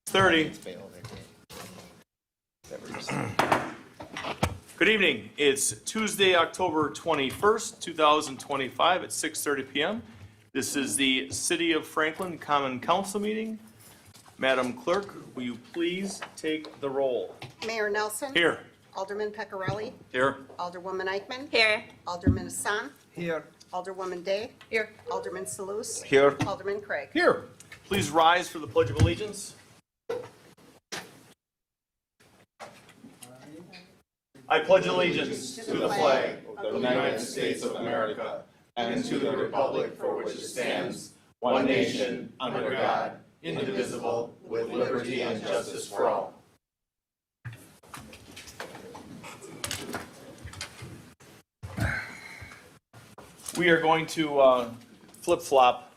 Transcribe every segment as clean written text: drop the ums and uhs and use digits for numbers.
30. Good evening. It's Tuesday, October 21st, 2025 at 6:30 p.m. This is the City of Franklin Common Council meeting. Madam Clerk, will you please take the roll? Mayor Nelson. Here. Alderman Pecorelli. Here. Alderwoman Eichman. Here. Alderman Hassan. Here. Alderwoman Day. Here. Alderman Salus. Here. Alderman Craig. Here. Please rise for the Pledge of Allegiance. I pledge allegiance to the flag of the United States of America and to the republic for which it stands, one nation, under God, indivisible, with liberty and justice for all. We are going to flip-flop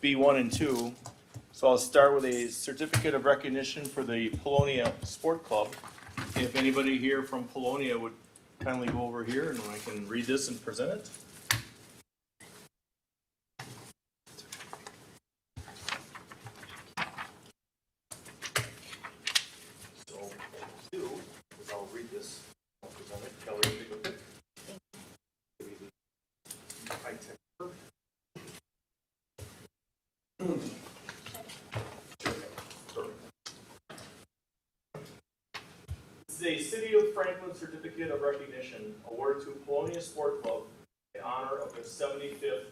B1 and 2. So I'll start with a certificate of recognition for the Polonia Sport Club. If anybody here from Polonia would kindly go over here and I can read this and present it. So what I'll do is I'll read this, I'll present it. Kelly, take a pic. This is a City of Franklin Certificate of Recognition awarded to Polonia Sport Club in honor of their 75th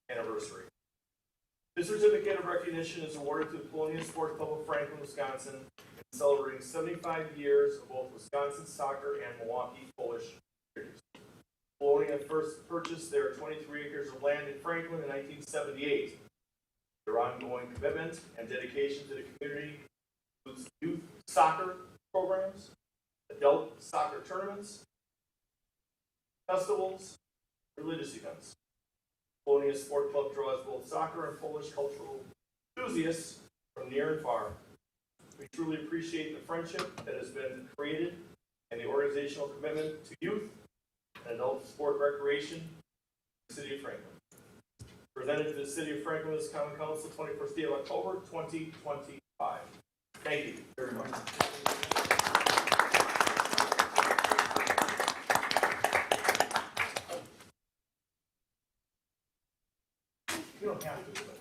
anniversary. This certificate of recognition is awarded to the Polonia Sport Club of Franklin, Wisconsin, in celebrating 75 years of both Wisconsin soccer and Milwaukee Polish Heritage. Polonia first purchased their 23 acres of land in Franklin in 1978. Their ongoing commitment and dedication to the community includes youth soccer programs, adult soccer tournaments, festivals, religious events. Polonia Sport Club draws both soccer and Polish cultural enthusiasts from near and far. We truly appreciate the friendship that has been created and the organizational commitment to youth and adult sport recreation in the City of Franklin. Presented to the City of Franklin as Common Council, 21st day of October, 2025. Thank you very much. You don't have to, but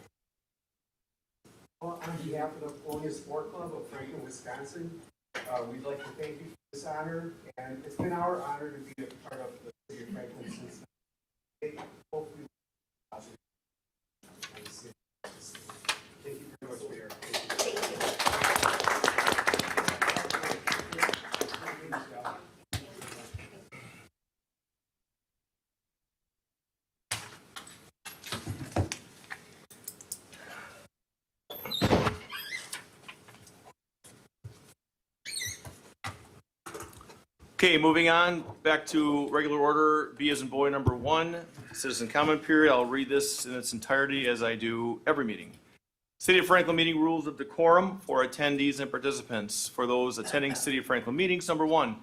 Well, on behalf of the Polonia Sport Club of Franklin, Wisconsin, we'd like to thank you for this honor, and it's been our honor to be a part of the City of Franklin since. Hopefully, positive. Thank you very much, Mayor. okay, moving on back to regular order, B as in boy number 1, citizen comment period. I'll read this in its entirety as I do every meeting. City of Franklin meeting rules of decorum for attendees and participants. For those attending City of Franklin meetings, number 1,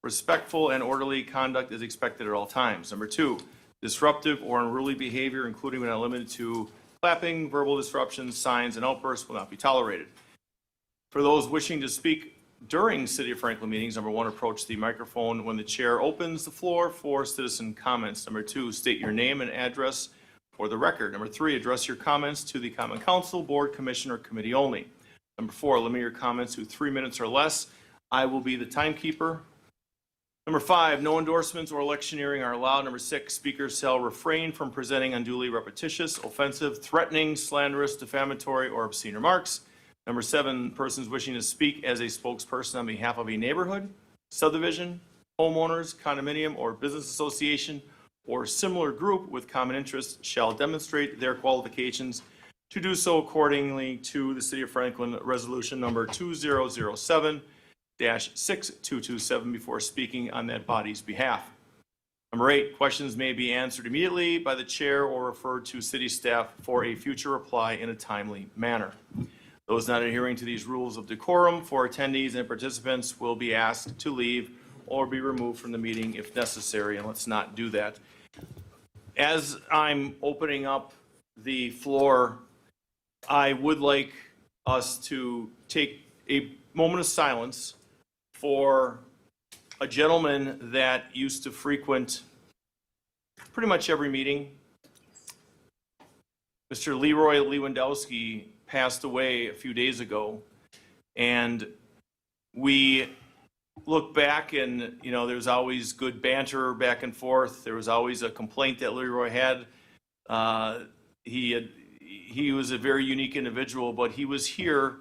respectful and orderly conduct is expected at all times. Number 2, disruptive or unruly behavior, including but not limited to clapping, verbal disruptions, signs, and outbursts will not be tolerated. For those wishing to speak during City of Franklin meetings, number 1, approach the microphone when the chair opens the floor for citizen comments. Number 2, state your name and address for the record. Number 3, address your comments to the Common Council, Board, Commission, or Committee only. Number 4, limit your comments to 3 minutes or less. I will be the timekeeper. Number 5, no endorsements or electioneering are allowed. Number 6, speakers shall refrain from presenting unduly repetitious, offensive, threatening, slanderous, defamatory, or obscene remarks. Number 7, persons wishing to speak as a spokesperson on behalf of a neighborhood, subdivision, homeowners, condominium, or business association, or similar group with common interests shall demonstrate their qualifications to do so accordingly to the City of Franklin Resolution number 2007-6227 before speaking on that body's behalf. Number 8, questions may be answered immediately by the chair or referred to city staff for a future reply in a timely manner. Those not adhering to these rules of decorum for attendees and participants will be asked to leave or be removed from the meeting if necessary, and let's not do that. As I'm opening up the floor, I would like us to take a moment of silence for a gentleman that used to frequent pretty much every meeting. Mr. Leroy Lewandowski passed away a few days ago, and we look back and, you know, there's always good banter back and forth. There was always a complaint that Leroy had. He was a very unique individual, but he was here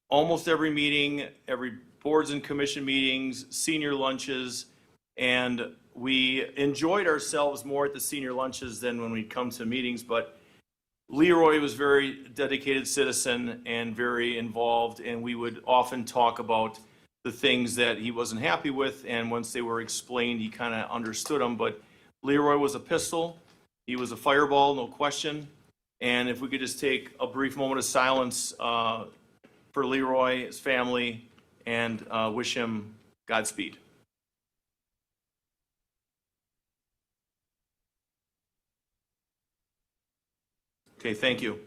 almost every meeting, every boards and commission meetings, senior lunches, and we enjoyed ourselves more at the senior lunches than when we'd come to meetings. But Leroy was a very dedicated citizen and very involved, and we would often talk about the things that he wasn't happy with, and once they were explained, he kind of understood them. But Leroy was a pistol. He was a fireball, no question. And if we could just take a brief moment of silence for Leroy, his family, and wish him Godspeed. Okay, thank you.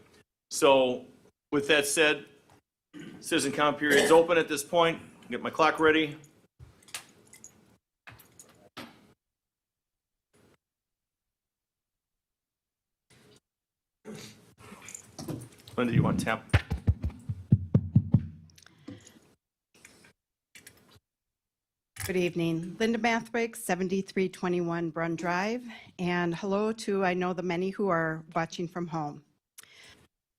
So with that said, citizen comment period is open at this point. Get my clock ready. Linda, you want to tap? Good evening. Linda Mathwick, 7321 Brun Drive, and hello to, I know, the many who are watching from home.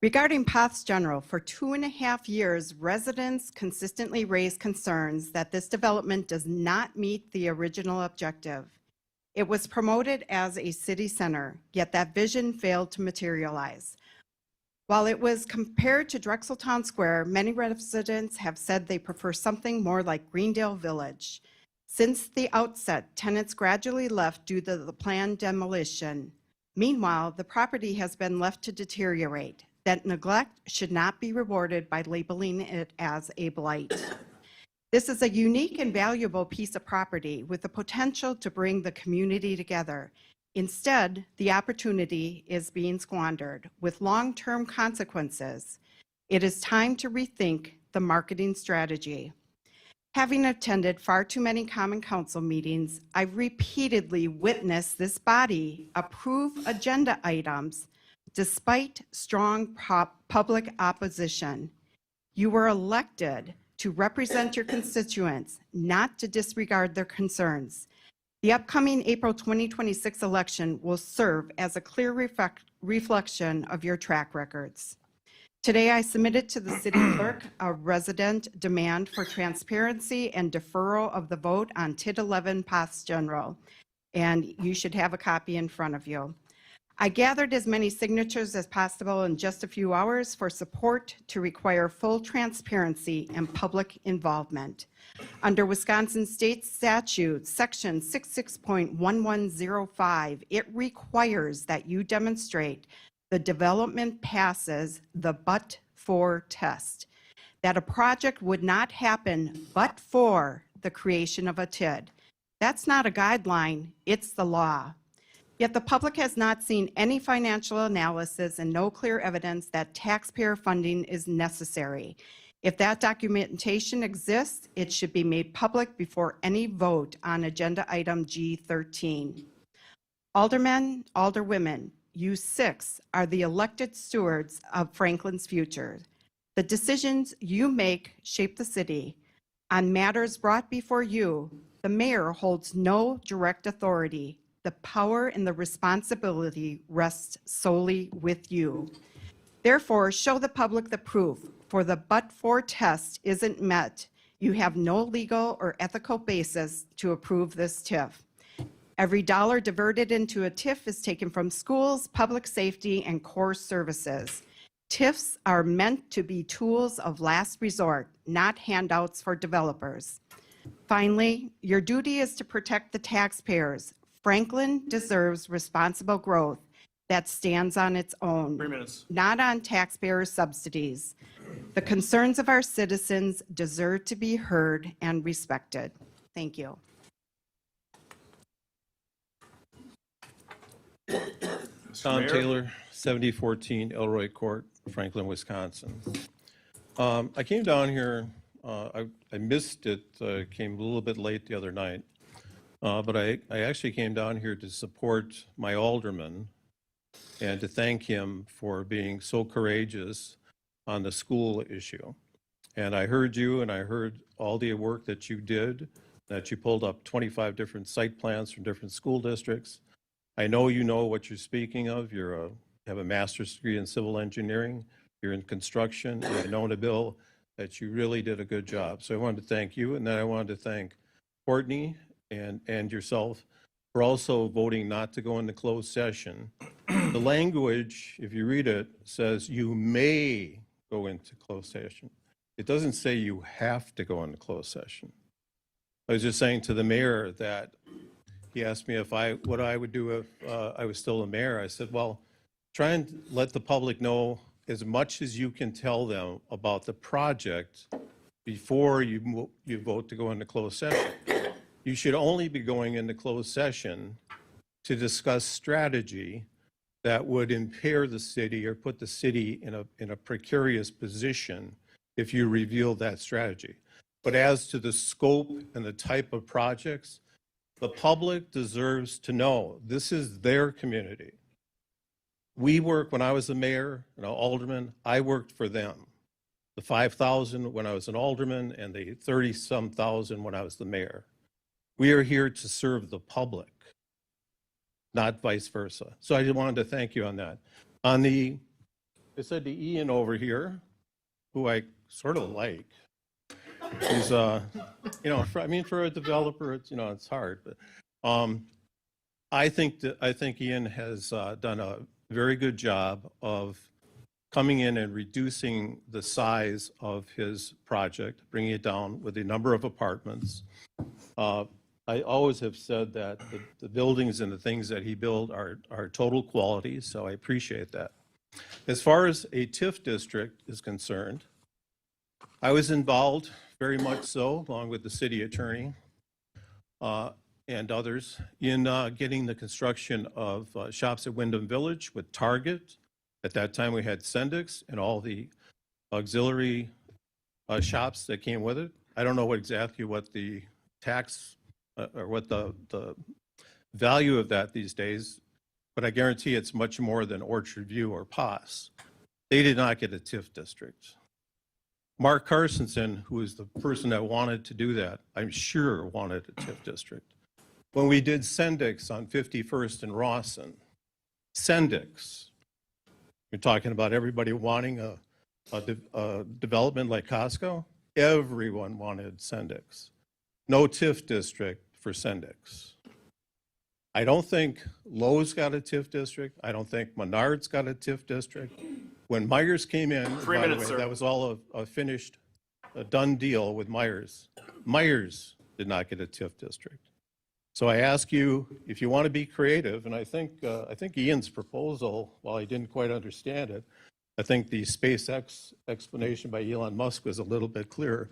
Regarding Paths General, for 2.5 years, residents consistently raised concerns that this development does not meet the original objective. It was promoted as a city center, yet that vision failed to materialize. While it was compared to Drexel Town Square, many residents have said they prefer something more like Greendale Village. Since the outset, tenants gradually left due to the planned demolition. Meanwhile, the property has been left to deteriorate. That neglect should not be rewarded by labeling it as a blight. This is a unique and valuable piece of property with the potential to bring the community together. Instead, the opportunity is being squandered with long-term consequences. It is time to rethink the marketing strategy. Having attended far too many Common Council meetings, I've repeatedly witnessed this body approve agenda items despite strong public opposition. You were elected to represent your constituents, not to disregard their concerns. The upcoming April 2026 election will serve as a clear reflection of your track records. Today, I submitted to the city clerk a resident demand for transparency and deferral of the vote on TID 11 Paths General, and you should have a copy in front of you. I gathered as many signatures as possible in just a few hours for support to require full transparency and public involvement. Under Wisconsin State Statute, Section 66.1105, it requires that you demonstrate the development passes the but-for test, that a project would not happen but for the creation of a TID. That's not a guideline, it's the law. Yet the public has not seen any financial analysis and no clear evidence that taxpayer funding is necessary. If that documentation exists, it should be made public before any vote on agenda item G13. Aldermen, alderwomen, you 6 are the elected stewards of Franklin's future. The decisions you make shape the city. On matters brought before you, the mayor holds no direct authority. The power and the responsibility rests solely with you. Therefore, show the public the proof, for the but-for test isn't met. You have no legal or ethical basis to approve this TIF. Every dollar diverted into a TIF is taken from schools, public safety, and core services. TIFs are meant to be tools of last resort, not handouts for developers. Finally, your duty is to protect the taxpayers. Franklin deserves responsible growth that stands on its own, 3 minutes. not on taxpayer subsidies. The concerns of our citizens deserve to be heard and respected. Thank you. Tom Mayor? Taylor, 7014 Elroy Court, Franklin, Wisconsin. I came down here, I missed it, came a little bit late the other night, but I actually came down here to support my alderman and to thank him for being so courageous on the school issue. And I heard you and I heard all the work that you did, that you pulled up 25 different site plans from different school districts. I know you know what you're speaking of. You have a master's degree in civil engineering. You're in construction. And I know, Nabil, that you really did a good job. So I wanted to thank you. And then I wanted to thank Courtney and yourself for also voting not to go into closed session. The language, if you read it, says you may go into closed session. It doesn't say you have to go into closed session. I was just saying to the mayor that he asked me what I would do if I was still a mayor. I said, well, try and let the public know as much as you can tell them about the project before you vote to go into closed session. You should only be going into closed session to discuss strategy that would impair the city or put the city in a precarious position if you reveal that strategy. But as to the scope and the type of projects, the public deserves to know this is their community. We work, when I was the mayor and an alderman, I worked for them. The 5,000 when I was an alderman and the 30-some thousand when I was the mayor. We are here to serve the public, not vice versa. So I just wanted to thank you on that. I said to Ian over here, who I sort of like, he's, for a developer, it's hard, but I think Ian has done a very good job of coming in and reducing the size of his project, bringing it down with the number of apartments. I always have said that the buildings and the things that he built are total quality, so I appreciate that. As far as a TIF district is concerned, I was involved very much so, along with the city attorney and others, in getting the construction of shops at Wyndham Village with Target. At that time, we had Sendix and all the auxiliary shops that came with it. I don't know exactly what the tax or what the value of that these days, but I guarantee it's much more than Orchard View or Pass. They did not get a TIF district. Mark Carstensen, who is the person that wanted to do that, I'm sure wanted a TIF district. When we did Sendix on 51st and Rawson, Sendix, you're talking about everybody wanting a development like Costco? Everyone wanted Sendix. No TIF district for Sendix. I don't think Lowe's got a TIF district. I don't think Menards got a TIF district. When Myers came in, by the way, that was all a finished, a done deal with Myers. Myers did not get a TIF district. So I ask you, if you want to be creative, and I think Ian's proposal, while I didn't quite understand it, I think the SpaceX explanation by Elon Musk was a little bit clearer.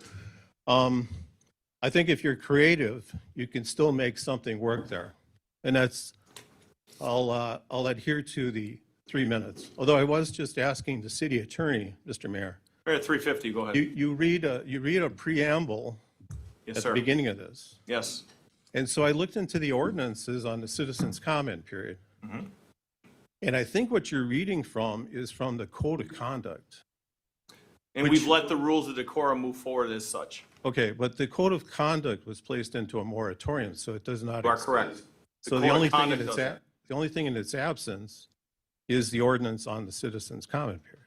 I think if you're creative, you can still make something work there. And that's, I'll adhere to the 3 minutes. Although I was just asking the city attorney, Mr. Mayor. We're at 3:50, go ahead. You read a preamble Yes, at sir. the beginning of this. Yes. And so I looked into the ordinances on the citizens' comment period. And I think what you're reading from is from the code of conduct. And we've let the rules of decorum move forward as such. Okay, but the code of conduct was placed into a moratorium, so it does not. You are correct. So code of conduct does that. the only thing in its absence is the ordinance on the citizens' comment period.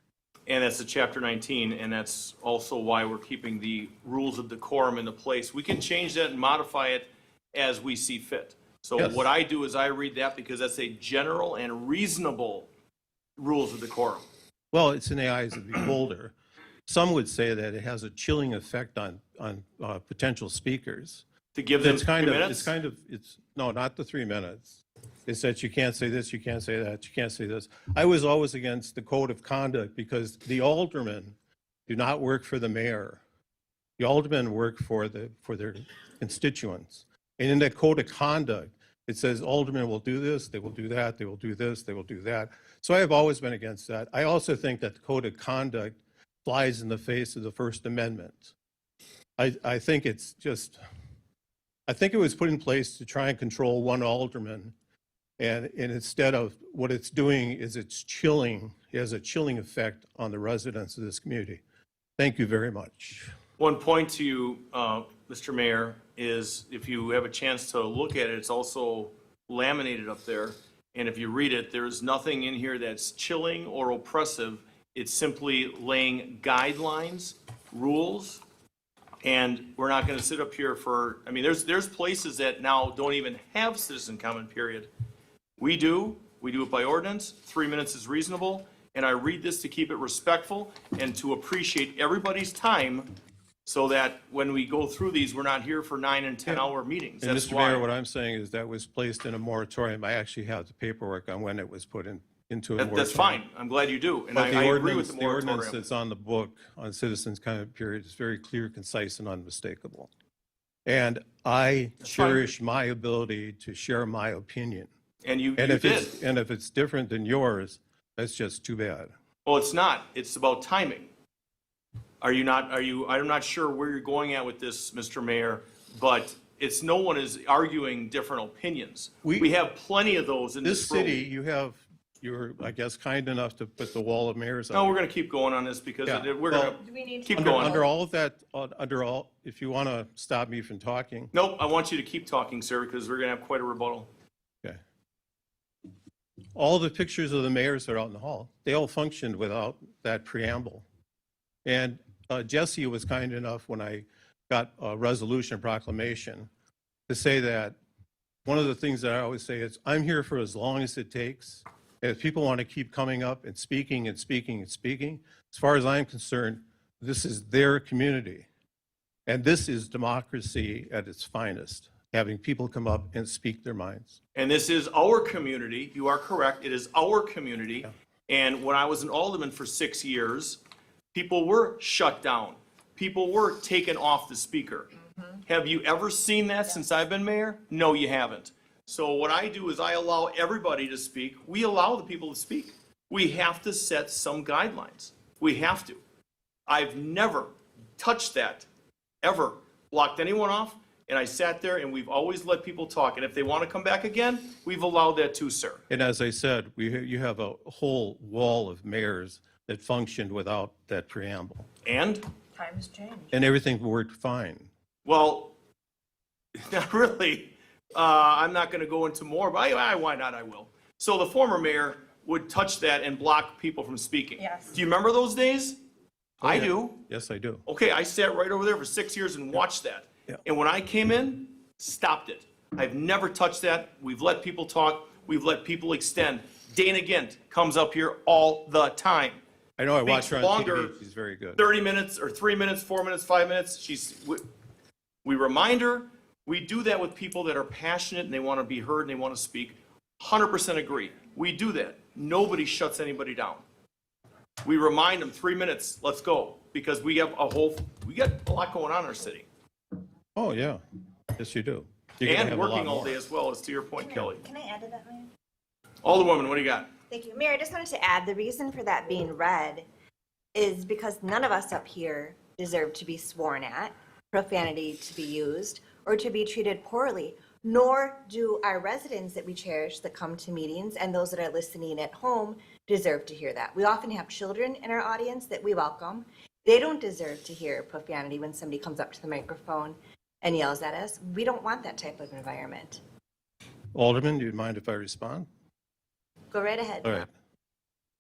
And that's the chapter 19, and that's also why we're keeping the rules of decorum into place. We can change that and modify it as we see fit. So Yes. what I do is I read that because that's a general and reasonable rules of decorum. Well, it's in the eyes of the beholder. Some would say that it has a chilling effect on potential speakers. To give them It's 3 minutes? No, not the 3 minutes. It's that you can't say this, you can't say that, you can't say this. I was always against the code of conduct because the aldermen do not work for the mayor. The aldermen work for their constituents. And in that code of conduct, it says aldermen will do this, they will do that, they will do this, they will do that. So I have always been against that. I also think that the code of conduct flies in the face of the First Amendment. I think it's just, I think it was put in place to try and control one alderman. And instead of what it's doing is it's chilling, it has a chilling effect on the residents of this community. Thank you very much. One point to you, Mr. Mayor, is if you have a chance to look at it, it's also laminated up there. And if you read it, there's nothing in here that's chilling or oppressive. It's simply laying guidelines, rules, and we're not going to sit up here for, I mean, there's places that now don't even have citizen comment period. We do it by ordinance, 3 minutes is reasonable, and I read this to keep it respectful and to appreciate everybody's time so that when we go through these, we're not here for 9 and 10-hour meetings. And That's Mr. why. Mayor, what I'm saying is that was placed in a moratorium. I actually have the paperwork on when it was put into a moratorium. That's fine, I'm glad you do, and But I agree with the the ordinance moratorium. that's on the book on citizens comment period is very clear, concise, and unmistakable. And I fine. cherish my ability to share my opinion. And you And if did. it's different than yours, that's just too bad. Well, it's not. It's about timing. I'm not sure where you're going at with this, Mr. Mayor, but no one is arguing different opinions. We have plenty of those in This this room. city, you're, I guess, kind enough to put the wall of mayors No, up. we're going to keep going on this because Yeah. we're Well, going to Do we need to? keep Under, going. under all of that, if you want to stop me from talking, Nope, I want you to keep talking, sir, because we're going to have quite a rebuttal. okay. All the pictures of the mayors that are out in the hall, they all functioned without that preamble. And Jesse was kind enough when I got a resolution proclamation to say that one of the things that I always say is, I'm here for as long as it takes. And if people want to keep coming up and speaking and speaking and speaking, as far as I'm concerned, this is their community. And this is democracy at its finest, having people come up and speak their minds. And this is our community. You are correct. It is our community. And when I was an alderman for 6 years, people were shut down. People were taken off the speaker. Have you ever seen that since I've been mayor? No, you haven't. So what I do is I allow everybody to speak. We allow the people to speak. We have to set some guidelines. We have to. I've never touched that, ever blocked anyone off. And I sat there and we've always let people talk. And if they want to come back again, we've allowed that too, sir. And as I said, you have a whole wall of mayors that functioned without that preamble. And, Times change. And everything worked fine. well, not really. I'm not going to go into more, but why not? I will. So the former mayor would touch that and block people from speaking. Yes. Do you remember those days? I yeah. do. Yes, I do. Okay, I sat right over there for 6 years and watched that. Yeah. And when I came in, stopped it. I've never touched that. We've let people talk. We've let people extend. Dana Gint comes up here all the time. I know, I watch her on longer, TV. She's very good. 30 minutes or 3 minutes, 4 minutes, 5 minutes. We remind her. We do that with people that are passionate and they want to be heard and they want to speak. 100% agree. We do that. Nobody shuts anybody down. We remind them 3 minutes, let's go, because we got a lot going on in our city. Oh, yeah. Yes, you do. You're gonna And have a lot working all more. day as well, as to your point, Kelly. Can I add to that, Mayor? Alderwoman, what do you got? Thank you. Mayor, I just wanted to add, the reason for that being read is because none of us up here deserve to be sworn at, profanity to be used, or to be treated poorly, nor do our residents that we cherish that come to meetings and those that are listening at home deserve to hear that. We often have children in our audience that we welcome. They don't deserve to hear profanity when somebody comes up to the microphone and yells at us. We don't want that type of environment. Alderman, do you mind if I respond? Go right ahead. All right.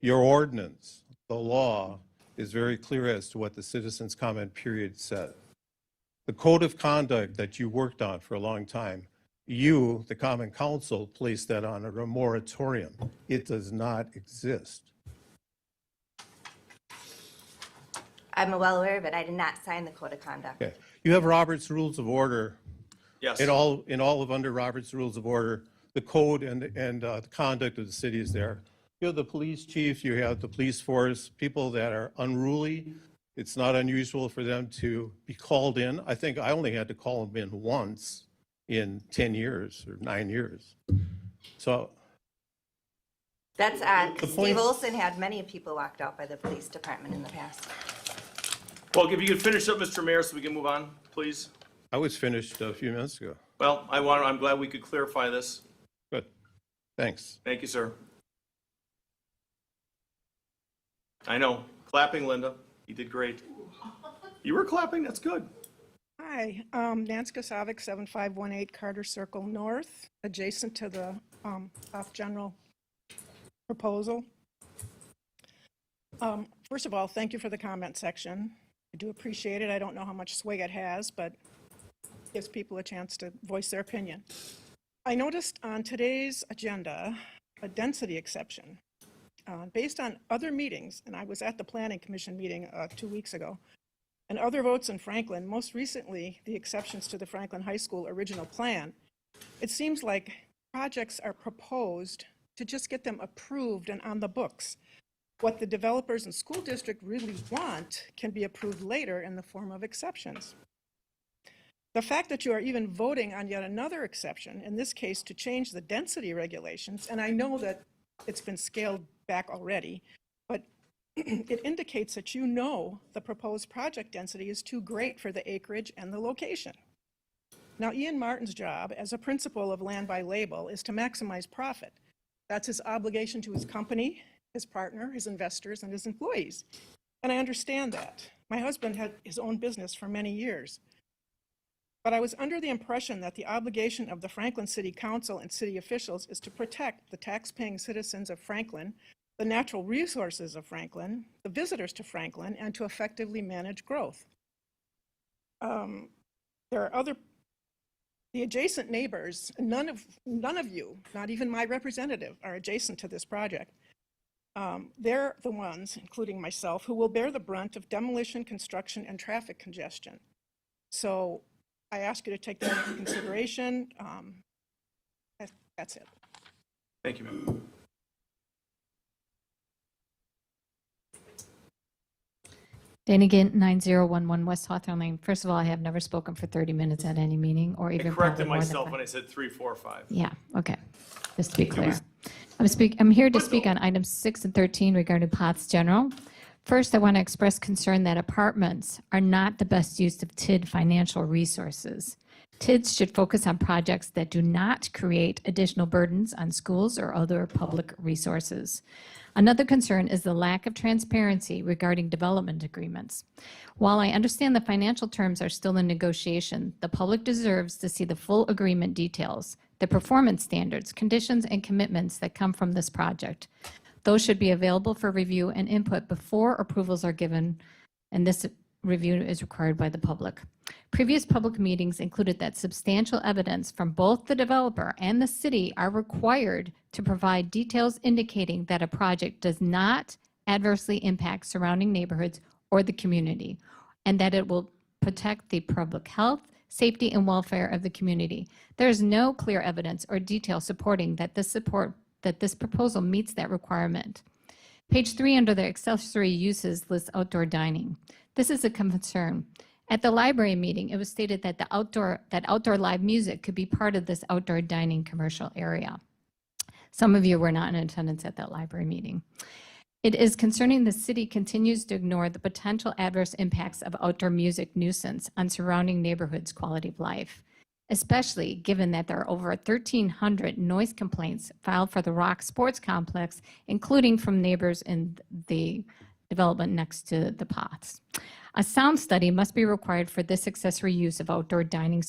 Your ordinance, the law, is very clear as to what the citizens' comment period said. The code of conduct that you worked on for a long time, you, the Common Council, placed that on a moratorium. It does not exist. I'm well aware of it. I did not sign the code of conduct. Okay. You have Robert's Rules of Order. Yes. In all of under Robert's Rules of Order, the code and the conduct of the city is there. You have the police chief, you have the police force, people that are unruly. It's not unusual for them to be called in. I think I only had to call them in once in 10 years or 9 years. So, That's odd, 'cause The point- Steve Olson had many people walked out by the police department in the past. Well, if you could finish up, Mr. Mayor, so we can move on, please. I was finished a few minutes ago. Well, I'm glad we could clarify this. Good. Thanks. Thank you, sir. I know, clapping, Linda. You did great. You were clapping, that's good. Hi, Nancy Kosavic, 7518 Carter Circle North, adjacent to the Off General proposal. First of all, thank you for the comment section. I do appreciate it. I don't know how much sway it has, but it gives people a chance to voice their opinion. I noticed on today's agenda a density exception. Based on other meetings, and I was at the Planning Commission meeting 2 weeks ago, and other votes in Franklin, most recently the exceptions to the Franklin High School original plan, it seems like projects are proposed to just get them approved and on the books. What the developers and school district really want can be approved later in the form of exceptions. The fact that you are even voting on yet another exception, in this case to change the density regulations, and I know that it's been scaled back already, but it indicates that you know the proposed project density is too great for the acreage and the location. Now, Ian Martin's job as a principal of Land by Label is to maximize profit. That's his obligation to his company, his partner, his investors, and his employees. And I understand that. My husband had his own business for many years. But I was under the impression that the obligation of the Franklin City Council and city officials is to protect the tax-paying citizens of Franklin, the natural resources of Franklin, the visitors to Franklin, and to effectively manage growth. The adjacent neighbors, none of you, not even my representative, are adjacent to this project. They're the ones, including myself, who will bear the brunt of demolition, construction, and traffic congestion. So I ask you to take that into consideration. That's it. Thank you, ma'am. Dana Gint, 9011 West Hawthorne Lane. First of all, I have never spoken for 30 minutes at any meeting or I even corrected probably more than myself five. when I said 3, 4, 5. Yeah, okay. Just to be clear. I'm here to speak on items 6 and 13 regarding Potts General. First, I want to express concern that apartments are not the best use of TID financial resources. TIDs should focus on projects that do not create additional burdens on schools or other public resources. Another concern is the lack of transparency regarding development agreements. While I understand the financial terms are still in negotiation, the public deserves to see the full agreement details, the performance standards, conditions, and commitments that come from this project. Those should be available for review and input before approvals are given, and this review is required by the public. Previous public meetings included that substantial evidence from both the developer and the city are required to provide details indicating that a project does not adversely impact surrounding neighborhoods or the community, and that it will protect the public health, safety, and welfare of the community. There is no clear evidence or detail supporting that this proposal meets that requirement. Page 3 under the accessory uses lists outdoor dining. This is a concern. At the library meeting, it was stated that outdoor live music could be part of this outdoor dining commercial area. Some of you were not in attendance at that library meeting. It is concerning the city continues to ignore the potential adverse impacts of outdoor music nuisance on surrounding neighborhoods' quality of life, especially given that there are over 1,300 noise complaints filed for the Rock Sports Complex, including from neighbors in the development next to the Potts. A sound study must be required for this accessory use of outdoor dining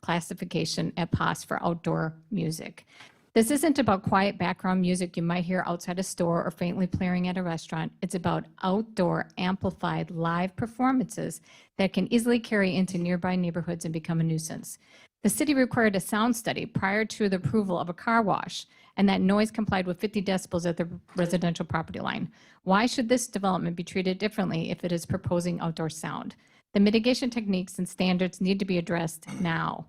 classification at Potts for outdoor music. This isn't about quiet background music you might hear outside a store or faintly playing at a restaurant. It's about outdoor amplified live performances that can easily carry into nearby neighborhoods and become a nuisance. The city required a sound study prior to the approval of a car wash, and that noise complied with 50 decibels at the residential property line. Why should this development be treated differently if it is proposing outdoor sound? The mitigation techniques and standards need to be addressed now.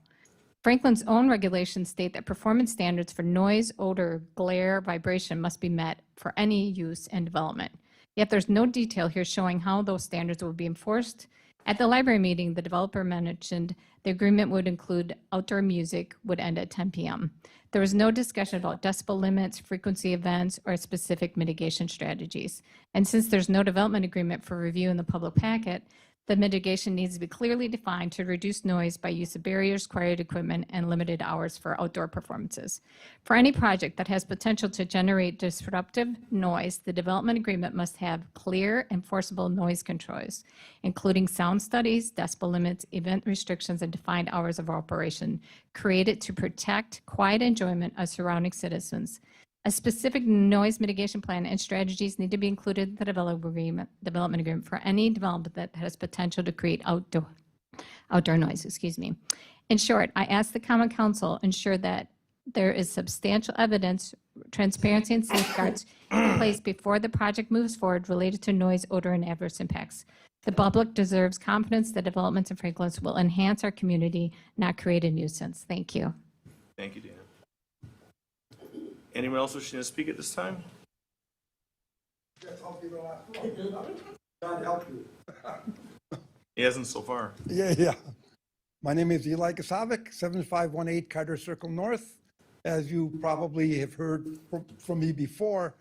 Franklin's own regulations state that performance standards for noise, odor, glare, vibration must be met for any use and development. Yet there's no detail here showing how those standards will be enforced. At the library meeting, the developer mentioned the agreement would include outdoor music would end at 10 p.m. There was no discussion about decibel limits, frequency events, or specific mitigation strategies. And since there's no development agreement for review in the public packet, The mitigation needs to be clearly defined to reduce noise by use of barriers, quiet equipment, and limited hours for outdoor performances. For any project that has potential to generate disruptive noise, the development agreement must have clear, enforceable noise controls, including sound studies, decibel limits, event restrictions, and defined hours of operation, created to protect quiet enjoyment of surrounding citizens. A specific noise mitigation plan and strategies need to be included in the development agreement for any development that has potential to create outdoor noise, In short, I ask the Common Council ensure that there is substantial evidence, transparency, and safeguards in place before the project moves forward related to noise, odor, and adverse impacts. The public deserves confidence that developments in Franklin will enhance our community, not create a nuisance. Thank you. Thank you, Dana. Anyone else wishing to speak at this time? God help you. He hasn't so far. Yeah. My name is Eli Kasavic, 7518 Carter Circle North. As you probably have heard from me before,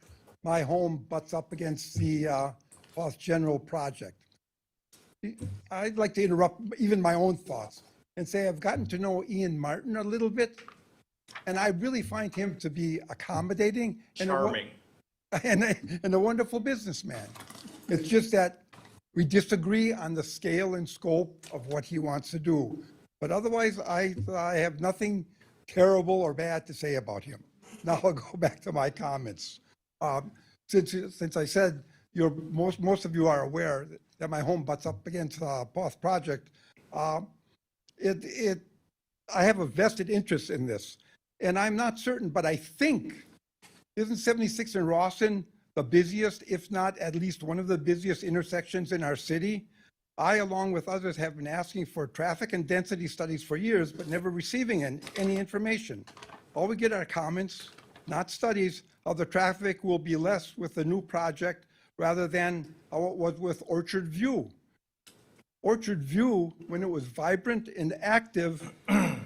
my home butts up against the Foss General project. I'd like to interrupt even my own thoughts and say I've gotten to know Ian Martin a little bit, and I really find him to be accommodating and Charming. and a wonderful businessman. It's just that we disagree on the scale and scope of what he wants to do. But otherwise, I have nothing terrible or bad to say about him. Now I'll go back to my comments. Since I said most of you are aware that my home butts up against Foss project, I have a vested interest in this. And I'm not certain, but I think, isn't 76 in Rawson the busiest, if not at least one of the busiest intersections in our city? I, along with others, have been asking for traffic and density studies for years, but never receiving any information. All we get are comments, not studies, how the traffic will be less with the new project rather than how it was with Orchard View. Orchard View, when it was vibrant and active,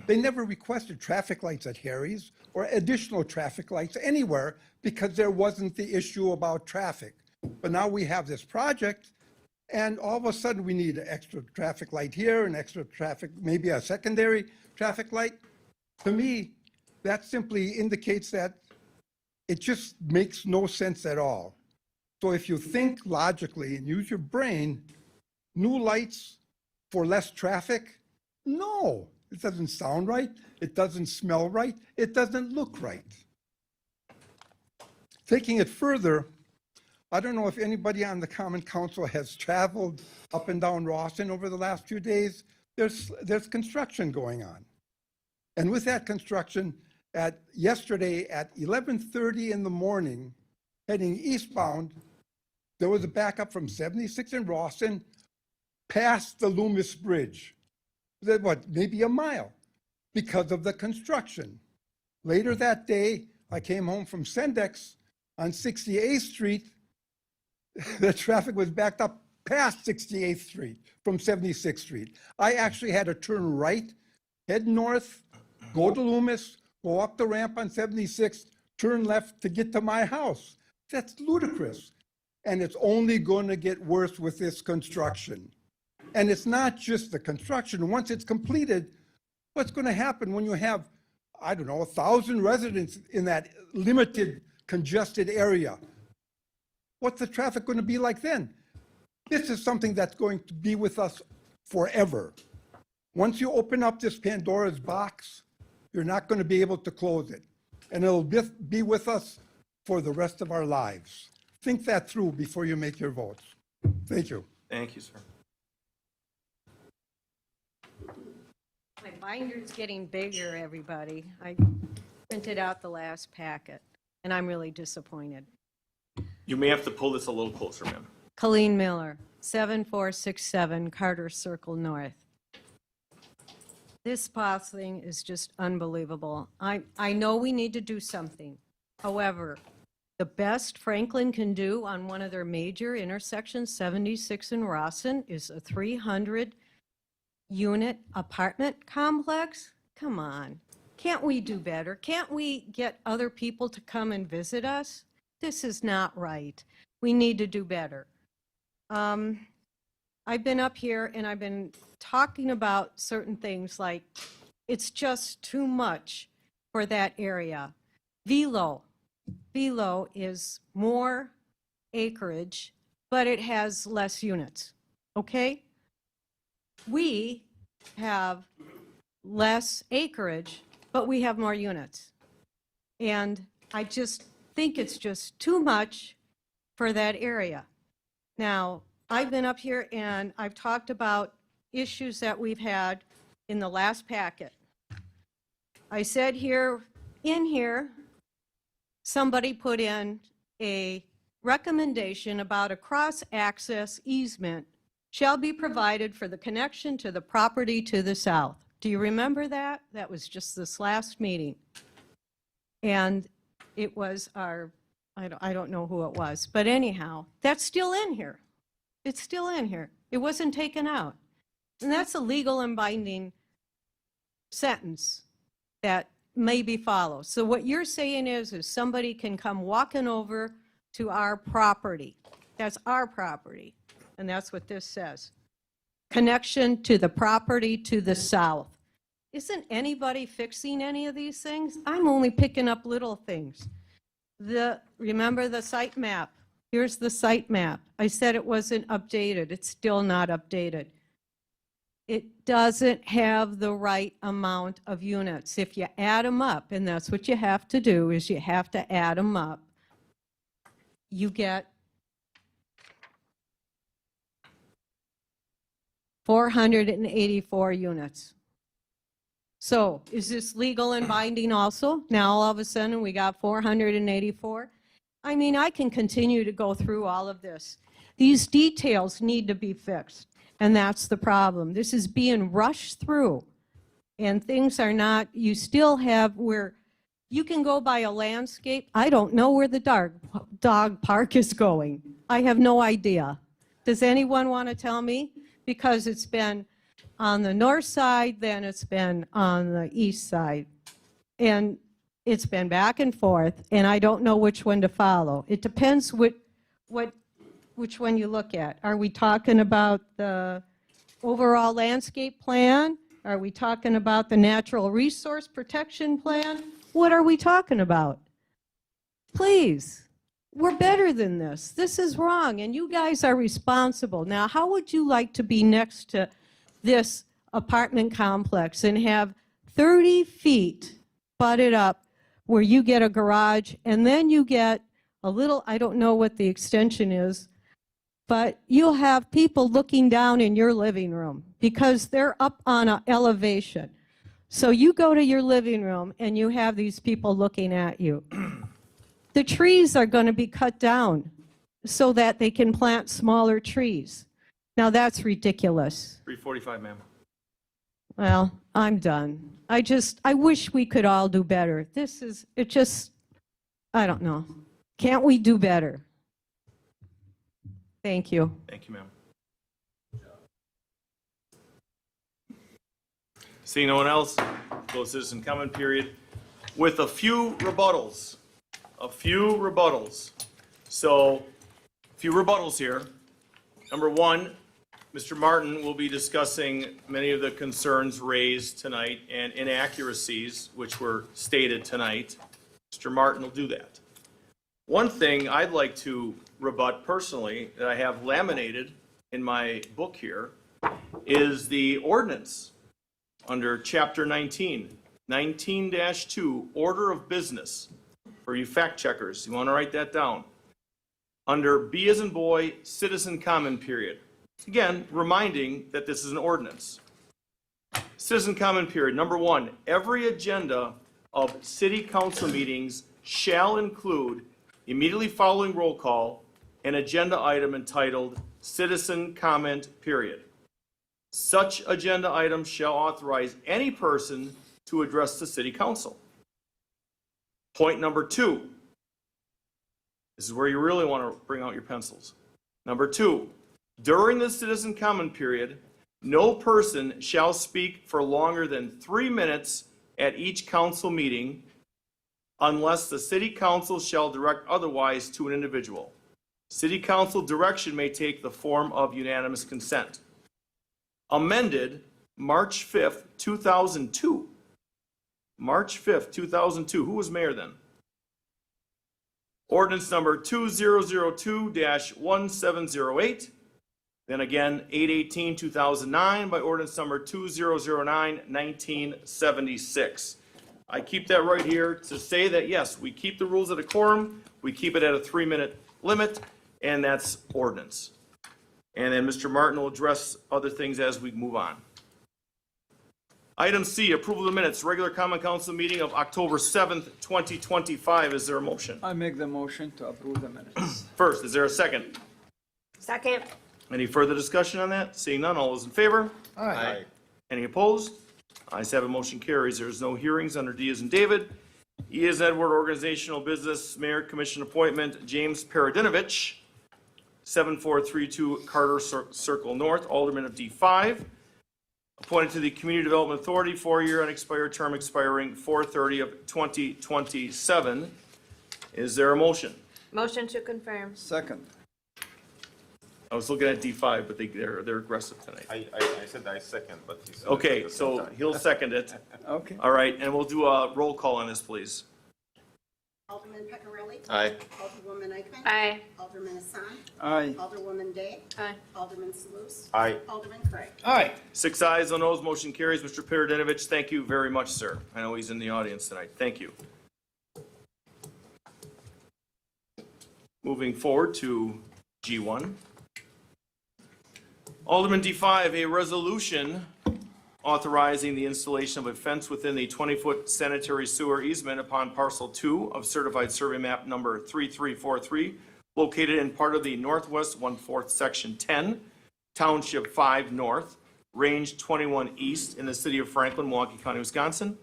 they never requested traffic lights at Harry's or additional traffic lights anywhere because there wasn't the issue about traffic. But now we have this project, and all of a sudden we need an extra traffic light here, an extra traffic, maybe a secondary traffic light. To me, that simply indicates that it just makes no sense at all. So if you think logically and use your brain, new lights for less traffic? No, it doesn't sound right. It doesn't smell right. It doesn't look right. Taking it further, I don't know if anybody on the Common Council has traveled up and down Rawson over the last few days. There's construction going on. And with that construction, yesterday at 11:30 in the morning, heading eastbound, there was a backup from 76 in Rawson past the Loomis Bridge. Maybe a mile because of the construction. Later that day, I came home from Sendex on 68th Street. The traffic was backed up past 68th Street from 76th Street. I actually had to turn right, head north, go to Loomis, go up the ramp on 76th, turn left to get to my house. That's ludicrous. And it's only going to get worse with this construction. And it's not just the construction. Once it's completed, what's going to happen when you have, 1,000 residents in that limited, congested area? What's the traffic going to be like then? This is something that's going to be with us forever. Once you open up this Pandora's box, you're not going to be able to close it. And it'll be with us for the rest of our lives. Think that through before you make your votes. Thank you. Thank you, sir. My binder's getting bigger, everybody. I printed out the last packet, and I'm really disappointed. You may have to pull this a little closer, ma'am. Colleen Miller, 7467 Carter Circle North. This Foss thing is just unbelievable. I know we need to do something. However, the best Franklin can do on one of their major intersections, 76 in Rawson, is a 300-unit apartment complex? Come on. Can't we do better? Can't we get other people to come and visit us? This is not right. We need to do better. I've been up here and I've been talking about certain things like it's just too much for that area. Velo is more acreage, but it has less units, okay? We have less acreage, but we have more units. And I just think it's just too much for that area. Now, I've been up here and I've talked about issues that we've had in the last packet. I said here, somebody put in a recommendation about a cross-access easement shall be provided for the connection to the property to the south. Do you remember that? That was just this last meeting. And it was our, I don't know who it was, but anyhow, that's still in here. It's still in here. It wasn't taken out. And that's a legal and binding sentence that may be followed. So what you're saying is somebody can come walking over to our property. That's our property. And that's what this says. Connection to the property to the south. Isn't anybody fixing any of these things? I'm only picking up little things. Remember the site map? Here's the site map. I said it wasn't updated. It's still not updated. It doesn't have the right amount of units. If you add them up, and that's what you have to do, is you have to add them up, you get 484 units. So is this legal and binding also? Now all of a sudden we got 484? I mean, I can continue to go through all of this. These details need to be fixed, and that's the problem. This is being rushed through, and things are not, you still have where you can go by a landscape. I don't know where the dog park is going. I have no idea. Does anyone want to tell me? Because it's been on the north side, then it's been on the east side. And it's been back and forth, and I don't know which one to follow. It depends which one you look at. Are we talking about the overall landscape plan? Are we talking about the natural resource protection plan? What are we talking about? Please, we're better than this. This is wrong, and you guys are responsible. Now, how would you like to be next to this apartment complex and have 30 feet butted up where you get a garage and then you get a little, I don't know what the extension is, but you'll have people looking down in your living room because they're up on an elevation. So you go to your living room and you have these people looking at you. The trees are going to be cut down so that they can plant smaller trees. Now that's ridiculous. 3:45, ma'am. Well, I'm done. I wish we could all do better. I don't know. Can't we do better? Thank you. Thank you, ma'am. Seeing no one else, close citizen comment period with a few rebuttals. So, a few rebuttals here. Number one, Mr. Martin will be discussing many of the concerns raised tonight and inaccuracies which were stated tonight. Mr. Martin will do that. One thing I'd like to rebut personally that I have laminated in my book here is the ordinance under Chapter 19, 19-2, Order of Business. For you fact checkers, you want to write that down. Under B as in boy, citizen comment period. Again, reminding that this is an ordinance. Citizen comment period. Number one, every agenda of city council meetings shall include, immediately following roll call, an agenda item entitled citizen comment period. Such agenda item shall authorize any person to address the city council. Point number two. This is where you really want to bring out your pencils. Number two, during the citizen comment period, no person shall speak for longer than 3 minutes at each council meeting unless the city council shall direct otherwise to an individual. City council direction may take the form of unanimous consent. Amended March 5th, 2002. March 5th, 2002. Who was mayor then? Ordinance number 2002-1708. Then again, 8/18/2009 by ordinance number 2009-1976. I keep that right here to say that, yes, we keep the rules of decorum, we keep it at a 3-minute limit, and that's ordinance. And then Mr. Martin will address other things as we move on. Item C, approval of the minutes, regular common council meeting of October 7th, 2025. Is there a motion? I make the motion to approve the minutes. First, is there a second? Second. Any further discussion on that? Seeing none, all those in favor? Aye. Any opposed? Ayes have it, motion carries. There is no hearings under D as in David. E as in Edward, organizational business, mayor commission appointment, James Paradinovich, 7432 Carter Circle North, alderman of D5. Appointed to the Community Development Authority, 4-year unexpired term expiring 4/30/2027. Is there a motion? Motion to confirm. Second. I was looking at D5, but they're aggressive tonight. I said I second, but he said. Okay, so he'll second it. Okay. All right, and we'll do a roll call on this, please. Alderman Peccarelli. Aye. Alderwoman Eichman. Aye. Alderman Hassan. Aye. Alderwoman Day. Aye. Alderman Salus. Aye. Alderman Craig. Aye. 6 ayes, no noes, motion carries. Mr. Paradinovich, thank you very much, sir. I know he's in the audience tonight. Thank you. Moving forward to G1. Alderman D5, a resolution authorizing the installation of a fence within the 20-foot sanitary sewer easement upon parcel 2 of certified survey map number 3343, located in part of the Northwest 1/4 Section 10, Township 5 North, Range 21 East in the city of Franklin, Milwaukee County, Wisconsin.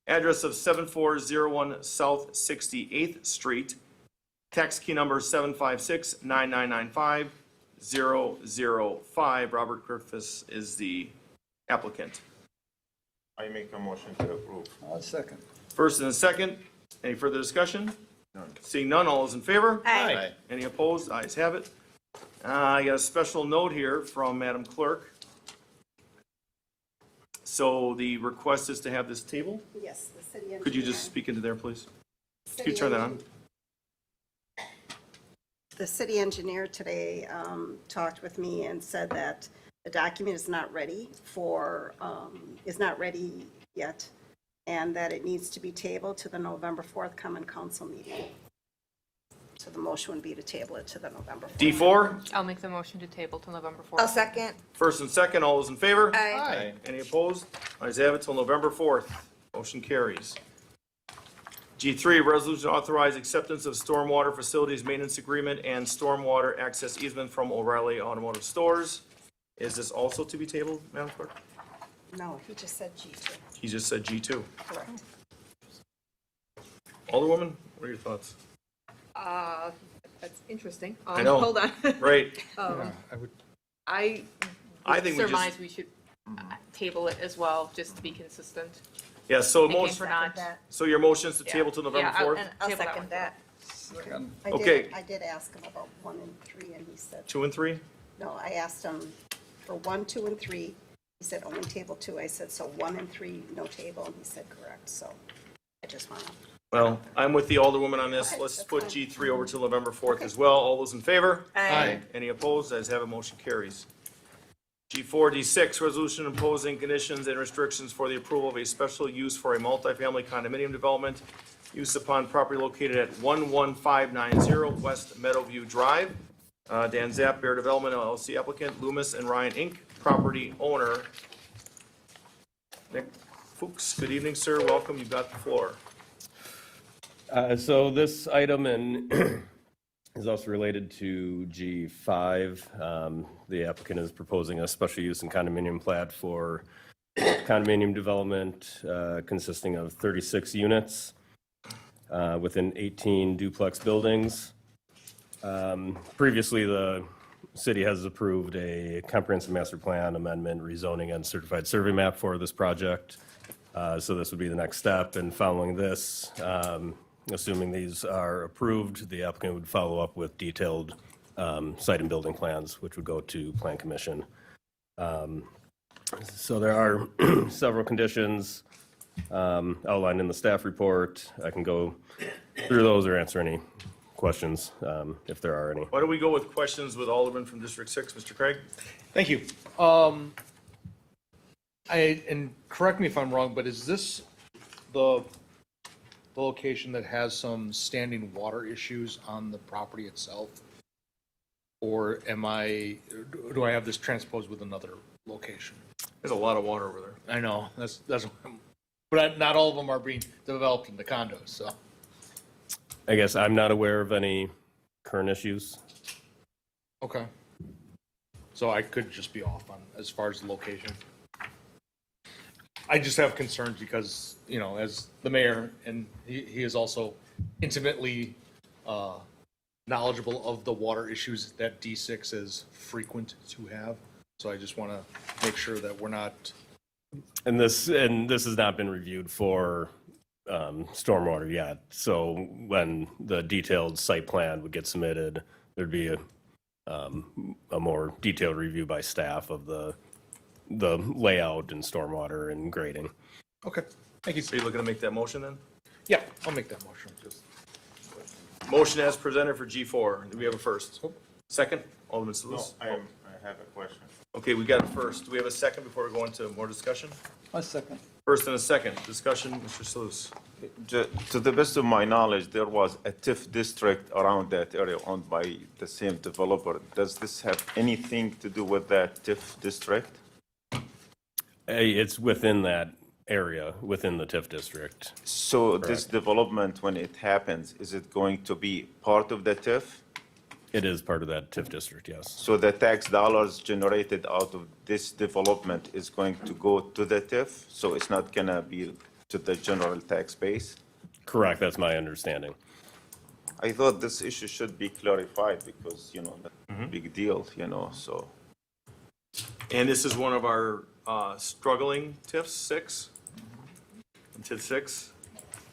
Address of 7401 South 68th Street. Tax key number 756-9995-005. Robert Griffiths is the applicant. I make a motion to approve. I'll second. First and a second. Any further discussion? Seeing none, all those in favor? Aye. Any opposed? Ayes have it. I got a special note here from Madam Clerk. So the request is to have this table. Yes, the city engineer. Could you just speak into there, please? Could you City turn that on? engineer- The city engineer today talked with me and said that the document is not ready yet, and that it needs to be tabled to the November 4th common council meeting. So the motion would be to table it to the November 4th. D4, I'll make the motion to table till November 4th. I'll second. first and second, all those in favor? Aye. Any opposed? Ayes have it till November 4th. Motion carries. G3, resolution to authorize acceptance of stormwater facilities maintenance agreement and stormwater access easement from O'Reilly Automotive Stores. Is this also to be tabled, Madam Clerk? No, he just said G2. He just said G2. Correct. Alderwoman, what are your thoughts? That's interesting. I know. Hold on. Right. I I think we surmise just, we should table it as well, just to be consistent. yeah, so In case motion, we're not. so your motion is to Yeah. table till November Yeah, 4th? and I'll table second one. that. Second. Okay. I did ask him about 1 and 3, and he said, 2 and 3? no, I asked him for 1, 2, and 3. He said only table 2. I said, so 1 and 3, no table, and he said correct, so I just want to. Well, I'm with the Alderwoman on this. Okay, Let's that's put fine. G3 over till November 4th as well. All those in favor? Aye. Any opposed? Ayes have it, motion carries. G4, D6, resolution imposing conditions and restrictions for the approval of a special use for a multifamily condominium development, use upon property located at 11590 West Meadowview Drive. Dan Zapp, Bear Development LLC applicant, Loomis and Ryan Inc., property owner. Nick Fuchs, good evening, sir. Welcome. You've got the floor. So this item is also related to G5. The applicant is proposing a special use and condominium plat for condominium development consisting of 36 units within 18 duplex buildings. Previously, the city has approved a comprehensive master plan amendment, rezoning and certified survey map for this project. So this would be the next step, and following this, assuming these are approved, the applicant would follow up with detailed site and building plans, which would go to Plan Commission. So there are several conditions outlined in the staff report. I can go through those or answer any questions if there are any. Why don't we go with questions with Alderman from District 6, Mr. Craig? Thank you. And correct me if I'm wrong, but is this the location that has some standing water issues on the property itself? Or do I have this transposed with another location? There's a lot of water over there. I know, but not all of them are being developed into condos, so. I guess I'm not aware of any current issues. Okay. So I could just be off on, as far as the location. I just have concerns because, as the mayor, and he is also intimately knowledgeable of the water issues that D6 is frequent to have. So I just want to make sure that we're not. And this has not been reviewed for stormwater yet. So when the detailed site plan would get submitted, there'd be a more detailed review by staff of the layout and stormwater and grading. Okay, thank you. Are you looking to make that motion then? Yeah, I'll make that motion. Motion as presented for G4. Do we have a first? Second? Alderman Salus? I have a question. Okay, we got a first. Do we have a second before we go into more discussion? A second. First and a second. Discussion, Mr. Salus. To the best of my knowledge, there was a TIF district around that area owned by the same developer. Does this have anything to do with that TIF district? It's within that area, within the TIF district. So this development, when it happens, is it going to be part of the TIF? It is part of that TIF district, yes. So the tax dollars generated out of this development is going to go to the TIF? So it's not going to be to the general tax base? Correct, that's my understanding. I thought this issue should be clarified because, that's a big deal, so. And this is one of our struggling TIFs, 6. TIF 6.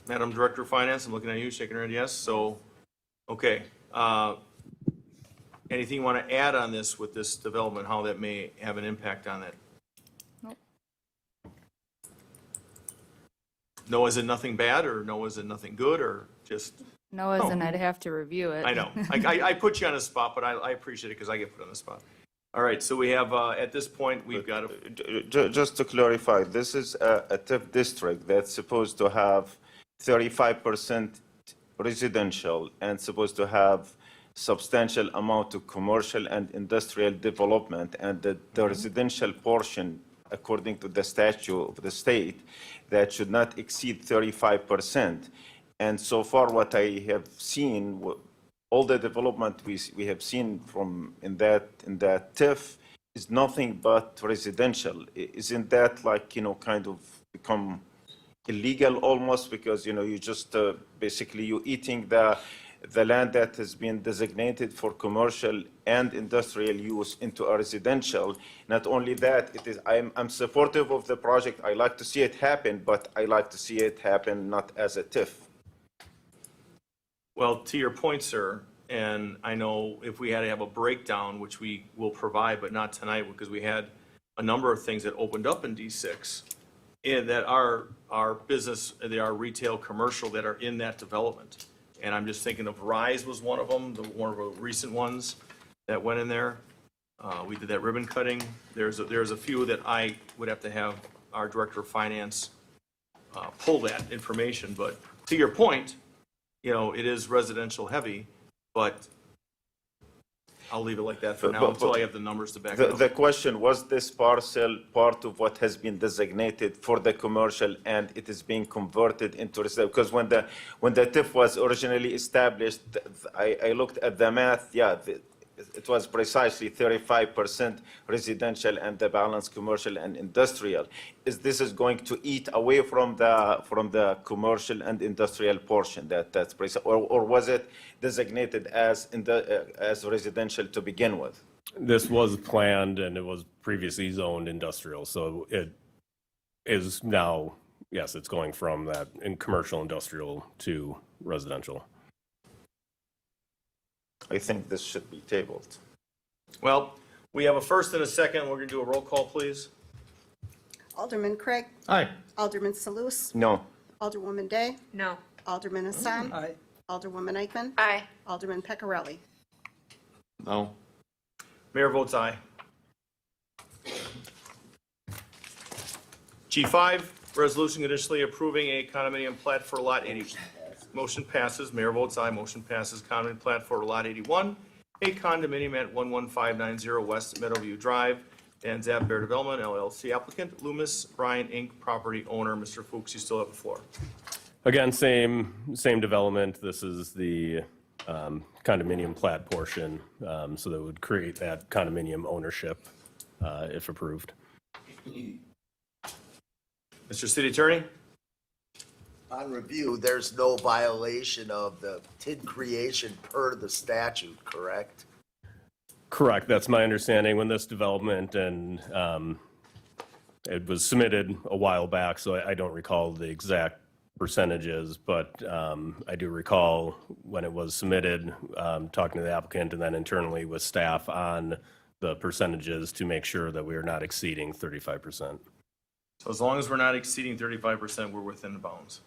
Madam Director of Finance, I'm looking at you, shaking your head yes. So, okay. Anything you want to add on this with this development, how that may have an impact on that? Nope. No, is it nothing bad, or no, is it nothing good, or just? No, isn't, I'd have to review it. I know. I put you on the spot, but I appreciate it because I get put on the spot. All right, so we have, at this point, we've got a. Just to clarify, this is a TIF district that's supposed to have 35% residential and supposed to have substantial amount of commercial and industrial development, and the residential portion, according to the statute of the state, that should not exceed 35%. And so far, what I have seen, all the development we have seen from in that TIF is nothing but residential. Isn't that kind of become illegal almost, because you just basically you eating the land that has been designated for commercial and industrial use into a residential. Not only that, I'm supportive of the project. I like to see it happen, but I like to see it happen not as a TIF. Well, to your point, sir, and I know if we had to have a breakdown, which we will provide, but not tonight, because we had a number of things that opened up in D6 and that are business, they are retail, commercial, that are in that development. And I'm just thinking of Rise was one of them, one of the recent ones that went in there. We did that ribbon cutting. There's a few that I would have to have our Director of Finance pull that information. But to your point, it is residential heavy, but I'll leave it like that for now until I have the numbers to back it up. The question, was this parcel part of what has been designated for the commercial and it is being converted into residential? Because when the TIF was originally established, I looked at the math, it was precisely 35% residential and the balance commercial and industrial. This is going to eat away from the commercial and industrial portion that's precise, or was it designated as residential to begin with? This was planned and it was previously zoned industrial, so it is now, yes, it's going from that in commercial industrial to residential. I think this should be tabled. Well, we have a first and a second. We're going to do a roll call, please. Alderman Craig. Aye. Alderman Salus. No. Alderwoman Day. No. Alderman Hassan. Aye. Alderwoman Eichman. Aye. Alderman Peccarelli. No. Mayor votes aye. G5, resolution conditionally approving a condominium plat for Lot 80. Motion passes. Mayor votes aye. Motion passes. Condominium plat for Lot 81, a condominium at 11590 West Meadowview Drive. Dan Zapp Bear Development LLC applicant, Loomis Bryan Inc., property owner. Mr. Fuchs, you still have the floor. Again, same development. This is the condominium plat portion, so that would create that condominium ownership if approved. Mr. City Attorney? On review, there's no violation of the TID creation per the statute, correct? Correct. That's my understanding when this development, and it was submitted a while back, so I don't recall the exact percentages, but I do recall when it was submitted, talking to the applicant and then internally with staff on the percentages to make sure that we are not exceeding 35%. So as long as we're not exceeding 35%, we're within the bounds.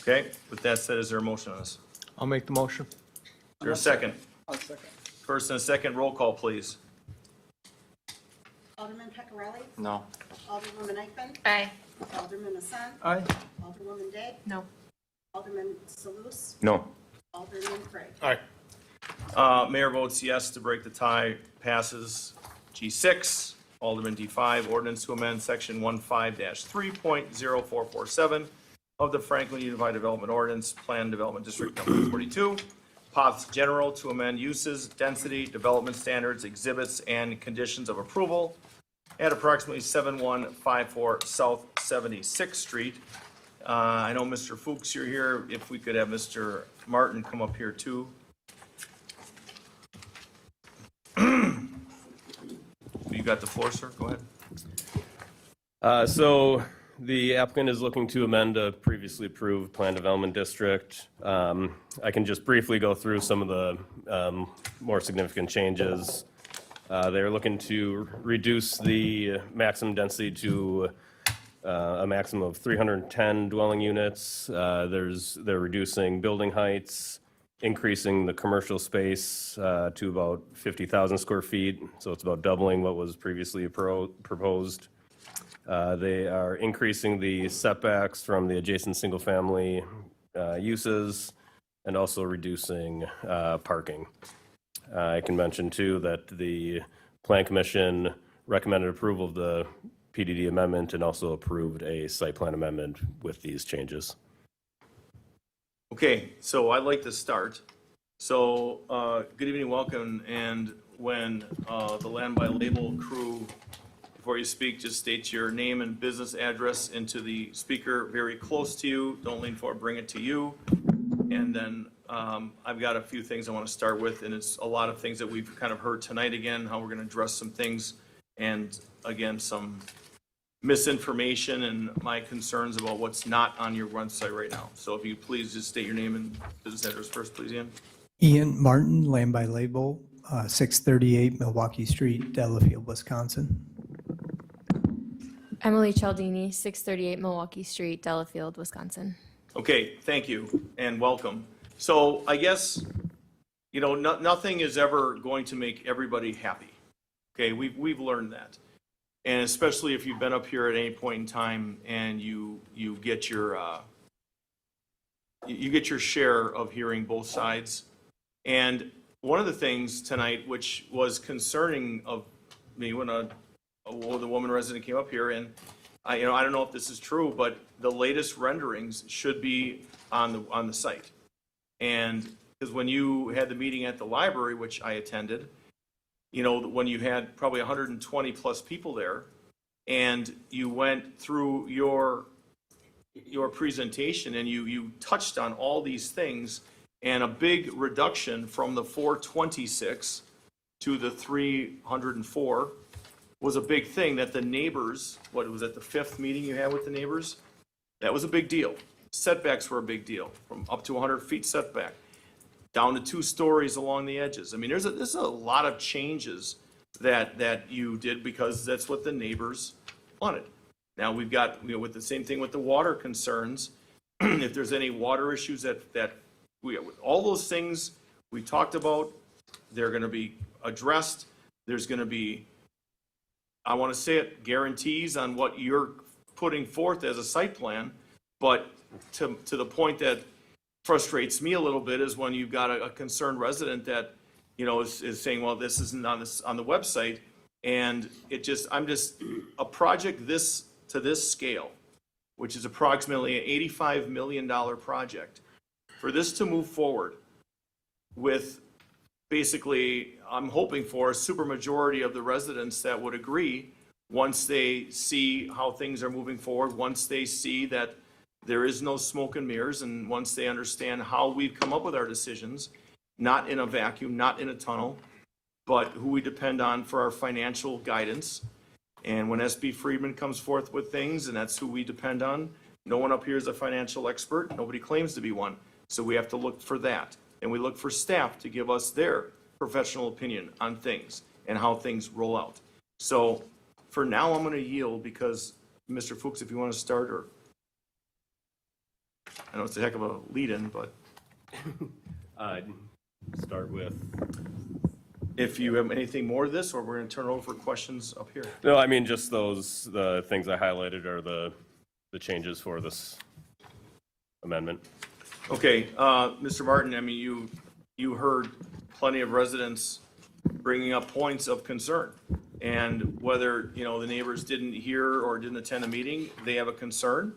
Okay, with that said, is there a motion on this? I'll make the motion. Is there a second? I'll second. First and a second, roll call, please. Alderman Peccarelli. No. Alderwoman Eichman. Aye. Alderman Hassan. Aye. Alderwoman Day. No. Alderman Salus. No. Alderman Craig. Aye. Mayor votes yes to break the tie, passes. G6, Alderman D5, ordinance to amend section 15-3.0447 of the Franklin Unified Development Ordinance, Plan Development District Number 42, Poths General to amend uses, density, development standards, exhibits, and conditions of approval at approximately 7154 South 76th Street. I know Mr. Fuchs, you're here. If we could have Mr. Martin come up here too. You got the floor, sir. Go ahead. So the applicant is looking to amend a previously approved plan development district. I can just briefly go through some of the more significant changes. They're looking to reduce the maximum density to a maximum of 310 dwelling units. They're reducing building heights, increasing the commercial space to about 50,000 square feet. So it's about doubling what was previously proposed. They are increasing the setbacks from the adjacent single-family uses and also reducing parking. I can mention too that the Plan Commission recommended approval of the PDD amendment and also approved a site plan amendment with these changes. Okay, so I'd like to start. So, good evening, welcome, and when the Land by Label crew, before you speak, just state your name and business address into the speaker very close to you. Don't lean forward, bring it to you. And then I've got a few things I want to start with, and it's a lot of things that we've kind of heard tonight again, how we're going to address some things, and again, some misinformation and my concerns about what's not on your website right now. So if you please just state your name and business address first, please, Ian. Ian Martin, Land by Label, 638 Milwaukee Street, Delafield, Wisconsin. Emily Cialdini, 638 Milwaukee Street, Delafield, Wisconsin. Okay, thank you and welcome. So I guess, you know, nothing is ever going to make everybody happy. Okay, we've learned that. And especially if you've been up here at any point in time and you get your share of hearing both sides. And one of the things tonight, which was concerning of me when the woman resident came up here, and I don't know if this is true, but the latest renderings should be on the site. And because when you had the meeting at the library, which I attended, you know, when you had probably 120 plus people there, and you went through your presentation and you touched on all these things, and a big reduction from the 426 to the 304 was a big thing that the neighbors, what was it, the fifth meeting you had with the neighbors? That was a big deal. Setbacks were a big deal, from up to 100 feet setback. down to 2 stories along the edges. I mean, there's a lot of changes that you did because that's what the neighbors wanted. Now, we've got, with the same thing with the water concerns, if there's any water issues all those things we talked about, they're gonna be addressed. There's gonna be, I wanna say it, guarantees on what you're putting forth as a site plan, but to the point that frustrates me a little bit is when you've got a concerned resident that, is saying, well, this isn't on the website, and a project to this scale, which is approximately an $85 million project, for this to move forward with basically, I'm hoping for a supermajority of the residents that would agree once they see how things are moving forward, once they see that there is no smoke and mirrors, and once they understand how we've come up with our decisions, not in a vacuum, not in a tunnel, but who we depend on for our financial guidance. And when SB Friedman comes forth with things, and that's who we depend on, no one up here is a financial expert. Nobody claims to be one. So we have to look for that. And we look for staff to give us their professional opinion on things and how things roll out. So for now, I'm going to yield because, Mr. Fuchs, if you want to start, or I know it's a heck of a lead-in, but Start with, if you have anything more to this, or we're going to turn it over for questions up here. no, I mean, just the things I highlighted are the changes for this amendment. Okay, Mr. Martin, I mean, you heard plenty of residents bringing up points of concern. And whether, the neighbors didn't hear or didn't attend a meeting, they have a concern.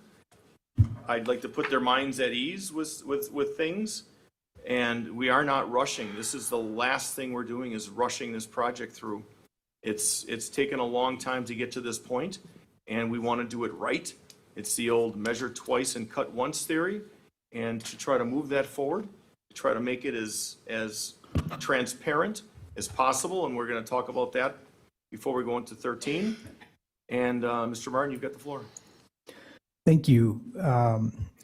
I'd like to put their minds at ease with things. And we are not rushing. This is the last thing we're doing, is rushing this project through. It's taken a long time to get to this point, and we want to do it right. It's the old measure twice and cut once theory. And to try to move that forward, to try to make it as transparent as possible, and we're going to talk about that before we go into 13. And Mr. Martin, you've got the floor. Thank you.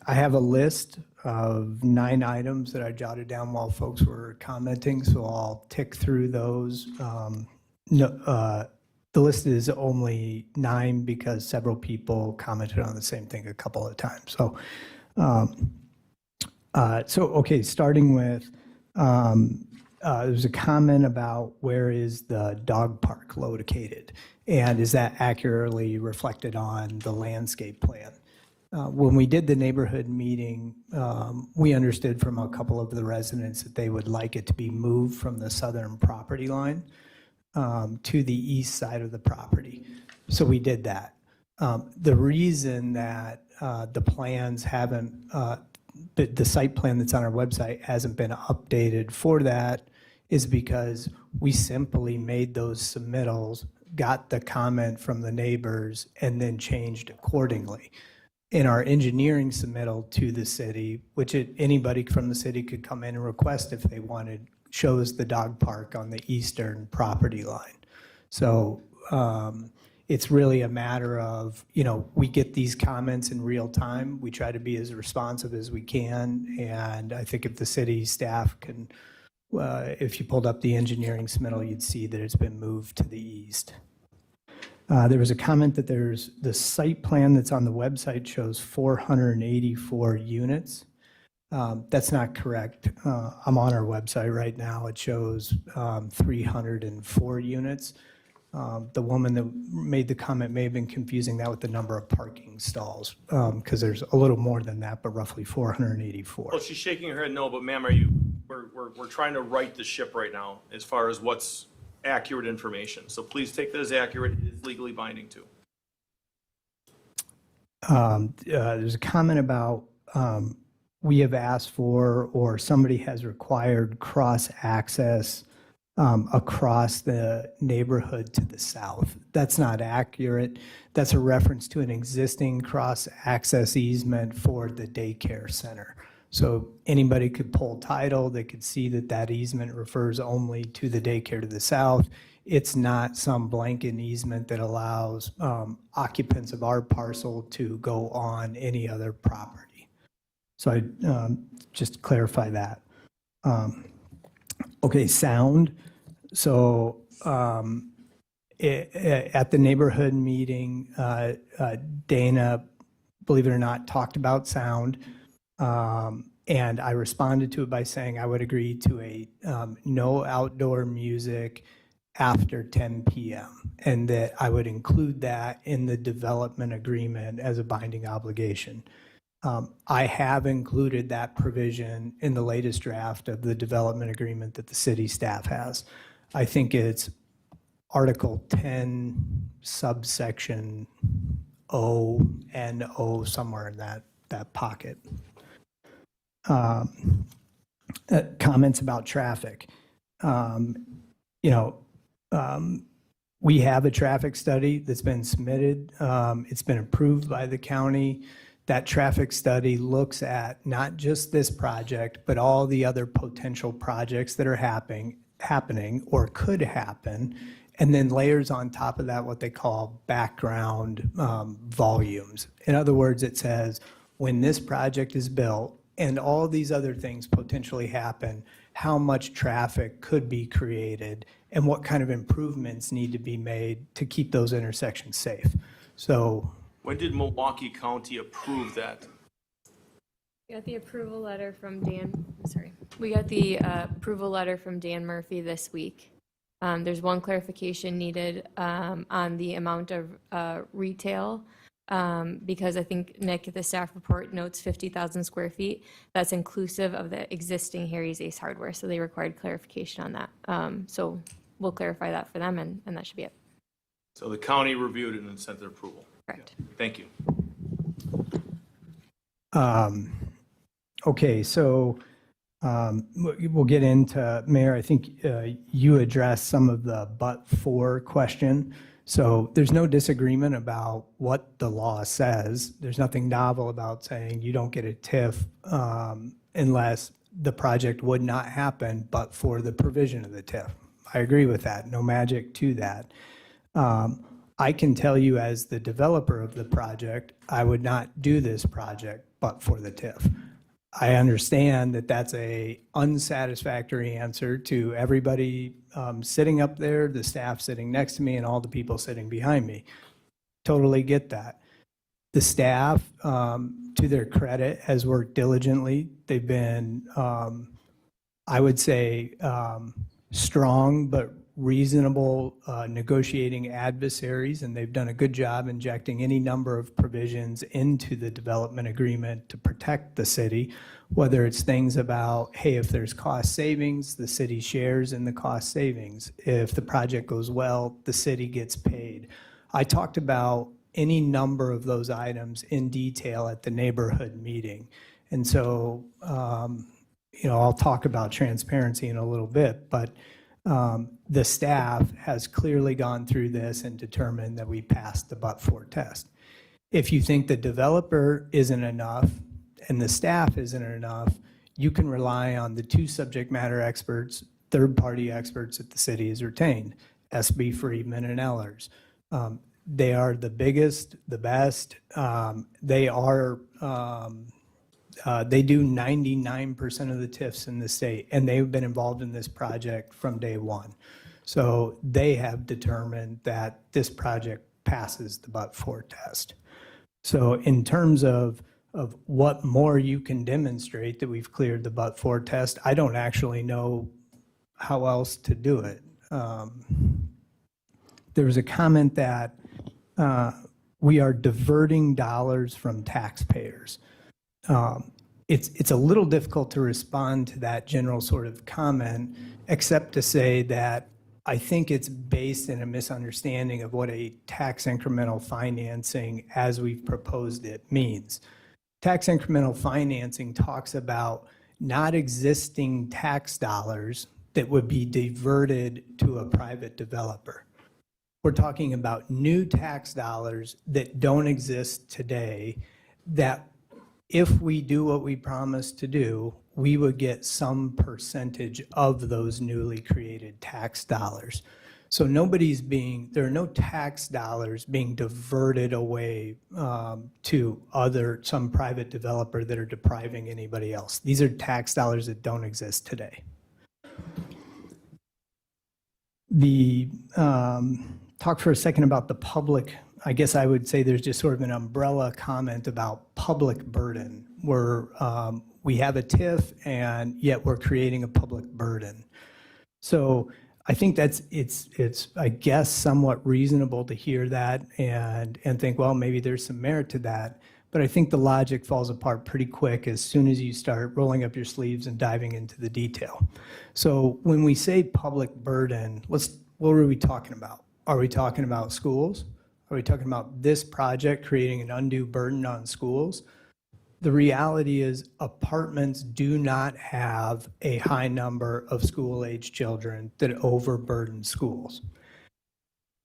I have a list of 9 items that I jotted down while folks were commenting, so I'll tick through those. The list is only 9 because several people commented on the same thing a couple of times. Okay, starting with, there's a comment about where is the dog park located, and is that accurately reflected on the landscape plan? When we did the neighborhood meeting, we understood from a couple of the residents that they would like it to be moved from the southern property line to the east side of the property. So we did that. The reason that the plans haven't, the site plan that's on our website hasn't been updated for that is because we simply made those submittals, got the comment from the neighbors, and then changed accordingly. In our engineering submittal to the city, which anybody from the city could come in and request if they wanted, shows the dog park on the eastern property line. So it's really a matter of, we get these comments in real time. We try to be as responsive as we can. And I think if the city staff can, if you pulled up the engineering submittal, you'd see that it's been moved to the east. There was a comment that the site plan that's on the website shows 484 units. That's not correct. I'm on our website right now. It shows 304 units. The woman that made the comment may have been confusing that with the number of parking stalls, because there's a little more than that, but roughly 484. Well, she's shaking her head no, but ma'am, we're trying to right the ship right now as far as what's accurate information. So please take that as accurate. It is legally binding too. There's a comment about we have asked for, or somebody has required cross-access across the neighborhood to the south. That's not accurate. That's a reference to an existing cross-access easement for the daycare center. So anybody could pull title, they could see that that easement refers only to the daycare to the south. It's not some blanket easement that allows occupants of our parcel to go on any other property. So I just clarify that. Okay, sound. So at the neighborhood meeting, Dana, believe it or not, talked about sound. And I responded to it by saying I would agree to a no outdoor music after 10 p.m. and that I would include that in the development agreement as a binding obligation. I have included that provision in the latest draft of the development agreement that the city staff has. I think it's Article 10, subsection O, N-O, somewhere in that pocket. Comments about traffic. We have a traffic study that's been submitted. It's been approved by the county. That traffic study looks at not just this project, but all the other potential projects that are happening or could happen, and then layers on top of that what they call background volumes. In other words, it says when this project is built and all these other things potentially happen, how much traffic could be created and what kind of improvements need to be made to keep those intersections safe. So When did Milwaukee County approve that? We got the approval letter from We got the approval letter from Dan Murphy this week. There's one clarification needed on the amount of retail, because I think Nick, the staff report notes 50,000 square feet. That's inclusive of the existing Harry's Ace Hardware, so they required clarification on that. So we'll clarify that for them, and that should be it. So the county reviewed it and sent their approval. Correct. Thank you. Okay, so we'll get into, Mayor, I think you addressed some of the but-for question. So there's no disagreement about what the law says. There's nothing novel about saying you don't get a TIF unless the project would not happen but for the provision of the TIF. I agree with that. No magic to that. I can tell you as the developer of the project, I would not do this project but for the TIF. I understand that that's a unsatisfactory answer to everybody sitting up there, the staff sitting next to me, and all the people sitting behind me. Totally get that. The staff, to their credit, has worked diligently. They've been, I would say, strong but reasonable negotiating adversaries, and they've done a good job injecting any number of provisions into the development agreement to protect the city, whether it's things about, hey, if there's cost savings, the city shares in the cost savings. If the project goes well, the city gets paid. I talked about any number of those items in detail at the neighborhood meeting. And so, I'll talk about transparency in a little bit, but the staff has clearly gone through this and determined that we passed the but-for test. If you think the developer isn't enough and the staff isn't enough, you can rely on the two subject matter experts, third-party experts that the city has retained, SB Friedman and Ellers. They are the biggest, the best. They do 99% of the TIFs in the state, and they've been involved in this project from day one. So they have determined that this project passes the but-for test. So in terms of what more you can demonstrate that we've cleared the but-for test, I don't actually know how else to do it. There was a comment that we are diverting dollars from taxpayers. It's a little difficult to respond to that general sort of comment, except to say that I think it's based in a misunderstanding of what a tax incremental financing as we've proposed it means. Tax incremental financing talks about not existing tax dollars that would be diverted to a private developer. We're talking about new tax dollars that don't exist today that if we do what we promised to do, we would get some percentage of those newly created tax dollars. So there are no tax dollars being diverted away to some private developer that are depriving anybody else. These are tax dollars that don't exist today. Talk for a second about the public. I guess I would say there's just sort of an umbrella comment about public burden, where we have a TIF and yet we're creating a public burden. So I think it's I guess somewhat reasonable to hear that and think, well, maybe there's some merit to that. But I think the logic falls apart pretty quick as soon as you start rolling up your sleeves and diving into the detail. So when we say public burden, what are we talking about? Are we talking about schools? Are we talking about this project creating an undue burden on schools? The reality is apartments do not have a high number of school-age children that overburden schools.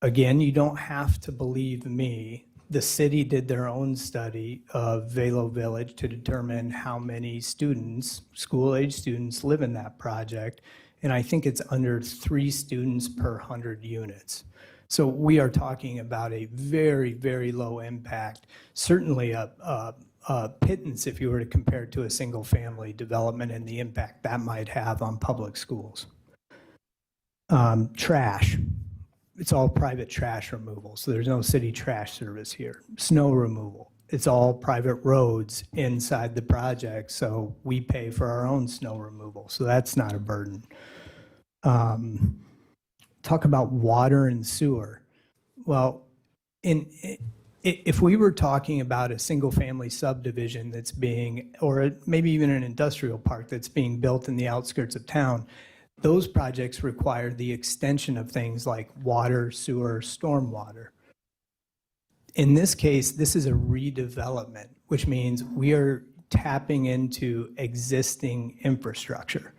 Again, you don't have to believe me. The city did their own study of Velo Village to determine how many students, school-age students, live in that project, and I think it's under 3 students per 100 units. So we are talking about a very, very low impact, certainly a pittance if you were to compare it to a single-family development and the impact that might have on public schools. Trash. It's all private trash removal, so there's no city trash service here. Snow removal. It's all private roads inside the project, so we pay for our own snow removal, so that's not a burden. Talk about water and sewer. Well, if we were talking about a single-family subdivision that's being, or maybe even an industrial park that's being built in the outskirts of town, those projects require the extension of things like water, sewer, stormwater. In this case, this is a redevelopment, which means we are tapping into existing infrastructure.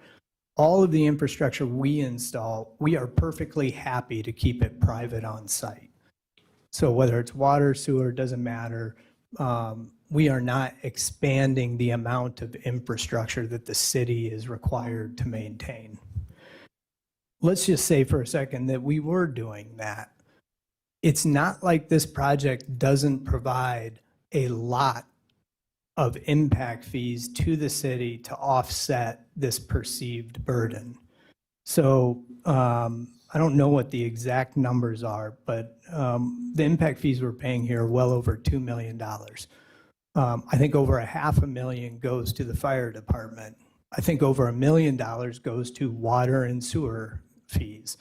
All of the infrastructure we install, we are perfectly happy to keep it private on site. So whether it's water, sewer, doesn't matter. We are not expanding the amount of infrastructure that the city is required to maintain. Let's just say for a second that we were doing that. It's not like this project doesn't provide a lot of impact fees to the city to offset this perceived burden. So I don't know what the exact numbers are, but the impact fees we're paying here are well over $2 million. I think over $500,000 goes to the fire department. I think over $1 million goes to water and sewer fees.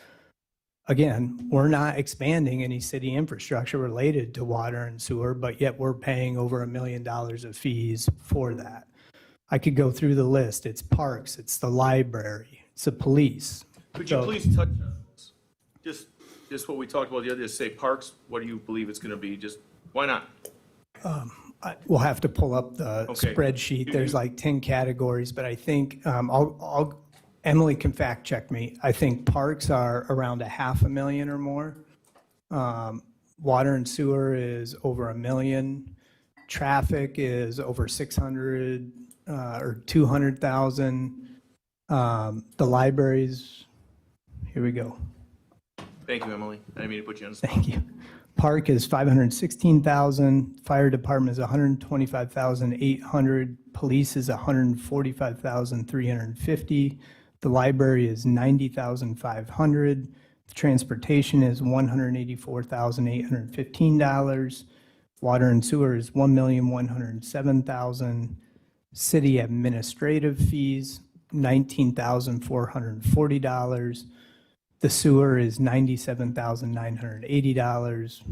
Again, we're not expanding any city infrastructure related to water and sewer, but yet we're paying over $1 million of fees for that. I could go through the list. It's parks, it's the library, it's the police. Could you please touch on this? Just what we talked about the other day, say parks, what do you believe it's going to be? Just, why not? We'll have to pull up the Okay. spreadsheet. There's like 10 categories, but I think Emily can fact check me. I think parks are around $500,000 or more. Water and sewer is over $1 million. Traffic is over 600 or 200,000. The libraries, here we go. Thank you, Emily. I didn't mean to put you on the spot. Thank you. Park is 516,000. Fire department is 125,800. Police is 145,350. The library is 90,500. Transportation is $184,815. Water and sewer is $1,107,000. City administrative fees, $19,440. The sewer is $97,980.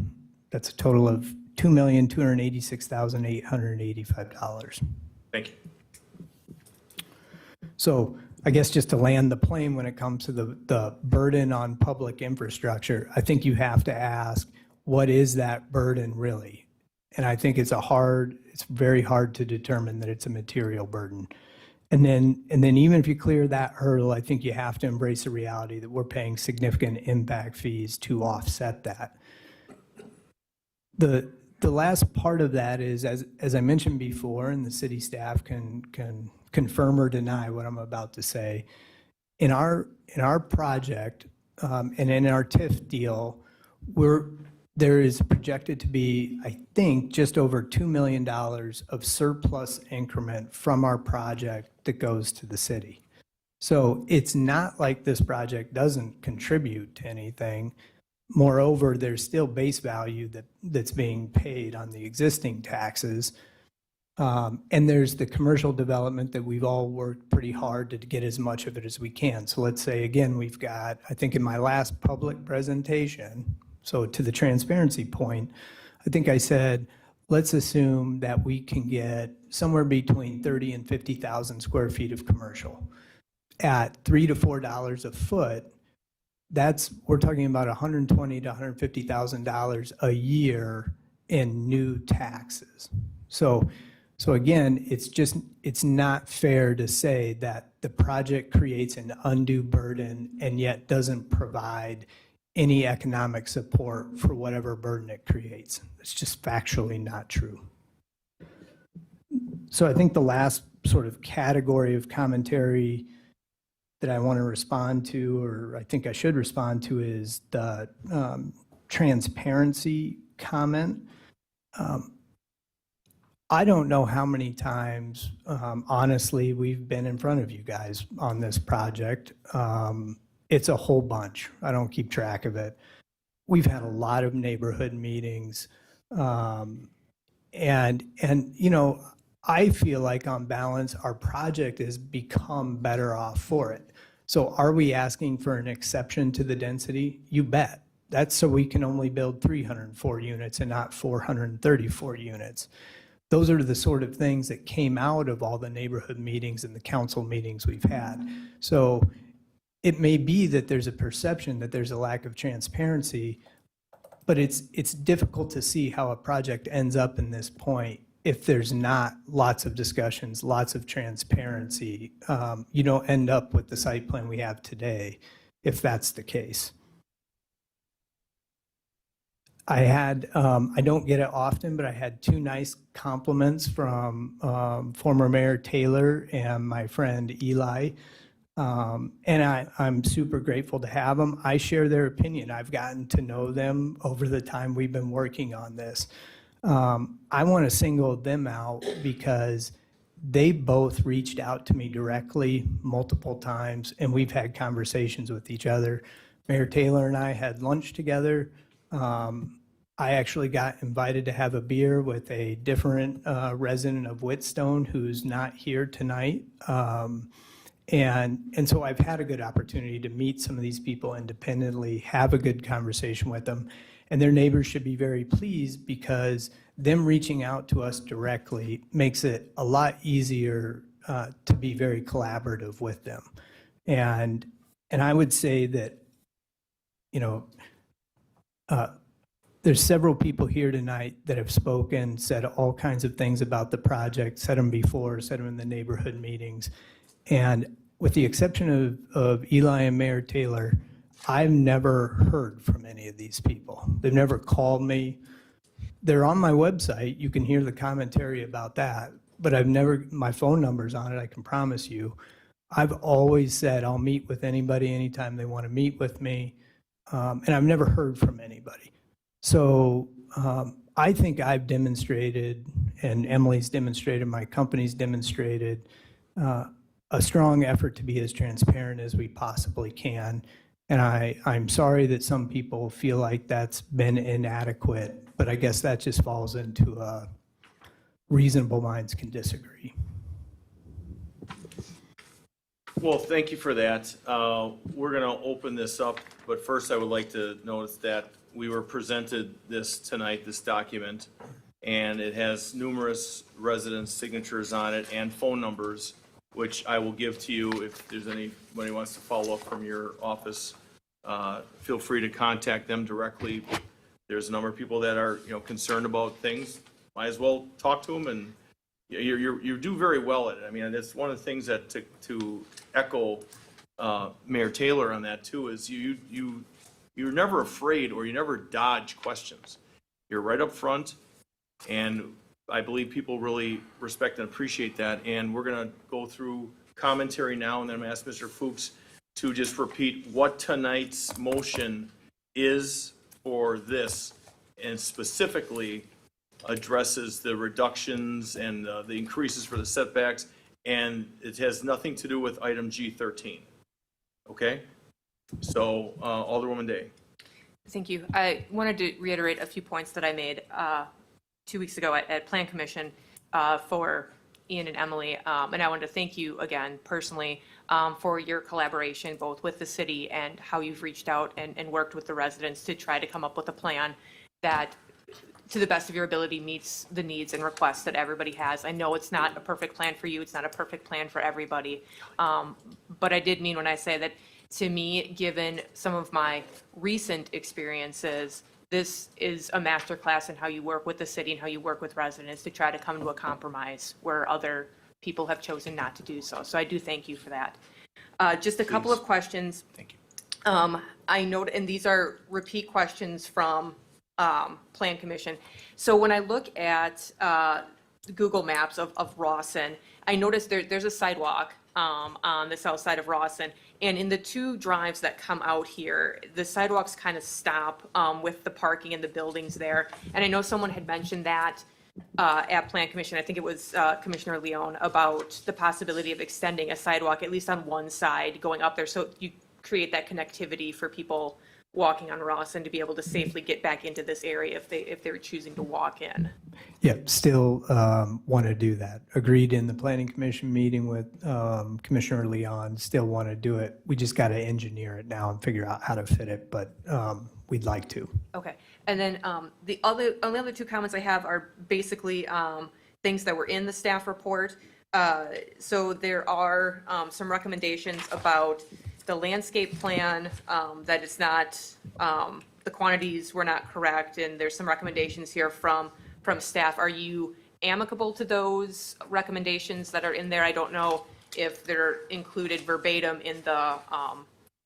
That's a total of $2,286,885. Thank you. So I guess just to land the plane when it comes to the burden on public infrastructure, I think you have to ask, what is that burden really? And I think it's very hard to determine that it's a material burden. And then even if you clear that hurdle, I think you have to embrace the reality that we're paying significant impact fees to offset that. The last part of that is, as I mentioned before, and the city staff can confirm or deny what I'm about to say, in our project, and in our TIF deal, there is projected to be, I think, just over $2 million of surplus increment from our project that goes to the city. So it's not like this project doesn't contribute to anything. Moreover, there's still base value that's being paid on the existing taxes. And there's the commercial development that we've all worked pretty hard to get as much of it as we can. So let's say, again, we've got, I think in my last public presentation, so to the transparency point, I think I said, let's assume that we can get somewhere between 30 and 50,000 square feet of commercial. At $3 to $4 a foot, we're talking about $120,000 to $150,000 a year in new taxes. So again, it's not fair to say that the project creates an undue burden and yet doesn't provide any economic support for whatever burden it creates. It's just factually not true. So I think the last sort of category of commentary that I want to respond to, or I think I should respond to, is the transparency comment. I don't know how many times, honestly, we've been in front of you guys on this project. It's a whole bunch. I don't keep track of it. We've had a lot of neighborhood meetings. And you know, I feel like on balance, our project has become better off for it. So are we asking for an exception to the density? You bet. That's so we can only build 304 units and not 434 units. Those are the sort of things that came out of all the neighborhood meetings and the council meetings we've had. So it may be that there's a perception that there's a lack of transparency, but it's difficult to see how a project ends up in this point if there's not lots of discussions, lots of transparency. You don't end up with the site plan we have today if that's the case. I had, I don't get it often, but I had two nice compliments from former Mayor Taylor and my friend Eli. And I'm super grateful to have them. I share their opinion. I've gotten to know them over the time we've been working on this. I want to single them out because they both reached out to me directly multiple times, and we've had conversations with each other. Mayor Taylor and I had lunch together. I actually got invited to have a beer with a different resident of Whitstone who's not here tonight. And so I've had a good opportunity to meet some of these people independently, have a good conversation with them, and their neighbors should be very pleased because them reaching out to us directly makes it a lot easier to be very collaborative with them. And I would say that, you know, there's several people here tonight that have spoken, said all kinds of things about the project, said them before, said them in the neighborhood meetings. And with the exception of Eli and Mayor Taylor, I've never heard from any of these people. They've never called me. They're on my website. You can hear the commentary about that, but I've never, my phone number's on it, I can promise you. I've always said I'll meet with anybody anytime they want to meet with me, and I've never heard from anybody. So I think I've demonstrated, and Emily's demonstrated, my company's demonstrated, a strong effort to be as transparent as we possibly can. And I'm sorry that some people feel like that's been inadequate, but I guess that just falls into reasonable minds can disagree. Well, thank you for that. We're going to open this up, but first I would like to notice that we were presented this tonight, this document, and it has numerous residents' signatures on it and phone numbers, which I will give to you if there's anybody who wants to follow up from your office. Feel free to contact them directly. There's a number of people that are, concerned about things. Might as well talk to them, and you do very well at it. I mean, that's one of the things that to echo Mayor Taylor on that too is you're never afraid or you never dodge questions. You're right up front, and I believe people really respect and appreciate that. And we're going to go through commentary now, and then I'm going to ask Mr. Fuchs to just repeat what tonight's motion is for this, and specifically addresses the reductions and the increases for the setbacks, and it has nothing to do with item G13. Okay? So, Alderwoman Day. Thank you. I wanted to reiterate a few points that I made 2 weeks ago at Plan Commission for Ian and Emily. And I wanted to thank you again personally for your collaboration, both with the city and how you've reached out and worked with the residents to try to come up with a plan that, to the best of your ability, meets the needs and requests that everybody has. I know it's not a perfect plan for you. It's not a perfect plan for everybody. But I did mean when I say that, to me, given some of my recent experiences, this is a masterclass in how you work with the city and how you work with residents to try to come to a compromise where other people have chosen not to do so. So I do thank you for that. Just a couple of questions. Thank you. I note, and these are repeat questions from Plan Commission. So when I look at Google Maps of Rawson, I noticed there's a sidewalk on the south side of Rawson. And in the two drives that come out here, the sidewalks kind of stop with the parking and the buildings there. And I know someone had mentioned that at Plan Commission, I think it was Commissioner Leone, about the possibility of extending a sidewalk, at least on one side, going up there. So you create that connectivity for people walking on Rawson to be able to safely get back into this area if they were choosing to walk in. Yeah, still want to do that. Agreed in the Planning Commission meeting with Commissioner Leon, still want to do it. We just got to engineer it now and figure out how to fit it, but we'd like to. Okay, and then the only other two comments I have are basically things that were in the staff report. So there are some recommendations about the landscape plan, that it's not, the quantities were not correct, and there's some recommendations here from staff. Are you amicable to those recommendations that are in there? I don't know if they're included verbatim in the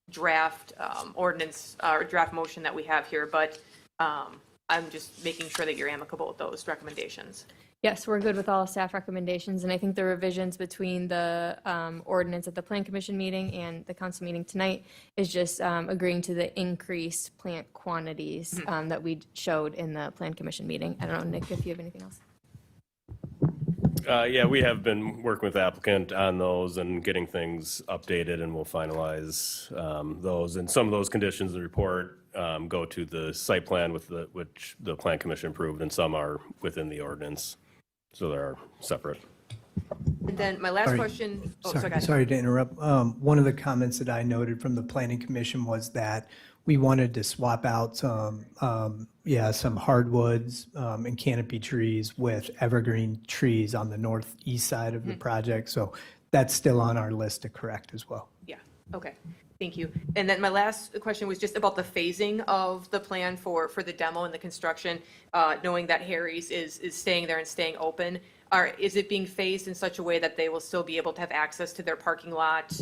draft ordinance or draft motion that we have here, but I'm just making sure that you're amicable with those recommendations. Yes, we're good with all staff recommendations, and I think the revisions between the ordinance at the Plan Commission meeting and the council meeting tonight is just agreeing to the increased plant quantities that we showed in the Plan Commission meeting. I don't know, Nick, if you have anything else. Yeah, we have been working with the applicant on those and getting things updated, and we'll finalize those. And some of those conditions in the report go to the site plan which the Plan Commission approved, and some are within the ordinance. So they're separate. And then my last Sorry. question. Oh, sorry, go ahead. Sorry to interrupt. One of the comments that I noted from the Planning Commission was that we wanted to swap out some hardwoods and canopy trees with evergreen trees on the northeast side of the project. So that's still on our list to correct as well. Yeah, okay, thank you. And then my last question was just about the phasing of the plan for the demo and the construction, knowing that Harry's is staying there and staying open. Is it being phased in such a way that they will still be able to have access to their parking lot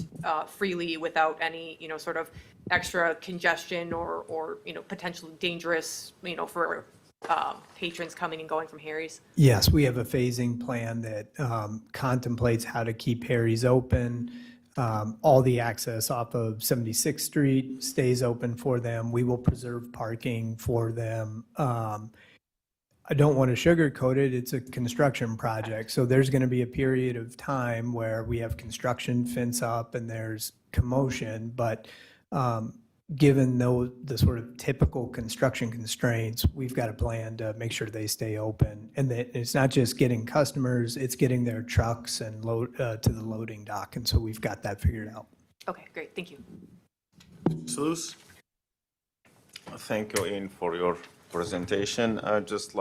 freely without any, sort of extra congestion or potentially dangerous, for patrons coming and going from Harry's? Yes, we have a phasing plan that contemplates how to keep Harry's open. All the access off of 76th Street stays open for them. We will preserve parking for them. I don't want to sugarcoat it. It's a construction project. So there's going to be a period of time where we have construction fence up and there's commotion. But given the sort of typical construction constraints, we've got a plan to make sure they stay open. And that it's not just getting customers, it's getting their trucks and load to the loading dock. And so we've got that figured out. Okay, great, thank you. Salus? Thank you, Ian, for your presentation. Just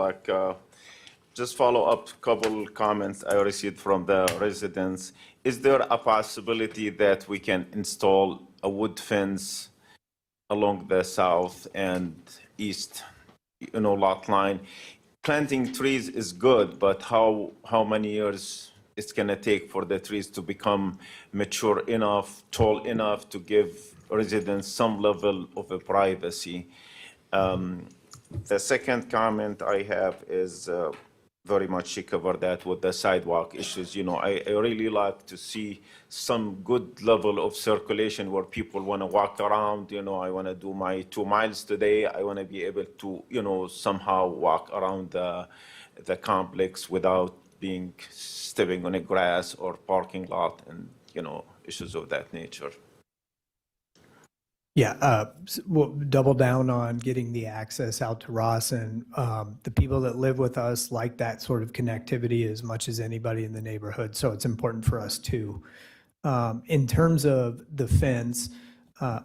follow up a couple comments I received from the residents. Is there a possibility that we can install a wood fence along the south and east, lot line? Planting trees is good, but how many years it's gonna take for the trees to become mature enough, tall enough to give residents some level of a privacy? The second comment I have is very much she covered that with the sidewalk issues. You know, I really like to see some good level of circulation where people want to walk around. You know, I want to do my 2 miles today. I want to be able to, you know, somehow walk around the complex without stepping on a grass or parking lot and, you know, issues of that nature. Yeah, we'll double down on getting the access out to Rawson. The people that live with us like that sort of connectivity as much as anybody in the neighborhood, so it's important for us too. In terms of the fence,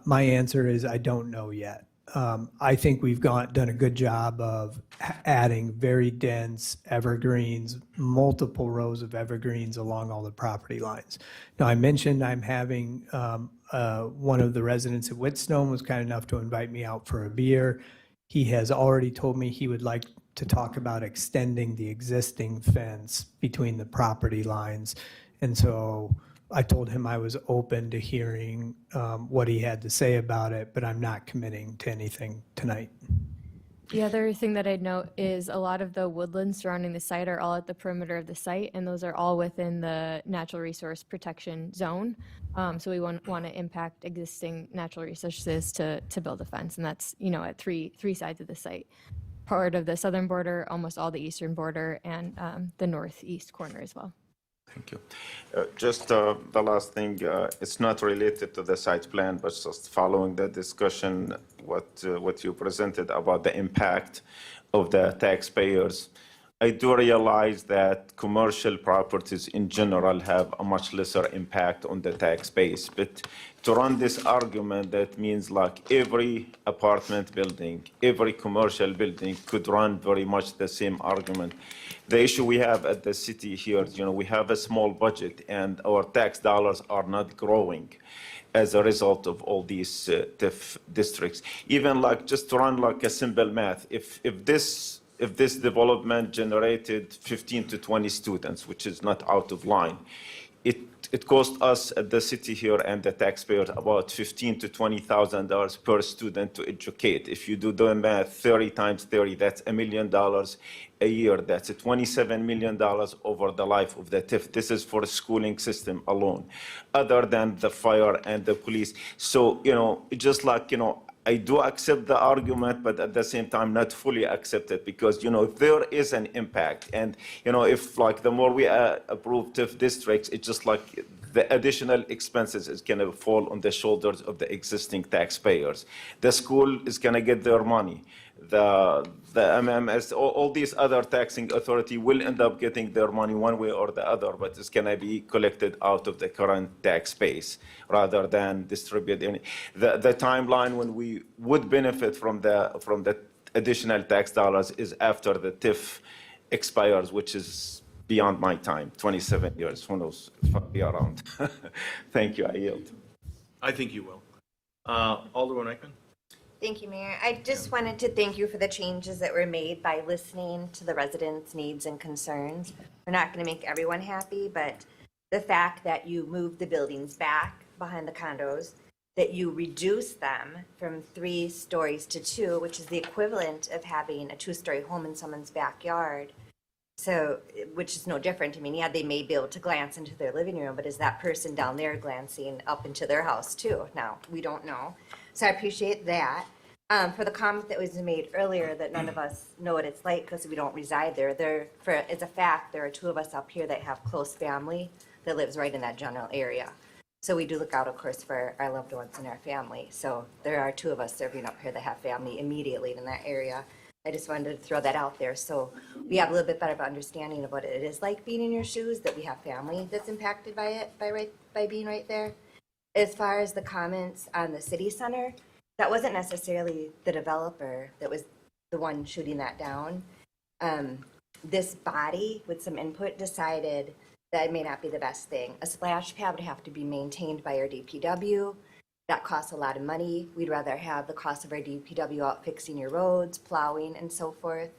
my answer is I don't know yet. I think we've done a good job of adding very dense evergreens, multiple rows of evergreens along all the property lines. Now, I mentioned I'm having one of the residents at Whitstone was kind enough to invite me out for a beer. He has already told me he would like to talk about extending the existing fence between the property lines. And so I told him I was open to hearing what he had to say about it, but I'm not committing to anything tonight. The other thing that I'd note is a lot of the woodlands surrounding the site are all at the perimeter of the site, and those are all within the natural resource protection zone. So we want to impact existing natural resources to build a fence, and that's, you know, at three sides of the site. Part of the southern border, almost all the eastern border, and the northeast corner as well. Thank you. Just the last thing, it's not related to the site plan, but just following the discussion, what you presented about the impact of the taxpayers. I do realize that commercial properties in general have a much lesser impact on the tax base, but to run this argument, that means like every apartment building, every commercial building could run very much the same argument. The issue we have at the city here, you know, we have a small budget and our tax dollars are not growing as a result of all these TIF districts. Even like just to run like a simple math, if this development generated 15 to 20 students, which is not out of line, it cost us at the city here and the taxpayers about $15,000 to $20,000 per student to educate. If you do the math, 30 times 30, that's $1 million a year. That's $27 million over the life of the TIF. This is for the schooling system alone, other than the fire and the police. So, you know, just like, you know, I do accept the argument, but at the same time, not fully accept it because, you know, there is an impact. And, you know, if like the more we approve TIF districts, it's just like the additional expenses is going to fall on the shoulders of the existing taxpayers. The school is going to get their money. The MMS, all these other taxing authority will end up getting their money one way or the other, but it's going to be collected out of the current tax base rather than distributed. The timeline when we would benefit from the additional tax dollars is after the TIF expires, which is beyond my time, 27 years. Who knows if I'll be around. Thank you. I yield. I think you will. Alderman Eichmann? Thank you, Mayor. I just wanted to thank you for the changes that were made by listening to the residents' needs and concerns. We're not going to make everyone happy, but the fact that you moved the buildings back behind the condos, that you reduced them from 3 stories to 2, which is the equivalent of having a 2-story home in someone's backyard. So, which is no different. I mean, yeah, they may be able to glance into their living room, but is that person down there glancing up into their house too? Now, we don't know. So I appreciate that. For the comment that was made earlier that none of us know what it's like because we don't reside there, it's a fact, there are 2 of us up here that have close family that lives right in that general area. So we do look out, of course, for our loved ones and our family. So there are 2 of us serving up here that have family immediately in that area. I just wanted to throw that out there so we have a little bit better of an understanding of what it is like being in your shoes, that we have family that's impacted by it, by being right there. As far as the comments on the city center, that wasn't necessarily the developer that was the one shooting that down. This body, with some input, decided that it may not be the best thing. A splash pad would have to be maintained by our DPW. That costs a lot of money. We'd rather have the cost of our DPW out fixing your roads, plowing, and so forth.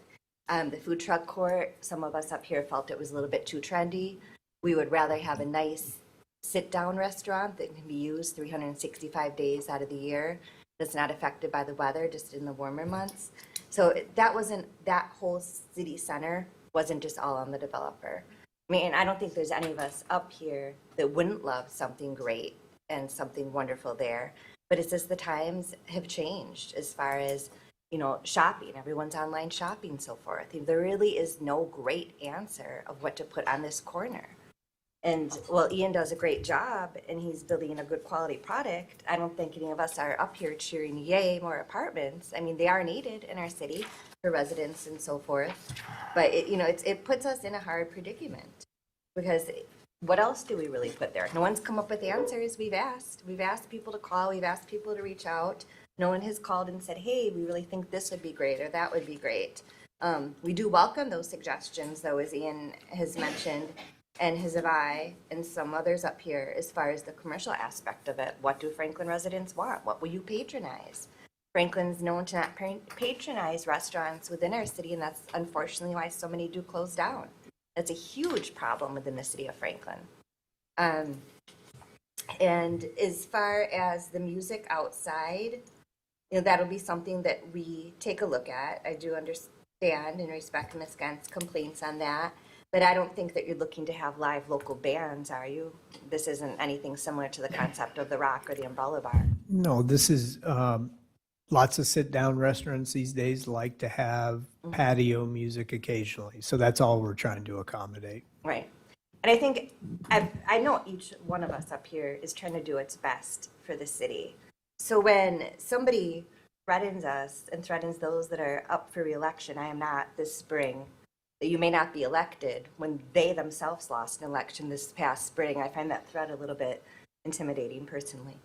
The food truck court, some of us up here felt it was a little bit too trendy. We would rather have a nice sit-down restaurant that can be used 365 days out of the year, that's not affected by the weather, just in the warmer months. So that wasn't, that whole city center wasn't just all on the developer. I mean, I don't think there's any of us up here that wouldn't love something great and something wonderful there. But it's just the times have changed as far as, you know, shopping. Everyone's online shopping, so forth. There really is no great answer of what to put on this corner. And while Ian does a great job and he's building a good quality product, I don't think any of us are up here cheering, yay, more apartments. I mean, they are needed in our city for residents and so forth. But it puts us in a hard predicament because what else do we really put there? No one's come up with answers. We've asked people to call. We've asked people to reach out. No one has called and said, hey, we really think this would be great or that would be great. We do welcome those suggestions, though, as Ian has mentioned, and his of I and some others up here as far as the commercial aspect of it. What do Franklin residents want? What will you patronize? Franklin's known to not patronize restaurants within our city, and that's unfortunately why so many do close down. That's a huge problem within the city of Franklin. And as far as the music outside, that'll be something that we take a look at. I do understand and respect Ms. Gant's complaints on that. But I don't think that you're looking to have live local bands, are you? This isn't anything similar to the concept of the Rock or the Umbrella Bar. No, this is, lots of sit-down restaurants these days like to have patio music occasionally. So that's all we're trying to accommodate. Right. And I think, I know each one of us up here is trying to do its best for the city. So when somebody threatens us and threatens those that are up for reelection, I am not, this spring, that you may not be elected, when they themselves lost an election this past spring, I find that threat a little bit intimidating personally.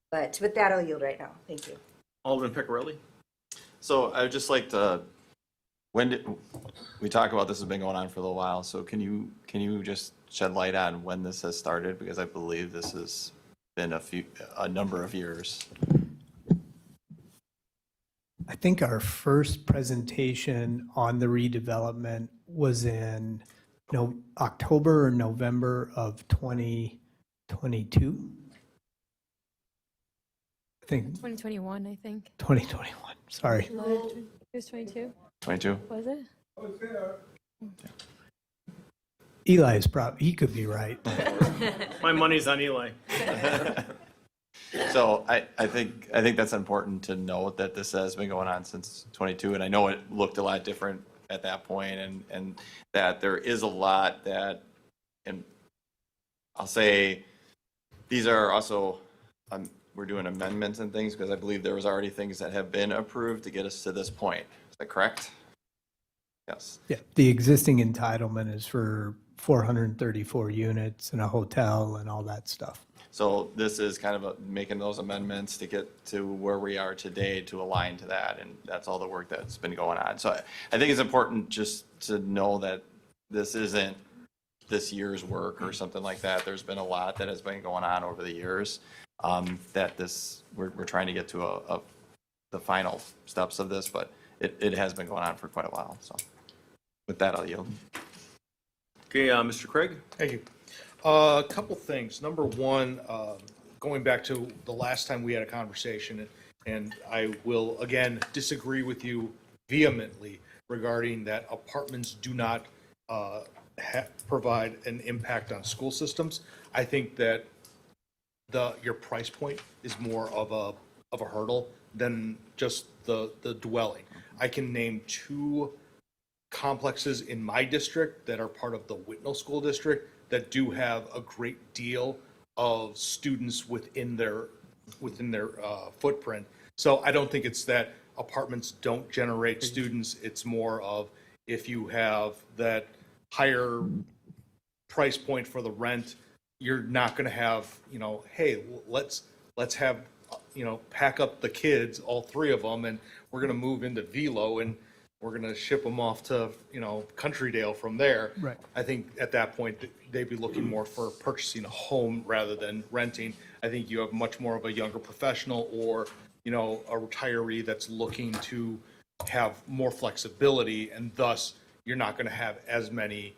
But with that, I'll yield right now. Thank you. Alderman Piccarelli? So I would just like to, when did, we talk about this has been going on for a little while, so can you just shed light on when this has started? Because I believe this has been a number of years. I think our first presentation on the redevelopment was in October or November of 2022. I think 2021, I think. 2021, sorry. It was 22? 22? Was it? Eli's he could be right. My money's on Eli. So I think that's important to note that this has been going on since 22, and I know it looked a lot different at that point, and that there is a lot that, and I'll say these are also, we're doing amendments and things because I believe there was already things that have been approved to get us to this point. Is that correct? Yes. Yeah, the existing entitlement is for 434 units and a hotel and all that stuff. So this is kind of making those amendments to get to where we are today to align to that, and that's all the work that's been going on. So I think it's important just to know that this isn't this year's work or something like that. There's been a lot that has been going on over the years that we're trying to get to the final steps of this, but it has been going on for quite a while. So with that, I'll yield. Okay, Mr. Craig? Thank you. A couple things. Number one, going back to the last time we had a conversation, and I will again disagree with you vehemently regarding that apartments do not provide an impact on school systems. I think that your price point is more of a hurdle than just the dwelling. I can name two complexes in my district that are part of the Whitnall School District that do have a great deal of students within their footprint. So I don't think it's that apartments don't generate students. It's more of if you have that higher price point for the rent, you're not going to have, hey, let's have, pack up the kids, all three of them, and we're going to move into Velo and we're going to ship them off to, Countrydale from there. Right. I think at that point, they'd be looking more for purchasing a home rather than renting. I think you have much more of a younger professional or, a retiree that's looking to have more flexibility, and thus you're not going to have as many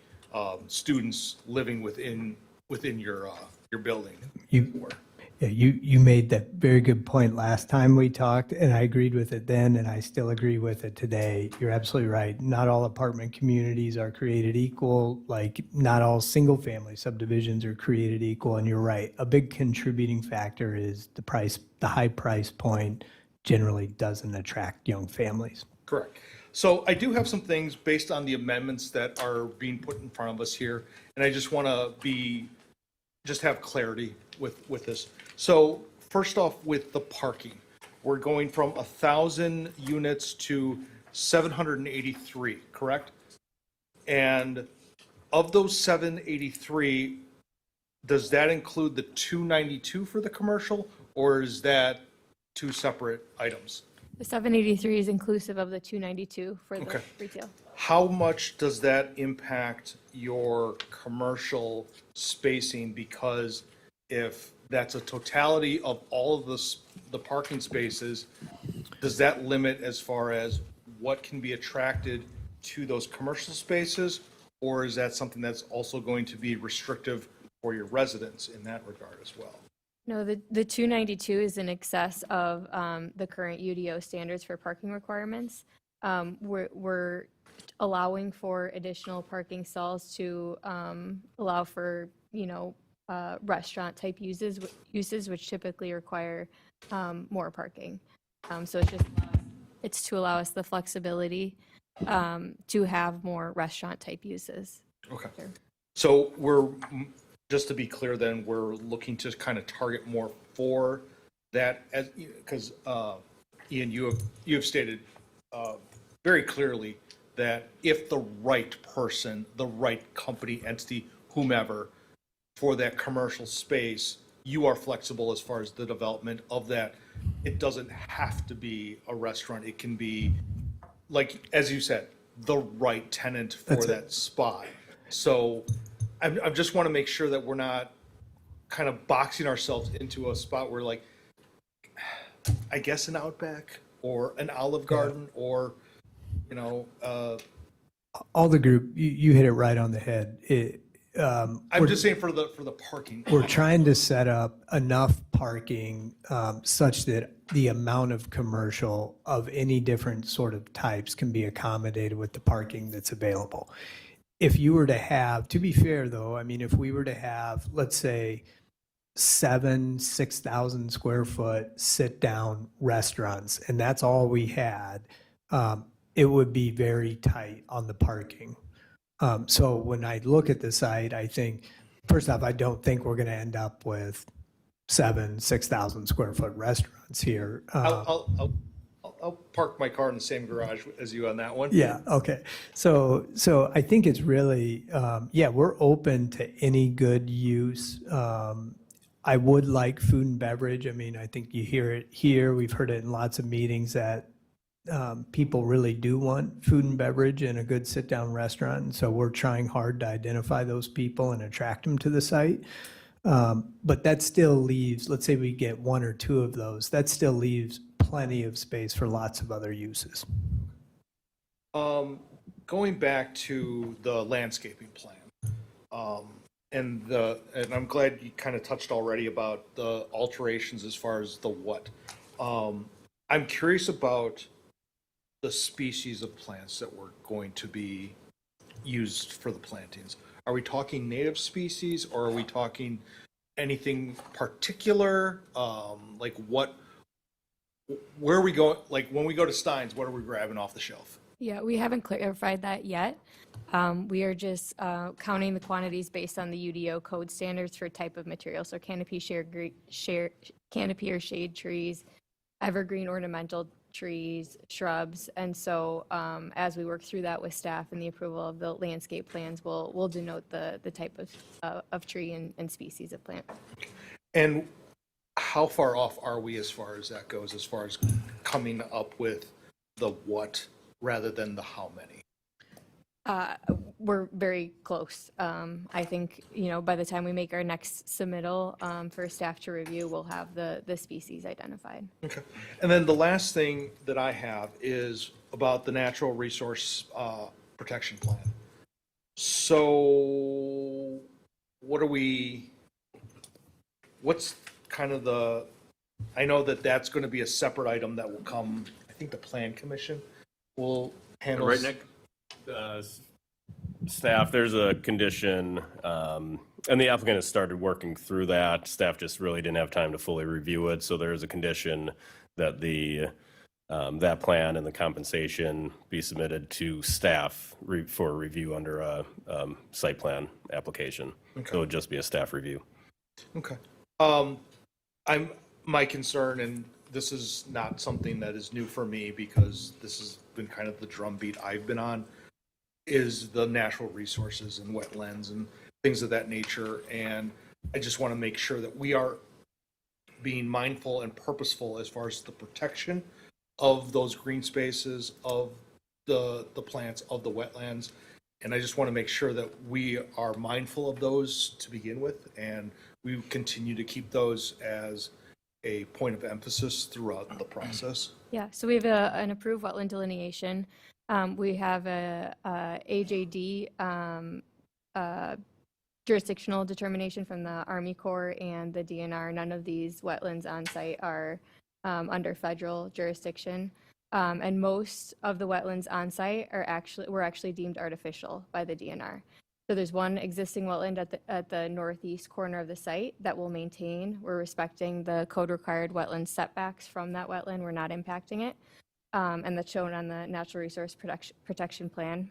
students living within your building. Yeah, you made that very good point last time we talked, and I agreed with it then, and I still agree with it today. You're absolutely right. Not all apartment communities are created equal, like not all single-family subdivisions are created equal, and you're right. A big contributing factor is the price, the high price point generally doesn't attract young families. Correct. So I do have some things based on the amendments that are being put in front of us here, and I just want to just have clarity with this. So first off, with the parking, we're going from 1,000 units to 783, correct? And of those 783, does that include the 292 for the commercial, or is that two separate items? The 783 is inclusive of the 292 for the Okay. retail. How much does that impact your commercial spacing? Because if that's a totality of all of the parking spaces, does that limit as far as what can be attracted to those commercial spaces? Or is that something that's also going to be restrictive for your residents in that regard as well? No, the 292 is in excess of the current UDO standards for parking requirements. We're allowing for additional parking stalls to allow for, restaurant-type uses, which typically require more parking. So it's to allow us the flexibility to have more restaurant-type uses. Okay. So just to be clear then, we're looking to kind of target more for that, as because Ian, you have stated very clearly that if the right person, the right company, entity, whomever, for that commercial space, you are flexible as far as the development of that. It doesn't have to be a restaurant. It can be, like, as you said, the right tenant for That's it. that spot. So I just want to make sure that we're not kind of boxing ourselves into a spot where, like, I guess an Outback or an Olive Garden or, All the group, you hit it right on the head. I'm just saying for the parking. We're trying to set up enough parking such that the amount of commercial of any different sort of types can be accommodated with the parking that's available. If you were to have, to be fair though, I mean, if we were to have, let's say, 6,000 square foot sit-down restaurants, and that's all we had, it would be very tight on the parking. So when I look at the site, I think, first off, I don't think we're going to end up with 6,000 square foot restaurants here. I'll park my car in the same garage as you on that one. Yeah, okay. So I think it's really, we're open to any good use. I would like food and beverage. I mean, I think you hear it here. We've heard it in lots of meetings that people really do want food and beverage in a good sit-down restaurant. And so we're trying hard to identify those people and attract them to the site. But that still leaves, let's say we get one or two of those, that still leaves plenty of space for lots of other uses. Going back to the landscaping plan, and I'm glad you kind of touched already about the alterations as far as the what. I'm curious about the species of plants that were going to be used for the plantings. Are we talking native species, or are we talking anything particular? Like where are we going? Like when we go to Stein's, what are we grabbing off the shelf? Yeah, we haven't clarified that yet. We are just counting the quantities based on the UDO code standards for type of material. So canopy, canopy or shade trees, evergreen ornamental trees, shrubs. And so as we work through that with staff and the approval of the landscape plans, we'll denote the type of tree and species of plant. And how far off are we as far as that goes, as far as coming up with the what rather than the how many? We're very close. I think, by the time we make our next submittal for staff to review, we'll have the species identified. Okay. And then the last thing that I have is about the natural resource protection plan. So what's kind of I know that that's going to be a separate item that will come, I think the Plan Commission will handle. Right, Nick? Staff, there's a condition, and the applicant has started working through that. Staff just really didn't have time to fully review it, so there is a condition that that plan and the compensation be submitted to staff for review under a site plan application. Okay. So it would just be a staff review. Okay. My concern, and this is not something that is new for me because this has been kind of the drumbeat I've been on, is the natural resources and wetlands and things of that nature. And I just want to make sure that we are being mindful and purposeful as far as the protection of those green spaces, of the plants, of the wetlands. And I just want to make sure that we are mindful of those to begin with, and we continue to keep those as a point of emphasis throughout the process. Yeah, so we have an approved wetland delineation. We have a AJD jurisdictional determination from the Army Corps and the DNR. None of these wetlands on site are under federal jurisdiction. And most of the wetlands on site were actually deemed artificial by the DNR. So there's one existing wetland at the northeast corner of the site that we'll maintain. We're respecting the code required wetland setbacks from that wetland. We're not impacting it. And that's shown on the natural resource protection plan.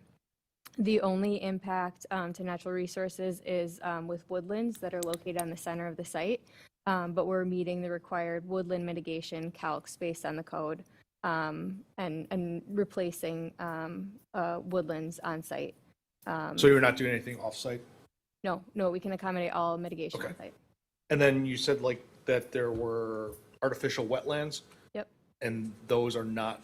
The only impact to natural resources is with woodlands that are located on the center of the site. But we're meeting the required woodland mitigation calcs based on the code. And replacing woodlands on site. So you're not doing anything off-site? No, we can accommodate all mitigation on site. And then you said that there were artificial wetlands? Yep. And those are not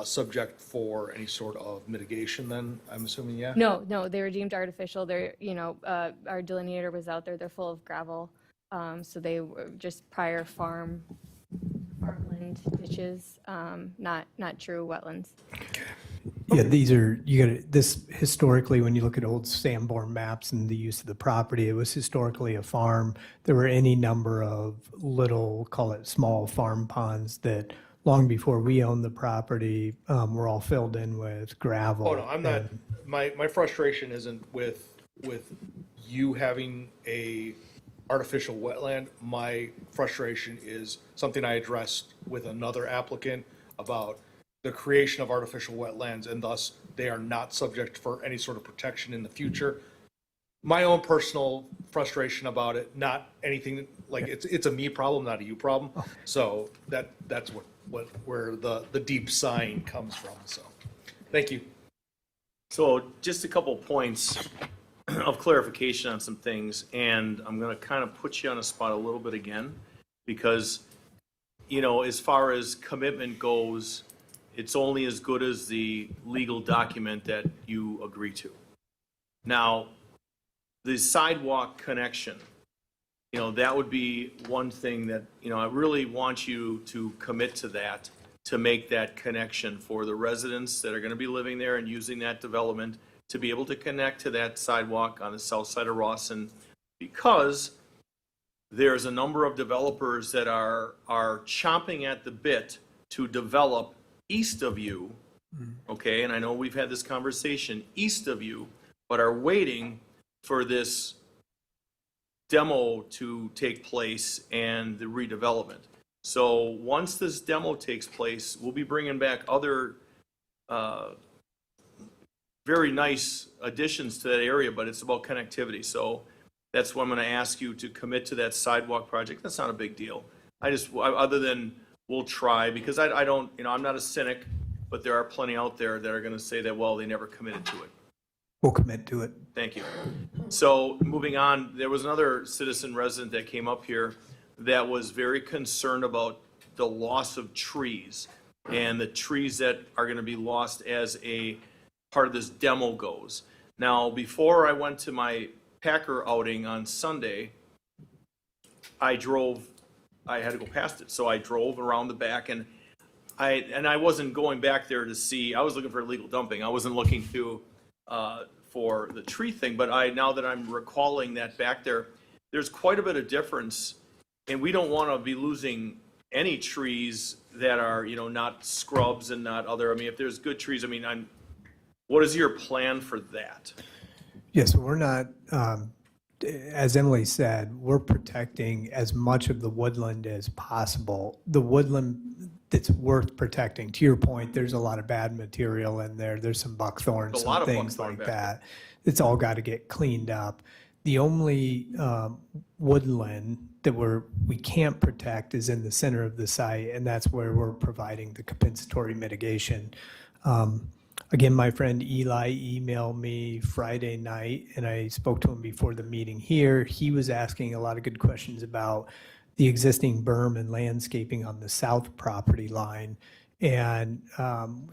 subject for any sort of mitigation then, I'm assuming, yeah? No, they were deemed artificial. They're, our delineator was out there. They're full of gravel. So they were just prior farmland ditches, not true wetlands. Yeah, this historically, when you look at old Sanborn maps and the use of the property, it was historically a farm. There were any number of little, call it small farm ponds that long before we owned the property, were all filled in with gravel. Oh, no, I'm not, my frustration isn't with you having a artificial wetland. My frustration is something I addressed with another applicant about the creation of artificial wetlands, and thus they are not subject for any sort of protection in the future. My own personal frustration about it, not anything like it's a me problem, not a you problem. So that's where the deep sighing comes from. So, thank you. So just a couple points of clarification on some things, and I'm going to kind of put you on a spot a little bit again, because, as far as commitment goes, it's only as good as the legal document that you agree to. Now, the sidewalk connection, that would be one thing that, I really want you to commit to that, to make that connection for the residents that are going to be living there and using that development to be able to connect to that sidewalk on the south side of Rawson, because there's a number of developers that are chomping at the bit to develop east of you, okay, and I know we've had this conversation, east of you, but are waiting for this demo to take place and the redevelopment. So once this demo takes place, we'll be bringing back other very nice additions to that area, but it's about connectivity. So that's what I'm going to ask you to commit to that sidewalk project. That's not a big deal. Other than we'll try, because I don't, I'm not a cynic, but there are plenty out there that are going to say that, well, they never committed to it. We'll commit to it. Thank you. So moving on, there was another citizen resident that came up here that was very concerned about the loss of trees and the trees that are going to be lost as a part of this demo goes. Now, before I went to my Packer outing on Sunday, I had to go past it. So I drove around the back, and I wasn't going back there to see, I was looking for illegal dumping. I wasn't looking to, for the tree thing, but now that I'm recalling that back there, there's quite a bit of difference And we don't want to be losing any trees that are, you know, not scrubs and not other, I mean, if there's good trees, I mean, what is your plan for that? Yeah, so we're not, as Emily said, we're protecting as much of the woodland as possible. The woodland that's worth protecting, to your point, there's a lot of bad material in there. There's some buckthorn, A lot some of things buckthorn like back that. It's all got to get cleaned up. The only woodland that we can't protect is in the center of the site, and that's where we're providing the compensatory mitigation. Again, my friend Eli emailed me Friday night, and I spoke to him before the meeting here. He was asking a lot of good questions about the existing berm and landscaping on the south property line. And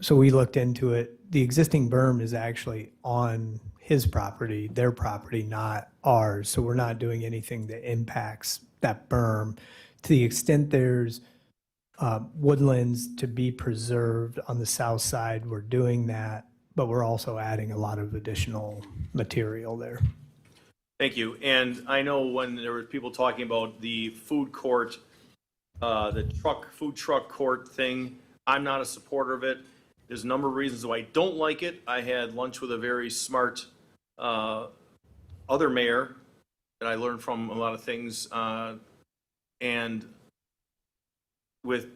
so we looked into it. The existing berm is actually on his property, their property, not ours. So we're not doing anything that impacts that berm. To the extent there's woodlands to be preserved on the south side, we're doing that, but we're also adding a lot of additional material there. Thank you. And I know when there were people talking about the food court, food truck court thing, I'm not a supporter of it. There's a number of reasons why I don't like it. I had lunch with a very smart other mayor that I learned from a lot of things. And with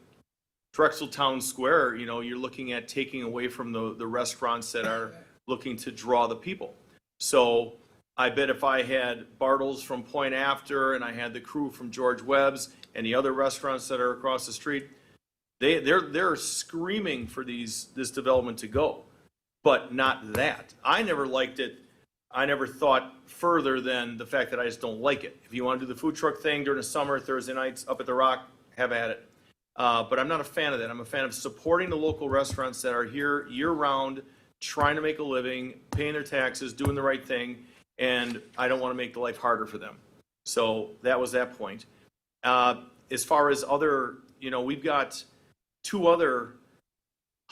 Drexel Town Square, you know, you're looking at taking away from the restaurants that are looking to draw the people. So I bet if I had Bartles from Point After and I had the crew from George Webb's and the other restaurants that are across the street, they're screaming for this development to go, but not that. I never liked it. I never thought further than the fact that I just don't like it. If you want to do the food truck thing during the summer, Thursday nights up at the Rock, have at it. But I'm not a fan of that. I'm a fan of supporting the local restaurants that are here year-round, trying to make a living, paying their taxes, doing the right thing, and I don't want to make the life harder for them. So that was that point. As far as other, you know, we've got 2 other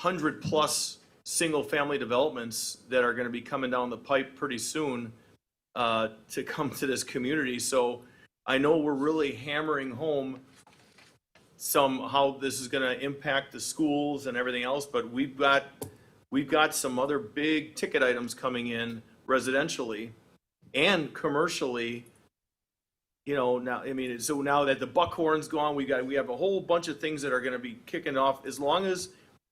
100-plus single-family developments that are going to be coming down the pipe pretty soon to come to this community. So I know we're really hammering home how this is going to impact the schools and everything else, but we've got some other big ticket items coming in residentially and commercially. You know, now, I mean, so now that the Buckhorn's gone, we have a whole bunch of things that are going to be kicking off. As long as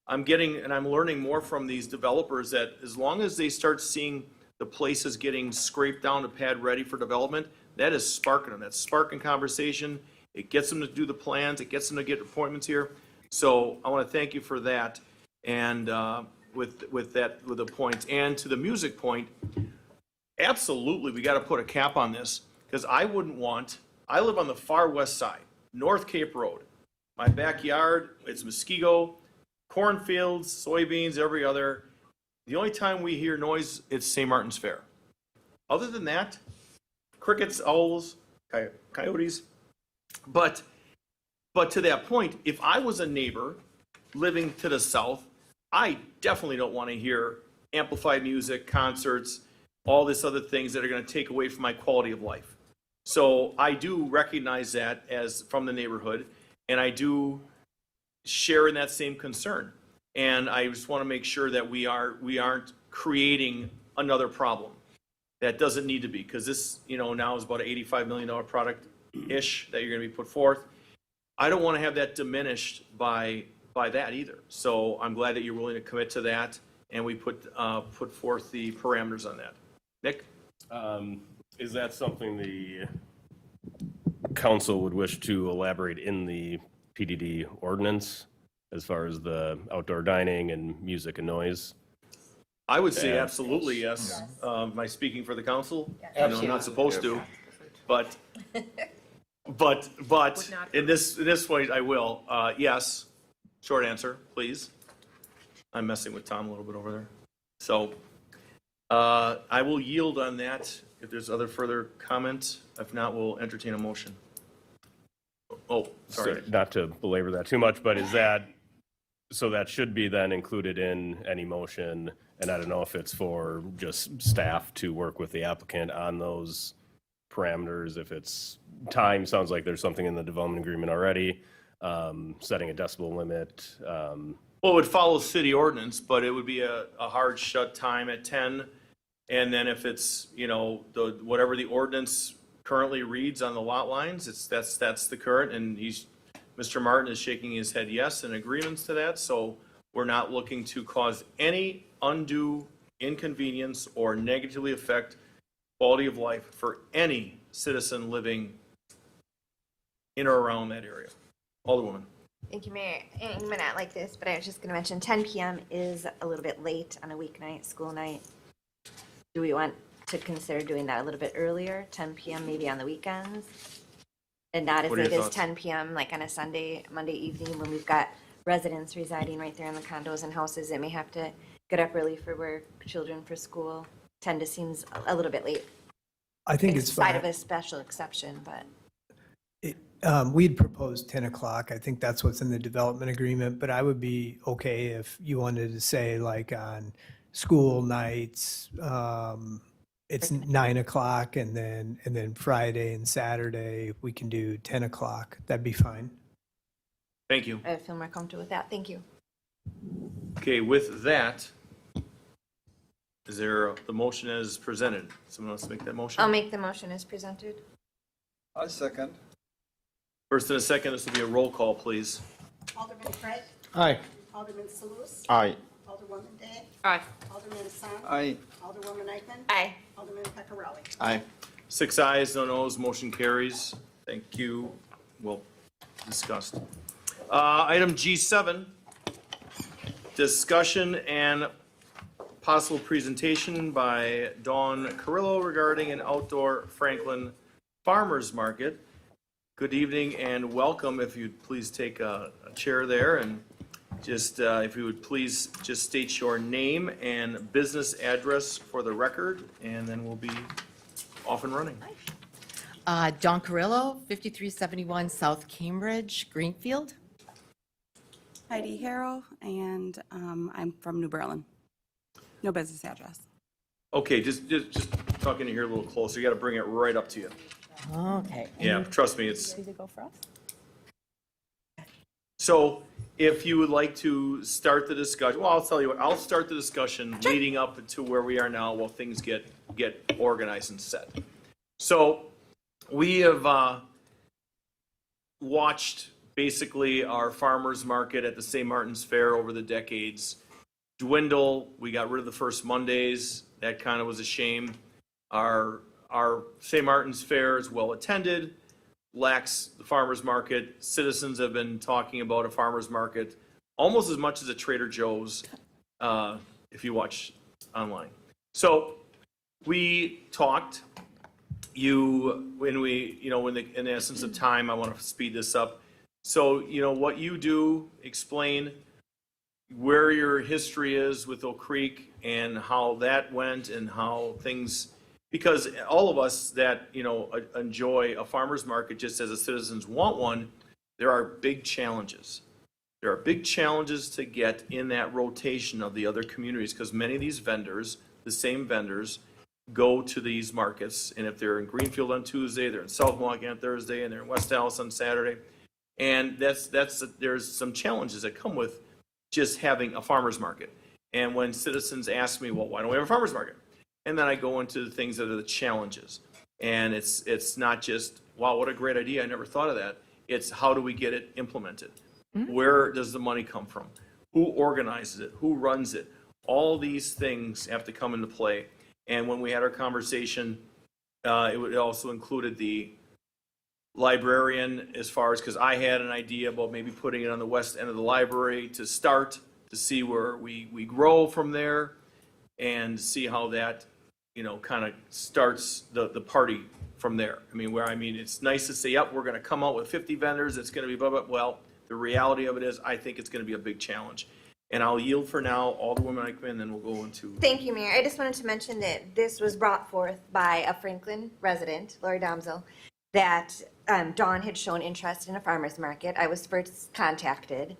I'm getting, and I'm learning more from these developers, that as long as they start seeing the places getting scraped down to pad ready for development, that is sparking them. That's sparking conversation. It gets them to do the plans. It gets them to get appointments here. So I want to thank you for that. And with the points, and to the music point, absolutely, we got to put a cap on this, because I live on the far west side, North Cape Road. My backyard, it's Muskego, cornfields, soybeans, every other. The only time we hear noise, it's St. Martin's Fair. Other than that, crickets, owls, coyotes. But to that point, if I was a neighbor living to the south, I definitely don't want to hear amplified music, concerts, all this other things that are going to take away from my quality of life. So I do recognize that as from the neighborhood, and I do share in that same concern. And I just want to make sure that we aren't creating another problem that doesn't need to be, because this, you know, now is about an $85 million product-ish that you're going to be put forth. I don't want to have that diminished by that either. So I'm glad that you're willing to commit to that, and we put forth the parameters on that. Nick? Is that something the council would wish to elaborate in the PDD ordinance as far as the outdoor dining and music and noise? I would say Yeah. absolutely, yes. Am I speaking for the council? I know I'm not supposed to, but in this point, I will. Yes, short answer, please. I'm messing with Tom a little bit over there. So I will yield on that if there's other further comment. If not, we'll entertain a motion. Oh, sorry. So, not to belabor that too much, but so that should be then included in any motion, and I don't know if it's for just staff to work with the applicant on those parameters, if it's time, sounds like there's something in the development agreement already, setting a decibel limit. Well, it would follow city ordinance, but it would be a hard shut time at 10. And then if it's, whatever the ordinance currently reads on the lot lines, that's the current, and Mr. Martin is shaking his head yes in agreements to that, so we're not looking to cause any undue inconvenience or negatively affect quality of life for any citizen living in or around that area. Alderwoman. Thank you, Mayor. And you might not like this, but I was just going to mention 10 p.m. is a little bit late on a weeknight, school night. Do we want to consider doing that a little bit earlier, 10 p.m. maybe on the weekends? And not as What are your late as thoughts? 10 p.m. like on a Monday evening when we've got residents residing right there in the condos and houses that may have to get up early for work, children for school. 10 just seems a little bit late. I think it's Outside fine. of a special exception, but. We'd proposed 10 o'clock. I think that's what's in the development agreement, but I would be okay if you wanted to say like on school nights, it's 9 o'clock, and then Friday and Saturday, we can do 10 o'clock. That'd be fine. Thank you. I feel more comfortable with that. Thank you. Okay, with that, is there the motion as presented? Someone else make that motion? I'll make the motion as presented. I second. First and a second, this will be a roll call, please. Alderman Craig. Aye. Alderman Salus. Aye. Alderwoman Day. Aye. Alderman Assad. Aye. Alderwoman Eichman. Aye. Alderman Peccarelli. Aye. 6 ayes, no noes, motion carries. Thank you. Well discussed. Item G7, discussion and possible presentation by Dawn Carrillo regarding an outdoor Franklin Farmers Market. Good evening and welcome. If you'd please take a chair there, and just, if you would please just state your name and business address for the record, and then we'll be off and running. Dawn Carrillo, 5371 South Cambridge, Greenfield. Heidi Harrow, and I'm from New Berlin. No business address. Okay, just talking to here a little closer. You got to bring it right up to you. Okay. Yeah, trust me, it's. Ready to go for us? So if you would like to start the discussion, well, I'll tell you what, I'll start the discussion leading up to where we are now while things get organized and set. So we have watched basically our farmers market at the St. Martin's Fair over the decades dwindle. We got rid of the first Mondays. That kind of was a shame. Our St. Martin's Fair is well attended, lacks the farmers market. Citizens have been talking about a farmers market almost as much as a Trader Joe's, if you watch online. So we talked. In the essence of time, I want to speed this up. So, what you do, explain where your history is with Oak Creek and how that went and how things, because all of us that, enjoy a farmer's market just as a citizens want one, there are big challenges. There are big challenges to get in that rotation of the other communities, because many of these vendors, the same vendors, go to these markets, and if they're in Greenfield on Tuesday, they're in South Milwaukee on Thursday, and they're in West Dallas on Saturday. And there's some challenges that come with just having a farmer's market. And when citizens ask me, well, why don't we have a farmer's market? And then I go into the things that are the challenges. And it's not just, wow, what a great idea, I never thought of that. It's how do we get it implemented? Where does the money come from? Who organizes it? Who runs it? All these things have to come into play. And when we had our conversation, it also included the librarian, as far as, because I had an idea about maybe putting it on the west end of the library to start, to see where we grow from there and see how that, kind of starts the party from there. It's nice to say, yep, we're going to come out with 50 vendors, it's going to be blah, blah. Well, the reality of it is, I think it's going to be a big challenge. And I'll yield for now, Alderwoman Eichman, and then we'll go into. Thank you, Mayor. I just wanted to mention that this was brought forth by a Franklin resident, Lori Domzel, that Dawn had shown interest in a farmer's market. I was first contacted.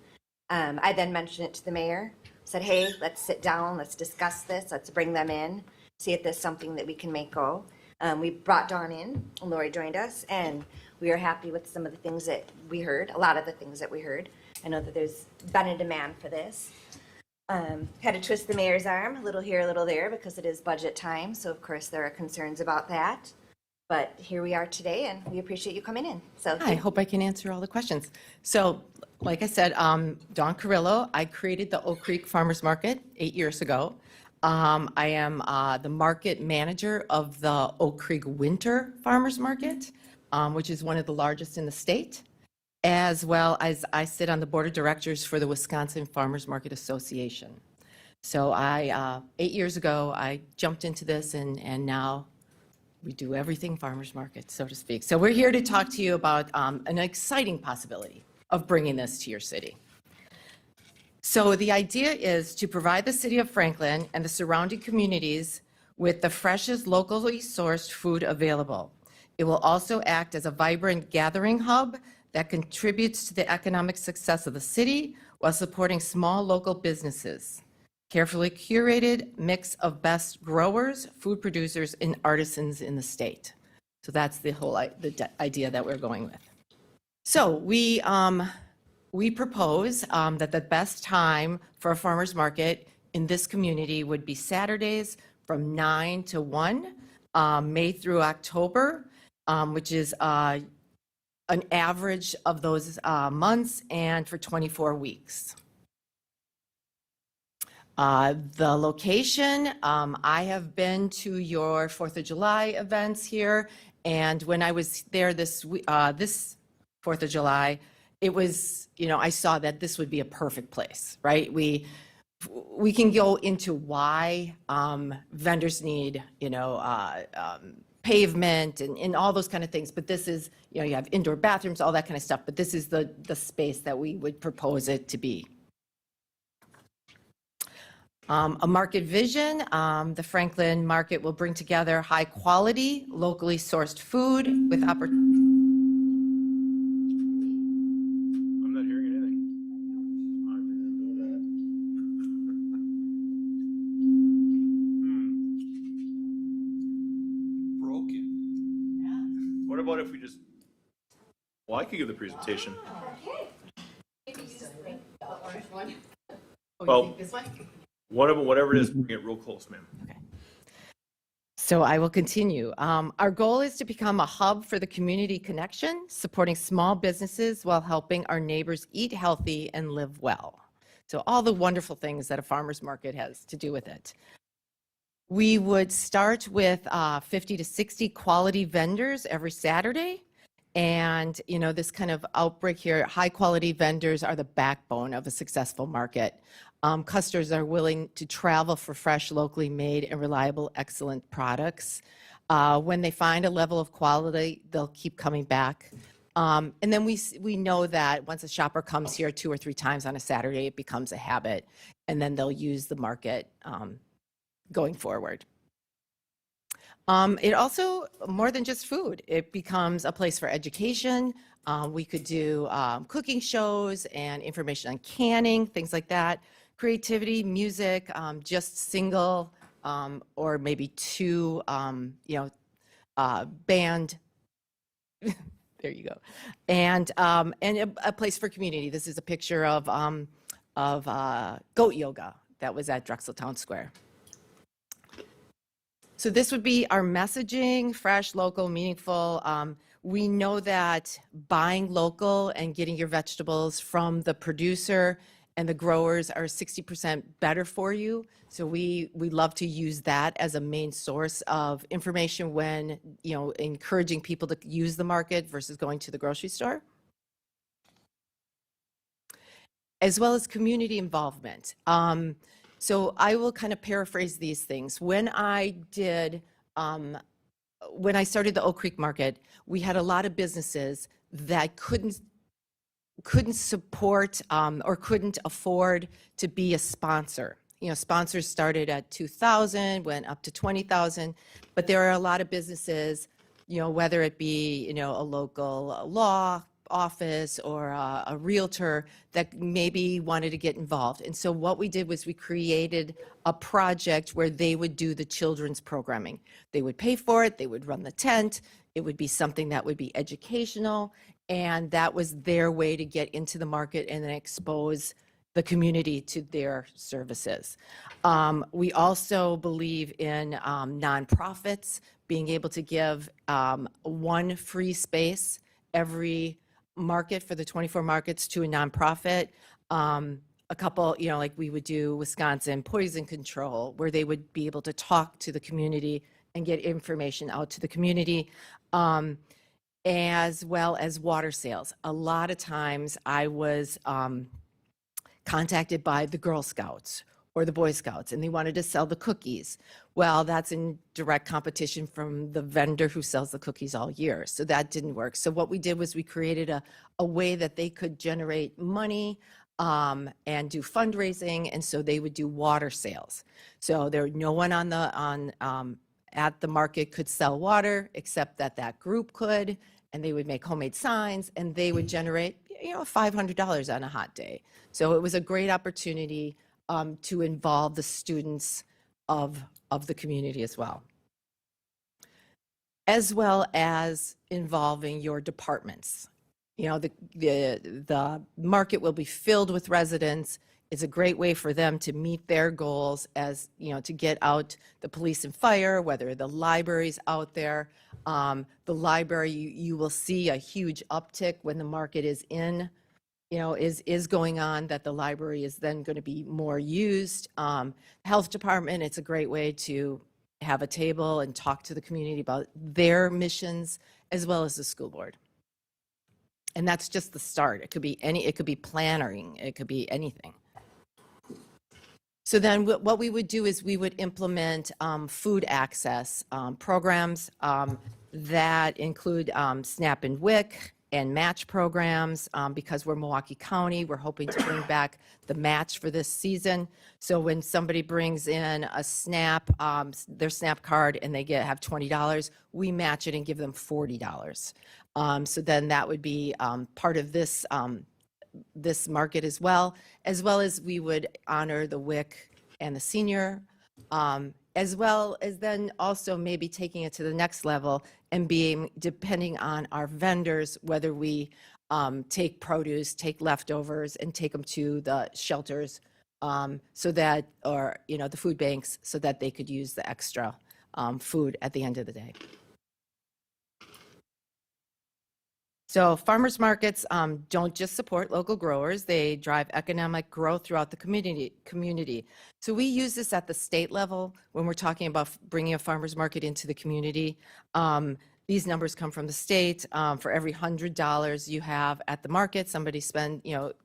I then mentioned it to the mayor, said, hey, let's sit down, let's discuss this, let's bring them in, see if there's something that we can make go. We brought Dawn in, and Lori joined us, and we are happy with some of the things that we heard, a lot of the things that we heard. I know that there's been a demand for this. Had to twist the mayor's arm, a little here, a little there, because it is budget time, so of course there are concerns about that. But here we are today, and we appreciate you coming in. So I hope I can answer all the questions. So, like I said, Dawn Carrillo, I created the Oak Creek Farmers Market 8 years ago. I am the market manager of the Oak Creek Winter Farmers Market, which is one of the largest in the state, as well as I sit on the board of directors for the Wisconsin Farmers Market Association. So 8 years ago, I jumped into this, and now we do everything farmers market, so to speak. So we're here to talk to you about an exciting possibility of bringing this to your city. So the idea is to provide the city of Franklin and the surrounding communities with the freshest locally sourced food available. It will also act as a vibrant gathering hub that contributes to the economic success of the city while supporting small local businesses. Carefully curated mix of best growers, food producers, and artisans in the state. So that's the whole idea that we're going with. So we propose that the best time for a farmer's market in this community would be Saturdays from 9 to 1, May through October, which is an average of those months, and for 24 weeks. The location, I have been to your 4th of July events here, and when I was there this 4th of July, it was, I saw that this would be a perfect place, right? We can go into why vendors need, pavement and all those kind of things, but this is, you have indoor bathrooms, all that kind of stuff, but this is the space that we would propose it to be. A market vision, the Franklin Market will bring together high quality, locally sourced food with opportunity. I'm not hearing anything. Broken. What about if we just, well, I could give the presentation. Well, whatever it is, bring it real close, ma'am. So I will continue. Our goal is to become a hub for the community connection, supporting small businesses while helping our neighbors eat healthy and live well. So all the wonderful things that a farmer's market has to do with it. We would start with 50 to 60 quality vendors every Saturday. And, this kind of outbreak here, high quality vendors are the backbone of a successful market. Customers are willing to travel for fresh, locally made and reliable, excellent products. When they find a level of quality, they'll keep coming back. And then we know that once a shopper comes here 2 or 3 times on a Saturday, it becomes a habit, and then they'll use the market going forward. It also, more than just food, it becomes a place for education. We could do cooking shows and information on canning, things like that. Creativity, music, just single or maybe 2, band. There you go. And a place for community. This is a picture of goat yoga that was at Drexel Town Square. So this would be our messaging, fresh, local, meaningful. We know that buying local and getting your vegetables from the producer and the growers are 60% better for you. So we love to use that as a main source of information when, encouraging people to use the market versus going to the grocery store. As well as community involvement. So I will kind of paraphrase these things. When I started the Oak Creek Market, we had a lot of businesses that couldn't support or couldn't afford to be a sponsor. Sponsors started at $2,000, went up to $20,000, but there are a lot of businesses, whether it be, a local law office or a realtor that maybe wanted to get involved. And so what we did was we created a project where they would do the children's programming. They would pay for it, they would run the tent, it would be something that would be educational, and that was their way to get into the market and then expose the community to their services. We also believe in nonprofits being able to give one free space every market for the 24 markets to a nonprofit. A couple, like we would do Wisconsin Poison Control, where they would be able to talk to the community and get information out to the community, as well as water sales. A lot of times I was contacted by the Girl Scouts or the Boy Scouts, and they wanted to sell the cookies. Well, that's in direct competition from the vendor who sells the cookies all year, so that didn't work. So what we did was we created a way that they could generate money and do fundraising, and so they would do water sales. So there, no one at the market could sell water except that group could, and they would make homemade signs, and they would generate $500 on a hot day. So it was a great opportunity to involve the students of the community as well as involving your departments. The market will be filled with residents. It's a great way for them to meet their goals as, to get out the police and fire, whether the library's out there. The library, you will see a huge uptick when the market is in, is going on, that the library is then going to be more used. Health department, it's a great way to have a table and talk to the community about their missions, as well as the school board. And that's just the start. It could be it could be plannering, it could be anything. So then what we would do is we would implement food access programs that include SNAP and WIC and match programs. Because we're Milwaukee County, we're hoping to bring back the match for this season. So when somebody brings in a SNAP, their SNAP card, and they have $20, we match it and give them $40. So then that would be part of this this market as well as we would honor the WIC and the senior, as well as then also maybe taking it to the next level and being, depending on our vendors, whether we take produce, take leftovers, and take them to the shelters, so that, or the food banks, so that they could use the extra food at the end of the day. So farmers markets don't just support local growers, they drive economic growth throughout the community. So we use this at the state level when we're talking about bringing a farmers market into the community. These numbers come from the state. For every $100 you have at the market, somebody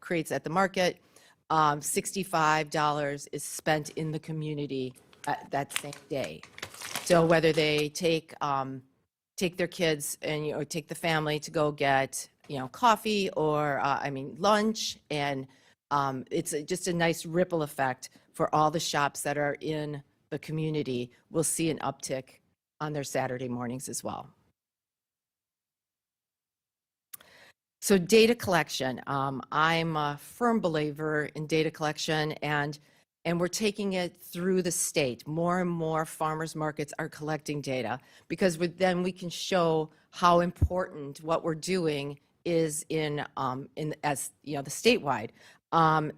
creates at the market, $65 is spent in the community at that same day. So whether they take their kids and take the family to go get coffee or lunch, and it's just a nice ripple effect for all the shops that are in the community. We'll see an uptick on their Saturday mornings as well. So data collection, I'm a firm believer in data collection, and we're taking it through the state. More and more farmers markets are collecting data, because then we can show how important what we're doing is as the statewide.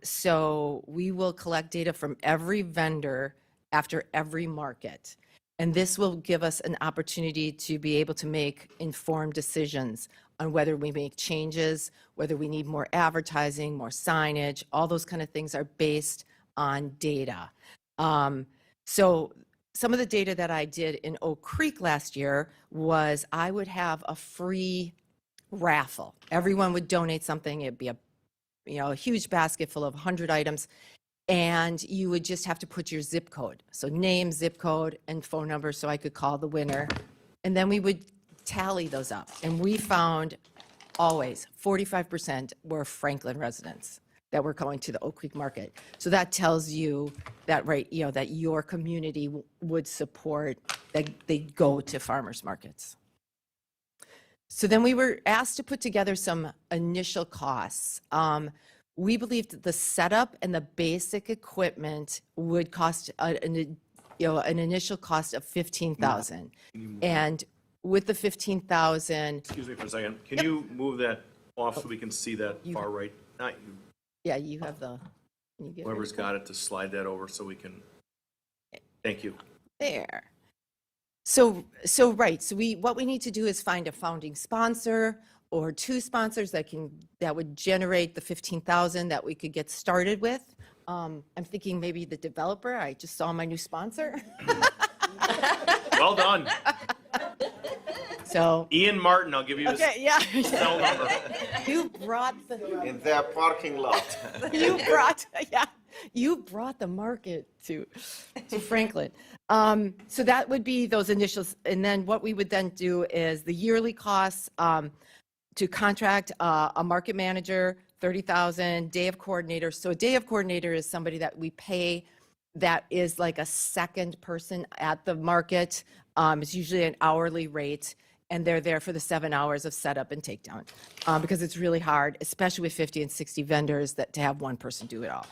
So we will collect data from every vendor after every market. And this will give us an opportunity to be able to make informed decisions on whether we make changes, whether we need more advertising, more signage. All those kind of things are based on data. So some of the data that I did in Oak Creek last year was I would have a free raffle. Everyone would donate something. It'd be a huge basket full of 100 items, and you would just have to put your zip code. So name, zip code, and phone number, so I could call the winner. And then we would tally those up. And we found always 45% were Franklin residents that were going to the Oak Creek market. So that tells you that, that your community would support that they go to farmers markets. So then we were asked to put together some initial costs. We believed that the setup and the basic equipment would cost an initial cost of $15,000. And with the $15,000, Excuse me for a second. Can you move that off so we can see that far right? Not you, yeah, you have the, can you get rid whoever's of got it to slide that over so we can, thank you. there. So right, so what we need to do is find a founding sponsor or two sponsors that would generate the 15,000 that we could get started with. I'm thinking maybe the developer. I just saw my new sponsor. Well done. So Ian Martin, I'll give you his okay, yeah. cell number. You brought the In that parking lot. you brought the market to Franklin. So that would be those initials, and then what we would then do is the yearly costs to contract a market manager, 30,000, day of coordinator. So a day of coordinator is somebody that we pay that is like a second person at the market. It's usually an hourly rate, and they're there for the 7 hours of setup and takedown because it's really hard, especially with 50 and 60 vendors, to have one person do it all.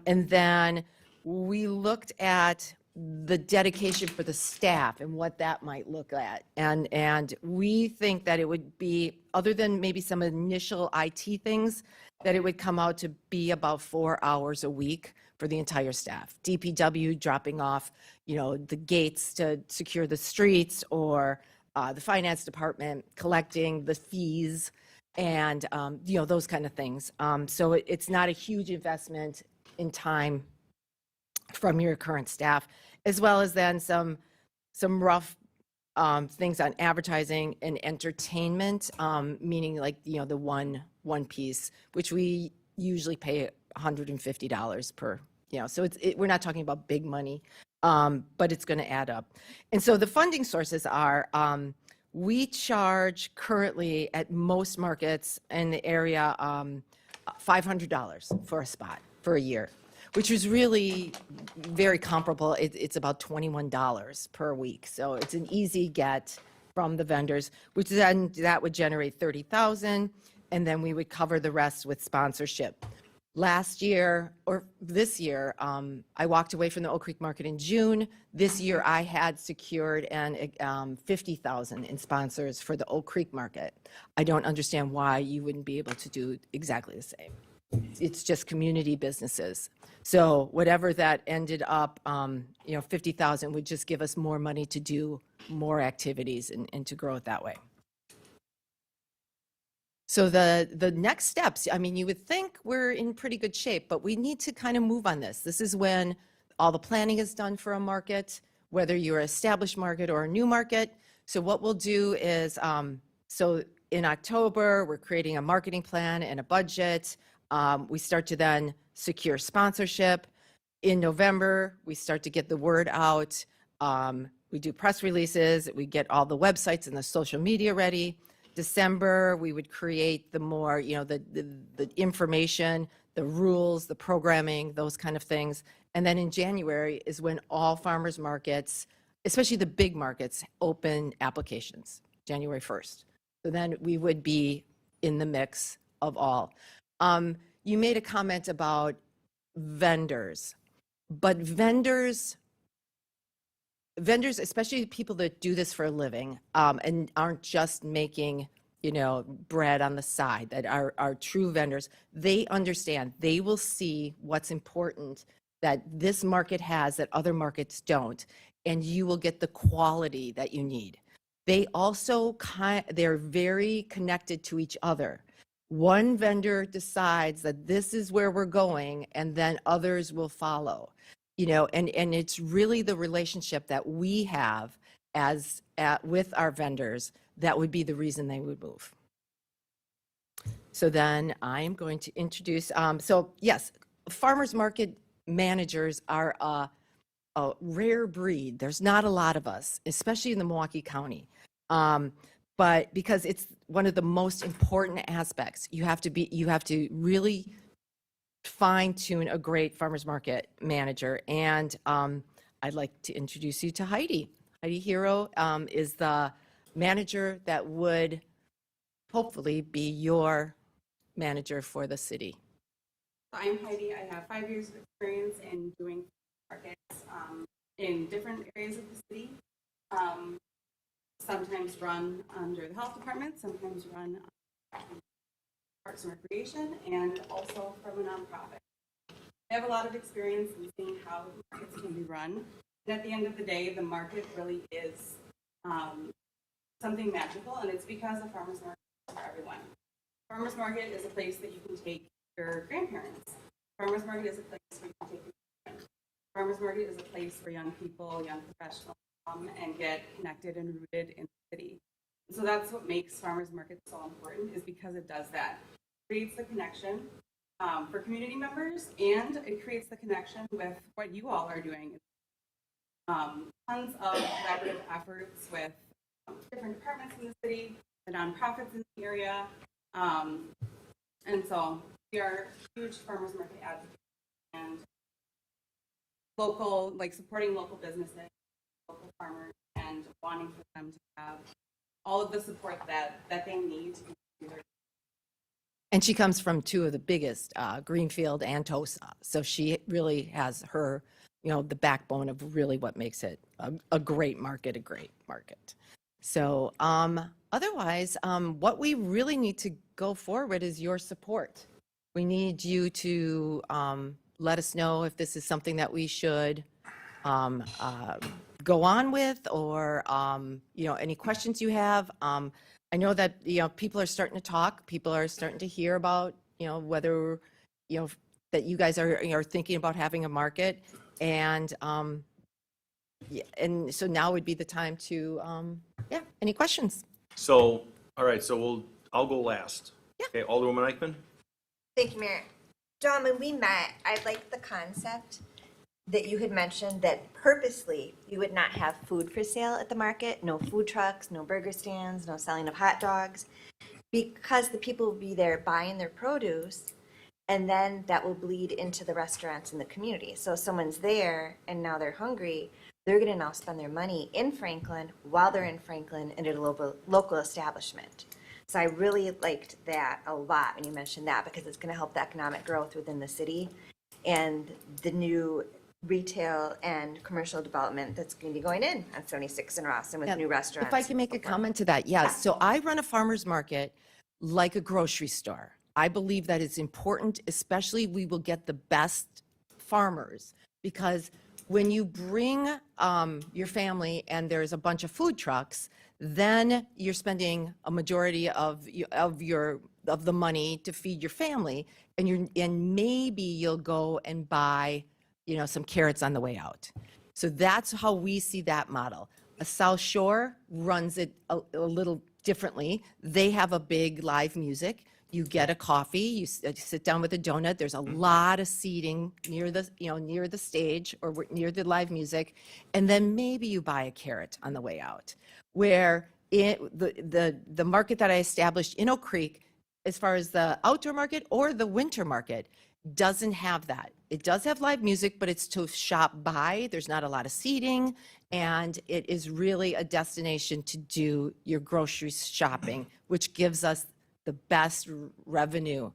And then we looked at the dedication for the staff and what that might look at. And we think that it would be, other than maybe some initial IT things, that it would come out to be about 4 hours a week for the entire staff. DPW dropping off, the gates to secure the streets, or the finance department collecting the fees, and those kind of things. So it's not a huge investment in time from your current staff, as well as then some rough things on advertising and entertainment, meaning like the one piece, which we usually pay $150 per. So we're not talking about big money, but it's going to add up. And so the funding sources are, we charge currently at most markets in the area $500 for a spot for a year, which is really very comparable. It's about $21 per week. So it's an easy get from the vendors, which then that would generate 30,000, and then we would cover the rest with sponsorship. Last year, or this year, I walked away from the Oak Creek Market in June. This year, I had secured 50,000 in sponsors for the Oak Creek Market. I don't understand why you wouldn't be able to do exactly the same. It's just community businesses. So whatever that ended up, 50,000 would just give us more money to do more activities and to grow it that way. So the next steps, you would think we're in pretty good shape, but we need to kind of move on this. This is when all the planning is done for a market, whether you're an established market or a new market. So what we'll do is, so in October, we're creating a marketing plan and a budget. We start to then secure sponsorship. In November, we start to get the word out. We do press releases. We get all the websites and the social media ready. December, we would create the more, the information, the rules, the programming, those kind of things. And then in January is when all farmers markets, especially the big markets, open applications, January 1st. So then we would be in the mix of all. You made a comment about vendors, but vendors, especially people that do this for a living, and aren't just making, bread on the side, that are true vendors, they understand, they will see what's important that this market has that other markets don't, and you will get the quality that you need. They also, they're very connected to each other. One vendor decides that this is where we're going, and then others will follow. And it's really the relationship that we have with our vendors that would be the reason they would move. So then I am going to introduce, so yes, farmers market managers are a rare breed. There's not a lot of us, especially in the Milwaukee County. But because it's one of the most important aspects, you have to really fine-tune a great farmers market manager. And I'd like to introduce you to Heidi. Heidi Hero is the manager that would hopefully be your manager for the city. I'm Heidi. I have 5 years of experience in doing markets in different areas of the city. Sometimes run under the health department, sometimes run Parks and Recreation, and also from a nonprofit. I have a lot of experience in seeing how markets can be run. And at the end of the day, the market really is something magical, and it's because a farmer's market is for everyone. Farmer's market is a place that you can take your grandparents. Farmer's market is a place where you can take your children. Farmer's market is a place where young people, young professionals come and get connected and rooted in the city. And so that's what makes farmer's market so important, is because it does that. It creates the connection for community members, and it creates the connection with what you all are doing. Tons of collaborative efforts with different departments in the city, the nonprofits in the area. And so we are huge farmers market advocates and local, like supporting local businesses, local farmers, and wanting for them to have all of the support that they need to do their. And she comes from two of the biggest, Greenfield and Tosa. So she really has her, the backbone of really what makes it a great market, So otherwise, what we really need to go forward is your support. We need you to let us know if this is something that we should go on with, or any questions you have. I know that people are starting to talk. People are starting to hear about whether that you guys are thinking about having a market, and and so now would be the time to any questions? So, all right, so I'll go last. Okay, Alderwoman Eichman? Thank you, Mayor. John, when we met, I liked the concept that you had mentioned that purposely you would not have food for sale at the market, no food trucks, no burger stands, no selling of hot dogs, because the people will be there buying their produce, and then that will bleed into the restaurants in the community. So if someone's there and now they're hungry, they're going to now spend their money in Franklin while they're in Franklin and at a local establishment. So I really liked that a lot when you mentioned that, because it's going to help the economic growth within the city and the new retail and commercial development that's going to be going in on 76 and Rawson with new restaurants. If I can make a comment to that, yes. So I run a farmer's market like a grocery store. I believe that it's important, especially we will get the best farmers, because when you bring your family and there's a bunch of food trucks, then you're spending a majority of the money to feed your family, and maybe you'll go and buy some carrots on the way out. So that's how we see that model. A South Shore runs it a little differently. They have a big live music. You get a coffee, you sit down with a donut. There's a lot of seating near the stage or near the live music, and then maybe you buy a carrot on the way out. Where the market that I established in Oak Creek, as far as the outdoor market or the winter market, doesn't have that. It does have live music, but it's to shop by. There's not a lot of seating, and it is really a destination to do your grocery shopping, which gives us the best revenue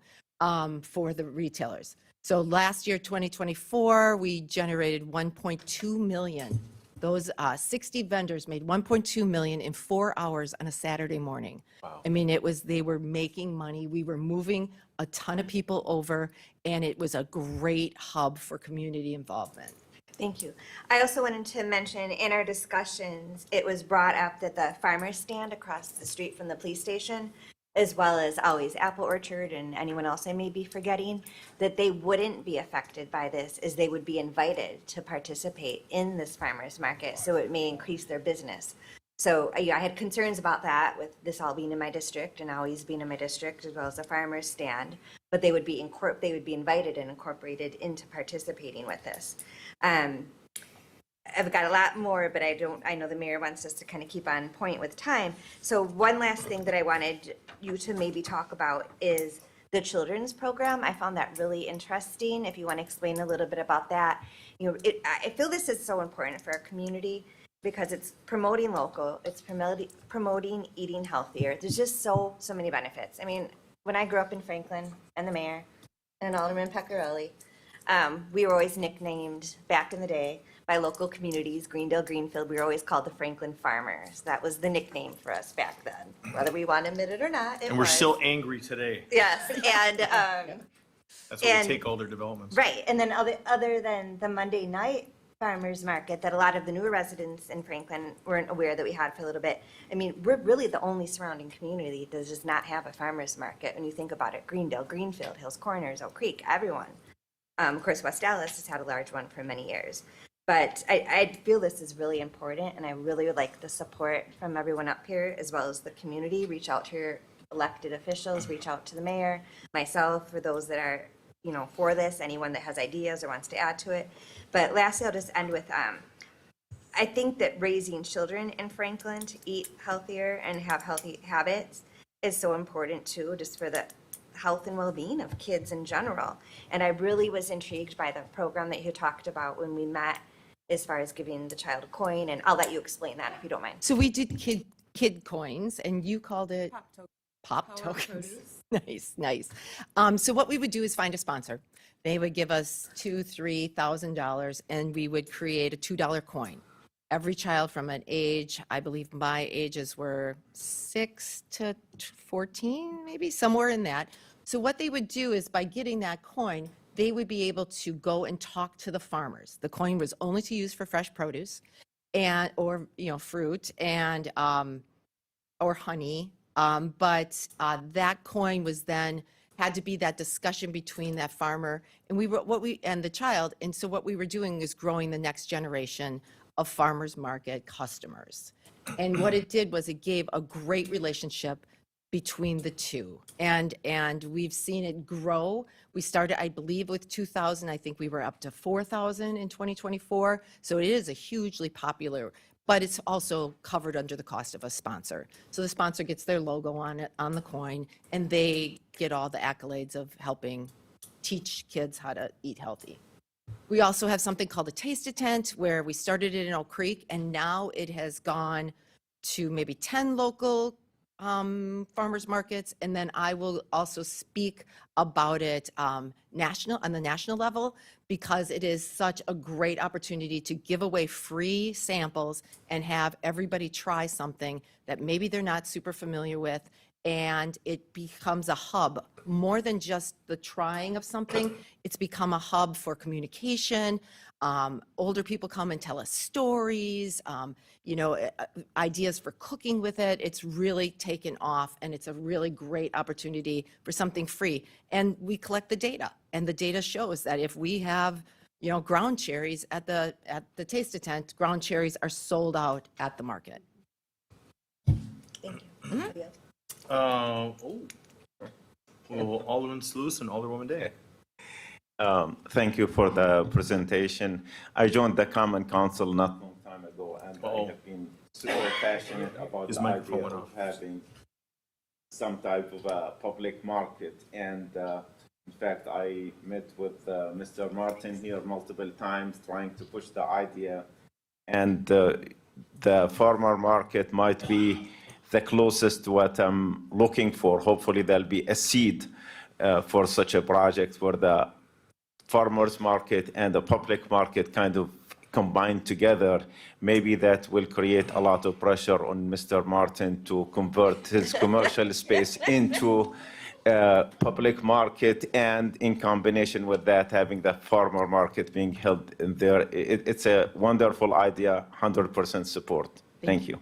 for the retailers. So last year, 2024, we generated 1.2 million. Those 60 vendors made 1.2 million in 4 hours on a Saturday morning. Wow. I mean, they were making money. We were moving a ton of people over, and it was a great hub for community involvement. Thank you. I also wanted to mention in our discussions, it was brought up that the farmer's stand across the street from the police station, as well as always Apple Orchard and anyone else I may be forgetting, that they wouldn't be affected by this, as they would be invited to participate in this farmer's market, so it may increase their business. So I had concerns about that, with this all being in my district and always being in my district, as well as a farmer's stand, but they would be invited and incorporated into participating with this. I've got a lot more, but I know the mayor wants us to kind of keep on point with time. So one last thing that I wanted you to maybe talk about is the children's program. I found that really interesting. If you want to explain a little bit about that. I feel this is so important for our community, because it's promoting local, it's promoting eating healthier. There's just so many benefits. I mean, when I grew up in Franklin and the mayor and Alderman Pecorelli, we were always nicknamed back in the day by local communities, Greendale, Greenfield, we were always called the Franklin Farmers. That was the nickname for us back then, whether we want to admit it or not. And we're still angry today. Yes, and That's why we take all their developments. right, and then other than the Monday night farmers market that a lot of the newer residents in Franklin weren't aware that we had for a little bit. I mean, we're really the only surrounding community that does not have a farmers market. When you think about it, Greendale, Greenfield, Hills Corners, Oak Creek, everyone. Of course, West Dallas has had a large one for many years. But I feel this is really important, and I really would like the support from everyone up here, as well as the community. Reach out to your elected officials, reach out to the mayor, myself, for those that are, for this, anyone that has ideas or wants to add to it. But lastly, I'll just end with, I think that raising children in Franklin to eat healthier and have healthy habits is so important too, just for the health and well-being of kids in general. And I really was intrigued by the program that you talked about when we met, as far as giving the child a coin, and I'll let you explain that if you don't mind. So we did kid coins, and you called it pop tokens. Nice. So what we would do is find a sponsor. They would give us $2,000-$3,000, and we would create a $2 coin. Every child from an age, I believe my ages were 6 to 14, maybe somewhere in that. So what they would do is, by getting that coin, they would be able to go and talk to the farmers. The coin was only to use for fresh produce or fruit and or honey. But that coin was then had to be that discussion between that farmer and and the child. And so what we were doing is growing the next generation of farmers market customers. And what it did was it gave a great relationship between the two. And we've seen it grow. We started, I believe, with 2,000. I think we were up to 4,000 in 2024. So it is a hugely popular, but it's also covered under the cost of a sponsor. So the sponsor gets their logo on it, on the coin, and they get all the accolades of helping teach kids how to eat healthy. We also have something called a Taste It Tent, where we started it in Oak Creek, and now it has gone to maybe 10 local farmers markets, and then I will also speak about it on the national level, because it is such a great opportunity to give away free samples and have everybody try something that maybe they're not super familiar with, and it becomes a hub. More than just the trying of something, it's become a hub for communication. Older people come and tell us stories, ideas for cooking with it. It's really taken off, and it's a really great opportunity for something free. And we collect the data, and the data shows that if we have, ground cherries at the Taste It Tent, ground cherries are sold out at the market. Thank you. Well, Alderman Sluse and Alderwoman Day. Thank you for the presentation. I joined the Common Council not a long time ago, and I have been super passionate about the idea of having some type of a public market. And in fact, I met with Mr. Martin here multiple times trying to push the idea. And the farmer market might be the closest to what I'm looking for. Hopefully there'll be a seed for such a project where the farmers market and the public market kind of combined together. Maybe that will create a lot of pressure on Mr. Martin to convert his commercial space into public market, and in combination with that, having the farmer market being held in there. It's a wonderful idea, 100% support. Thank you.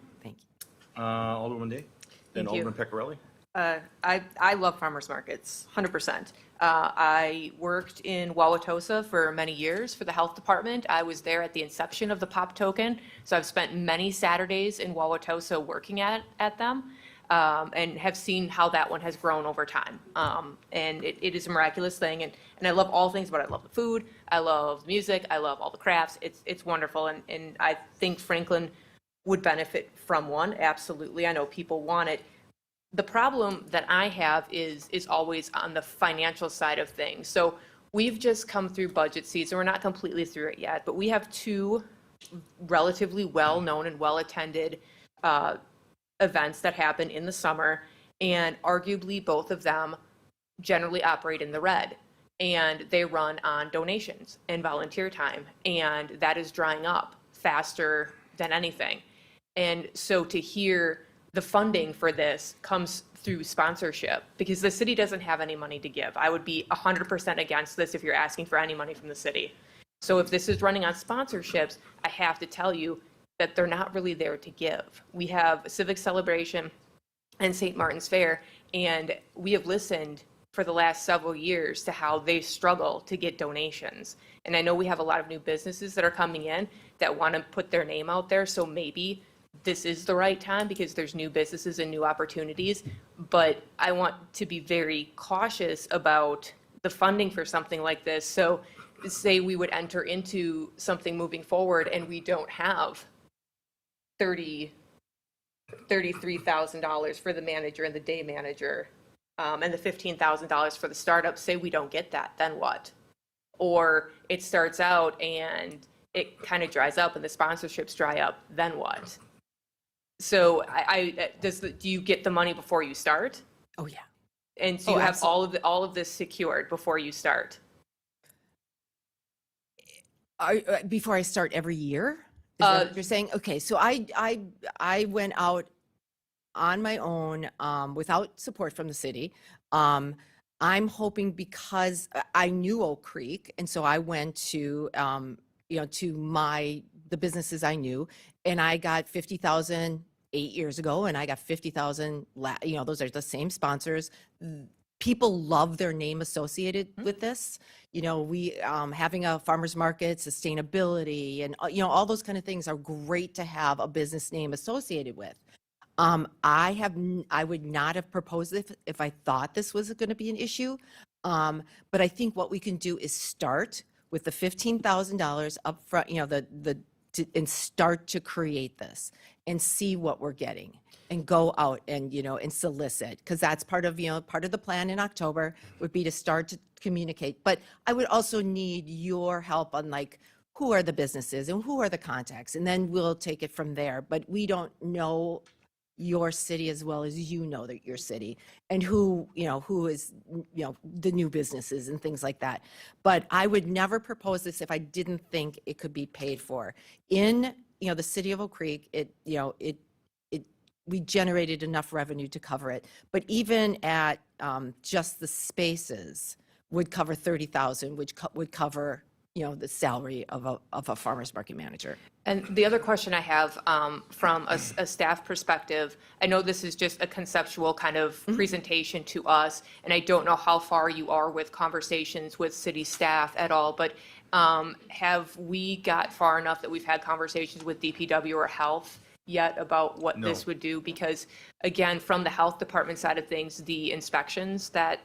Alderwoman Day. Then Thank you. Alderman Pecorelli. I love farmers markets, 100%. I worked in Wauwatosa for many years for the health department. I was there at the inception of the POP token, so I've spent many Saturdays in Wauwatosa working at them, and have seen how that one has grown over time. And it is a miraculous thing, and I love all things about it. I love the food, I love the music, I love all the crafts. It's wonderful, and I think Franklin would benefit from one, absolutely. I know people want it. The problem that I have is always on the financial side of things. So we've just come through budget season. We're not completely through it yet, but we have 2 relatively well-known and well-attended events that happen in the summer, and arguably both of them generally operate in the red, and they run on donations and volunteer time, and that is drying up faster than anything. And so to hear the funding for this comes through sponsorship, because the city doesn't have any money to give. I would be 100% against this if you're asking for any money from the city. So if this is running on sponsorships, I have to tell you that they're not really there to give. We have Civic Celebration and St. Martin's Fair, and we have listened for the last several years to how they struggle to get donations. And I know we have a lot of new businesses that are coming in that want to put their name out there, so maybe this is the right time because there's new businesses and new opportunities. But I want to be very cautious about the funding for something like this. So say we would enter into something moving forward and we don't have $33,000 for the manager and the day manager, and the $15,000 for the startup. Say we don't get that, then what? Or it starts out and it kind of dries up and the sponsorships dry up, then what? So do you get the money before you start? Oh, yeah. And so you have all of this secured before you start? Before I start every year? Is that what you're saying? Okay, so I went out on my own without support from the city. I'm hoping because I knew Oak Creek, and so I went to to the businesses I knew, and I got 50,000 8 years ago, and I got 50,000. Those are the same sponsors. People love their name associated with this. We having a farmer's market, sustainability, and all those kind of things are great to have a business name associated with. I would not have proposed it if I thought this was going to be an issue. But I think what we can do is start with the $15,000 up front, and start to create this and see what we're getting, and go out and and solicit, because that's part of the plan in October would be to start to communicate. But I would also need your help on who are the businesses and who are the contacts, and then we'll take it from there. But we don't know your city as well as your city, and who is the new businesses and things like that. But I would never propose this if I didn't think it could be paid for. In the city of Oak Creek, we generated enough revenue to cover it. But even at just the spaces would cover 30,000, which would cover the salary of a farmer's market manager. And the other question I have from a staff perspective, I know this is just a conceptual kind of presentation to us, and I don't know how far you are with conversations with city staff at all, but have we got far enough that we've had conversations with DPW or health yet about what this would do? Because again, from the health department side of things, the inspections that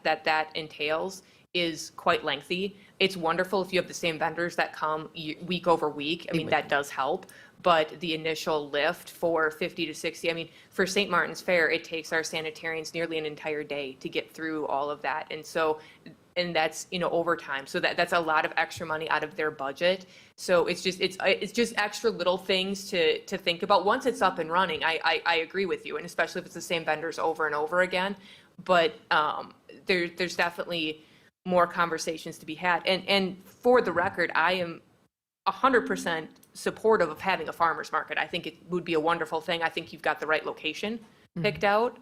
entails is quite lengthy. It's wonderful if you have the same vendors that come week over week. I mean, that does help. But the initial lift for 50 to 60, I mean, for St. Martin's Fair, it takes our sanitarians nearly an entire day to get through all of that. And that's, overtime. So that's a lot of extra money out of their budget. So it's just extra little things to think about. Once it's up and running, I agree with you. And especially if it's the same vendors over and over again. But there's definitely more conversations to be had. And for the record, I am 100% supportive of having a farmer's market. I think it would be a wonderful thing. I think you've got the right location picked out,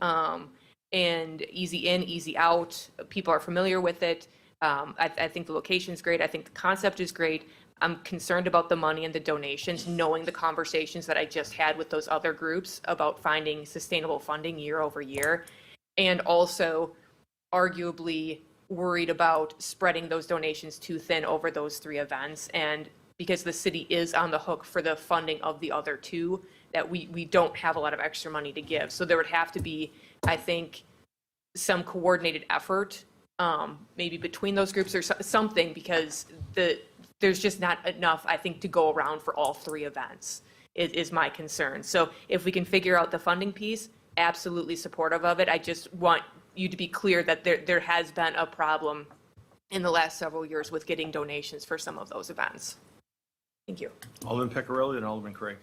and easy in, easy out. People are familiar with it. I think the location's great. I think the concept is great. I'm concerned about the money and the donations, knowing the conversations that I just had with those other groups about finding sustainable funding year over year, and also arguably worried about spreading those donations too thin over those 3 events. And because the city is on the hook for the funding of the other 2, that we don't have a lot of extra money to give. So there would have to be, I think, some coordinated effort, maybe between those groups or something, because there's just not enough, I think, to go around for all 3 events, is my concern. So if we can figure out the funding piece, absolutely supportive of it. I just want you to be clear that there has been a problem in the last several years with getting donations for some of those events. Thank you. Alderman Pecorelli and Alderman Craig.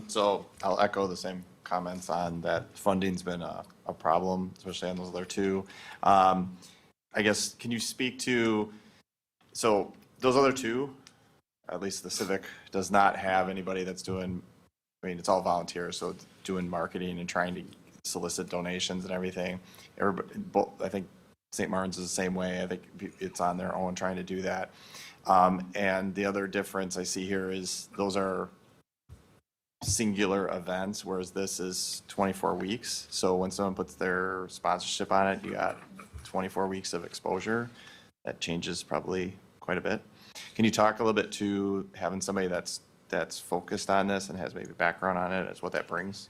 So I'll echo the same comments on that. Funding's been a problem, especially on those other two. I guess, can you speak to, so those other two, at least the Civic, does not have anybody that's doing, I mean, it's all volunteers, so doing marketing and trying to solicit donations and everything. Everybody, I think St. Martin's is the same way. I think it's on their own trying to do that. And the other difference I see here is those are singular events, whereas this is 24 weeks. So when someone puts their sponsorship on it, you got 24 weeks of exposure. That changes probably quite a bit. Can you talk a little bit to having somebody that's focused on this and has maybe background on it, as what that brings?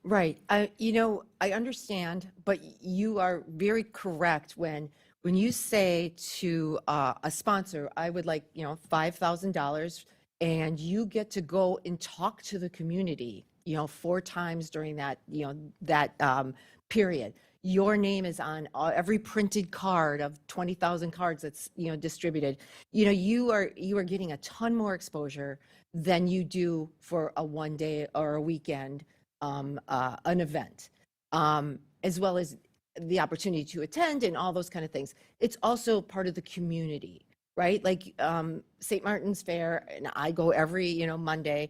Right. You know, I understand, but you are very correct when you say to a sponsor, I would like, you know, $5,000, and you get to go and talk to the community, you know, 4 times during that, you know, that period. Your name is on every printed card of 20,000 cards that's, you know, distributed. You know, you are getting a ton more exposure than you do for a one day or a weekend an event, as well as the opportunity to attend and all those kind of things. It's also part of the community, right? Like St. Martin's Fair, and I go every, you know, Monday.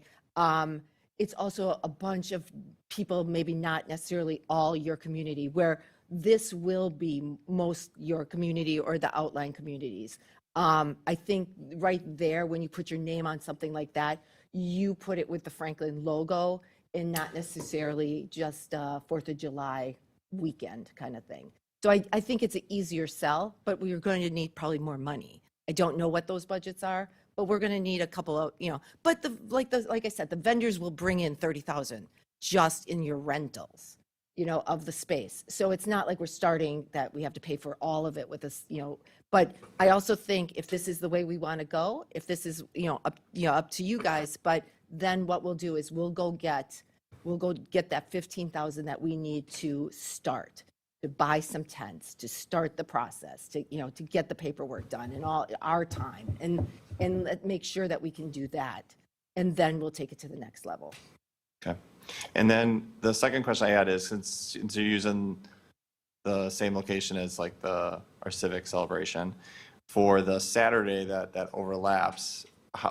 It's also a bunch of people, maybe not necessarily all your community, where this will be most your community or the outlying communities. I think right there, when you put your name on something like that, you put it with the Franklin logo and not necessarily just 4th of July weekend kind of thing. So I think it's an easier sell, but we're going to need probably more money. I don't know what those budgets are, but we're going to need a couple of, you know, but like I said, the vendors will bring in 30,000 just in your rentals, you know, of the space. So it's not like we're starting that we have to pay for all of it with this, you know, but I also think if this is the way we want to go, if this is, up to you guys, but then what we'll do is we'll go get that 15,000 that we need to start, to buy some tents, to start the process, to get the paperwork done in all our time, and make sure that we can do that. And then we'll take it to the next level. Okay. And then the second question I had is, since you're using the same location as like our Civic celebration, for the Saturday that overlaps,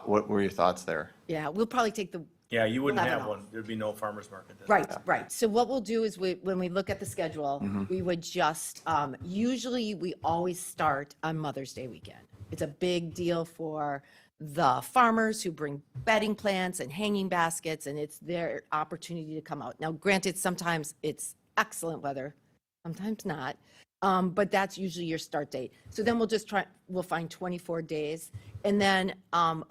what were your thoughts there? Yeah, we'll probably take the. Yeah, you wouldn't We'll have have it one. There'd be no farmer's market then. Right. So what we'll do is when we look at the schedule, we would just, usually we always start on Mother's Day weekend. It's a big deal for the farmers who bring bedding plants and hanging baskets, and it's their opportunity to come out. Now, granted, sometimes it's excellent weather, sometimes not, but that's usually your start date. So then we'll find 24 days. And then,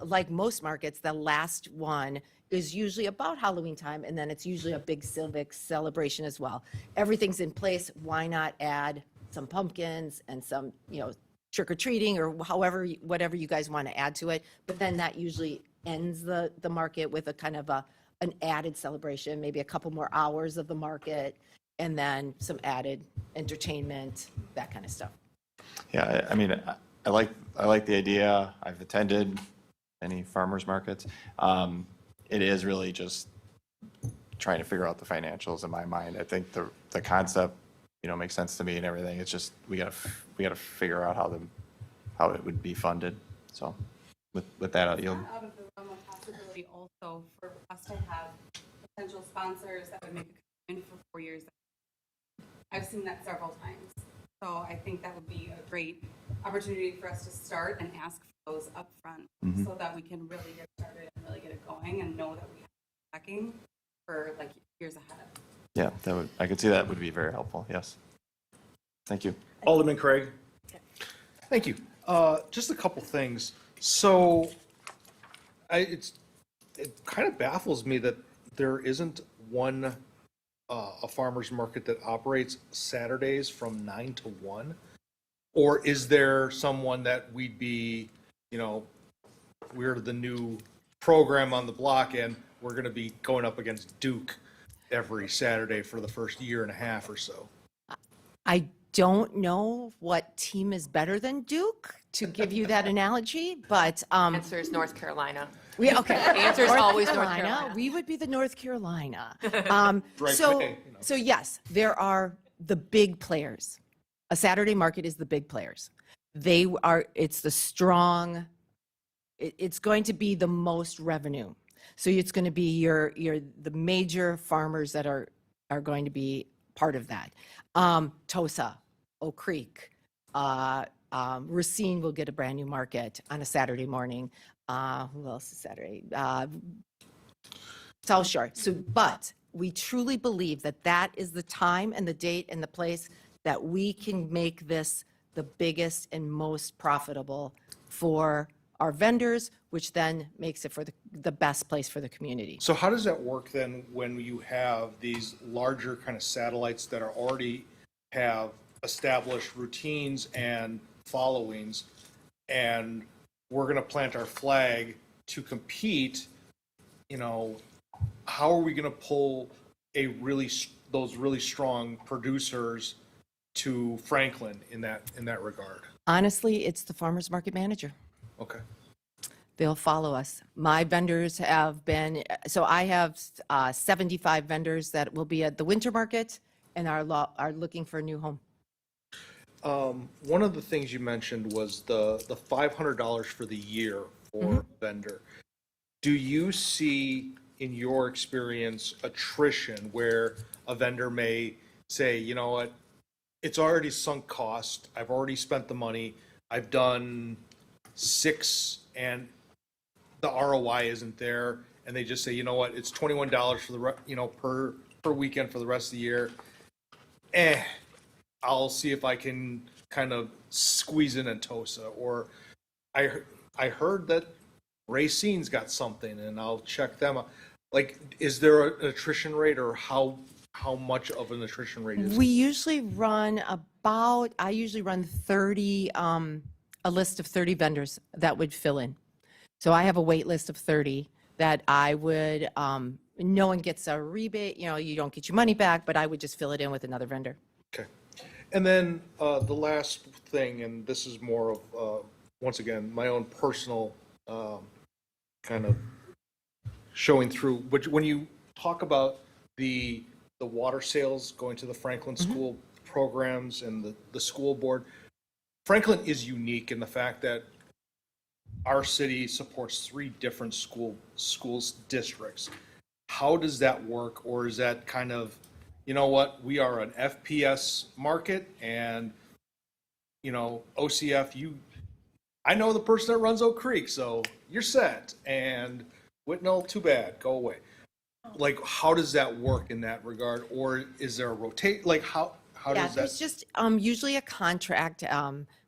like most markets, the last one is usually about Halloween time, and then it's usually a big Civic celebration as well. Everything's in place. Why not add some pumpkins and some, trick or treating, or whatever you guys want to add to it? But then that usually ends the market with a kind of an added celebration, maybe a couple more hours of the market, and then some added entertainment, that kind of stuff. Yeah, I mean, I like the idea. I've attended many farmers markets. It is really just trying to figure out the financials in my mind. I think the concept, makes sense to me and everything. It's just we gotta figure out how it would be funded. So with that, I'll yield. Out of the realm of possibility also for us to have potential sponsors that would make a commitment for 4 years. I've seen that several times. So I think that would be a great opportunity for us to start and ask for those up front, so that we can really get started and really get it going and know that we have backing for like years ahead. Yeah, I could see that would be very helpful. Yes. Thank you. Alderman Craig. Thank you. Just a couple things. So it kind of baffles me that there isn't a farmer's market that operates Saturdays from 9 to 1? Or is there someone that we'd be, we're the new program on the block and we're going to be going up against Duke every Saturday for the first year and a half or so? I don't know what team is better than Duke to give you that analogy, but Answer is North Carolina. Okay. The answer is always North Carolina. Carolina. We would be the North Carolina. Right, So, right, so yes, there are the big players. A Saturday market is the big players. It's the strong, it's going to be the most revenue. So it's going to be the major farmers that are going to be part of that. Tosa, Oak Creek, Racine will get a brand new market on a Saturday morning. Who else is Saturday? South Shore. But we truly believe that is the time and the date and the place that we can make this the biggest and most profitable for our vendors, which then makes it for the best place for the community. So how does that work then when you have these larger kind of satellites that are already have established routines and followings, and we're going to plant our flag to compete? How are we going to pull those really strong producers to Franklin in that regard? Honestly, it's the farmer's market manager. Okay. They'll follow us. My vendors have been, so I have 75 vendors that will be at the winter market and are looking for a new home. One of the things you mentioned was the $500 for the year for a vendor. Do you see, in your experience, attrition where a vendor may say, you know what, it's already sunk cost, I've already spent the money, I've done 6 and the ROI isn't there, and they just say, you know what, it's $21 for the per weekend for the rest of the year. I'll see if I can kind of squeeze in a Tosa, or I heard that Racine's got something, and I'll check them out. Like, is there an attrition rate, or how much of an attrition rate is We usually run I usually run 30, a list of 30 vendors that would fill in. So I have a wait list of 30 that I would, no one gets a rebate, you don't get your money back, but I would just fill it in with another vendor. Okay. And then the last thing, and this is more of, once again, my own personal kind of showing through, but when you talk about the water sales going to the Franklin school programs and the school board, Franklin is unique in the fact that our city supports 3 different schools districts. How does that work? Or is that kind of, you know what, we are an FPS market, and OCF, I know the person that runs Oak Creek, so you're set, and Whitnall, too bad, go away. Like, how does that work in that regard? Or is there a rotate, like how does that? There's just usually a contract.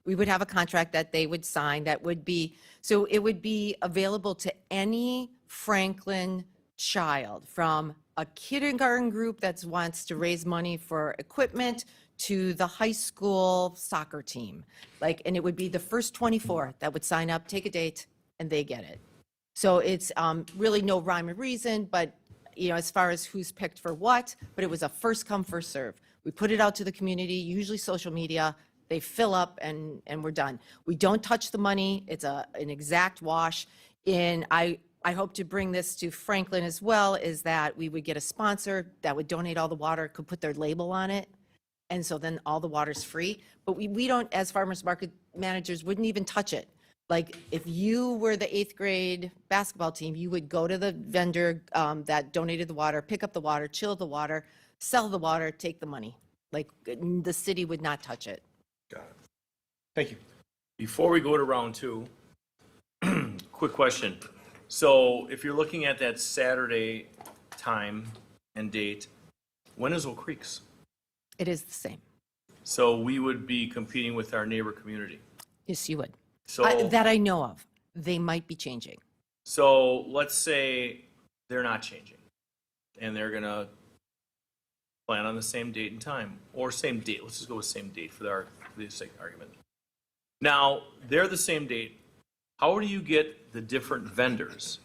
We would have a contract that they would sign that would be, so it would be available to any Franklin child, from a kindergarten group that wants to raise money for equipment to the high school soccer team. And it would be the first 24 that would sign up, take a date, and they get it. So it's really no rhyme or reason, but as far as who's picked for what, but it was a first come, first serve. We put it out to the community, usually social media, they fill up, and we're done. We don't touch the money. It's an exact wash. And I hope to bring this to Franklin as well, is that we would get a sponsor that would donate all the water, could put their label on it. And so then all the water's free. But we don't, as farmers market managers, wouldn't even touch it. Like, if you were the 8th grade basketball team, you would go to the vendor that donated the water, pick up the water, chill the water, sell the water, take the money. Like, the city would not touch it. Got it. Thank you. Before we go to round 2, quick question. So if you're looking at that Saturday time and date, when is Oak Creek's? It is the same. So we would be competing with our neighbor community. Yes, you would. So That I know of. They might be changing. So let's say they're not changing, and they're gonna plan on the same date and time, or same date. Let's just go with same date for the sake of argument. Now, they're the same date. How do you get the different vendors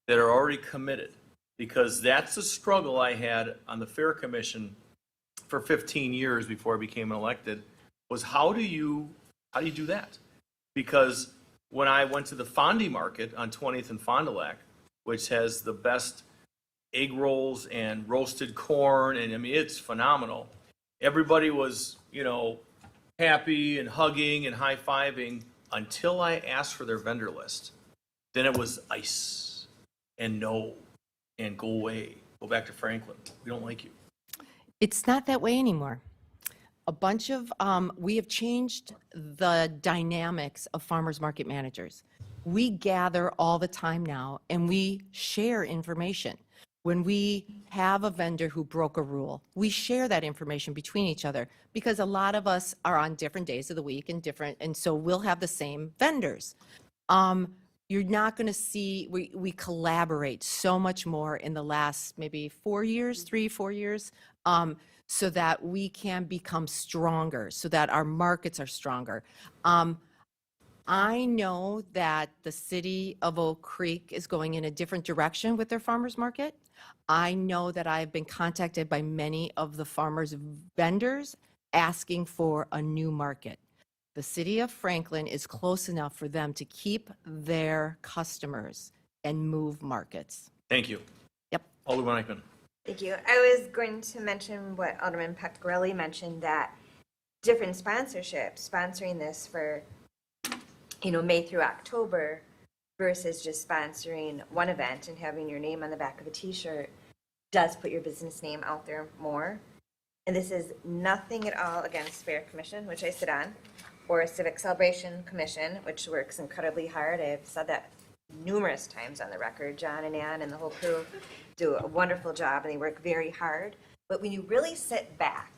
that are already committed? Because that's a struggle I had on the Fair Commission for 15 years before I became elected, was how do you do that? Because when I went to the Fondy Market on 20th and Fond du Lac, which has the best egg rolls and roasted corn, and I mean, it's phenomenal. Everybody was, happy and hugging and high-fiving until I asked for their vendor list. Then it was ice and no and go away. Go back to Franklin. We don't like you. It's not that way anymore. We have changed the dynamics of farmers market managers. We gather all the time now and we share information. When we have a vendor who broke a rule, we share that information between each other because a lot of us are on different days of the week and so we'll have the same vendors. You're not going to see, we collaborate so much more in the last maybe 4 years, 3-4 years, so that we can become stronger, so that our markets are stronger. I know that the city of Oak Creek is going in a different direction with their farmers market. I know that I've been contacted by many of the farmers vendors asking for a new market. The city of Franklin is close enough for them to keep their customers and move markets. Thank you. Yep. Alderman Eichman. Thank you. I was going to mention what Alderman Pecorelli mentioned, that different sponsorships, sponsoring this for, May through October versus just sponsoring one event and having your name on the back of a t-shirt does put your business name out there more. And this is nothing at all against Fair Commission, which I sit on, or Civic Celebration Commission, which works incredibly hard. I've said that numerous times on the record. John and Ann and the whole crew do a wonderful job and they work very hard. But when you really sit back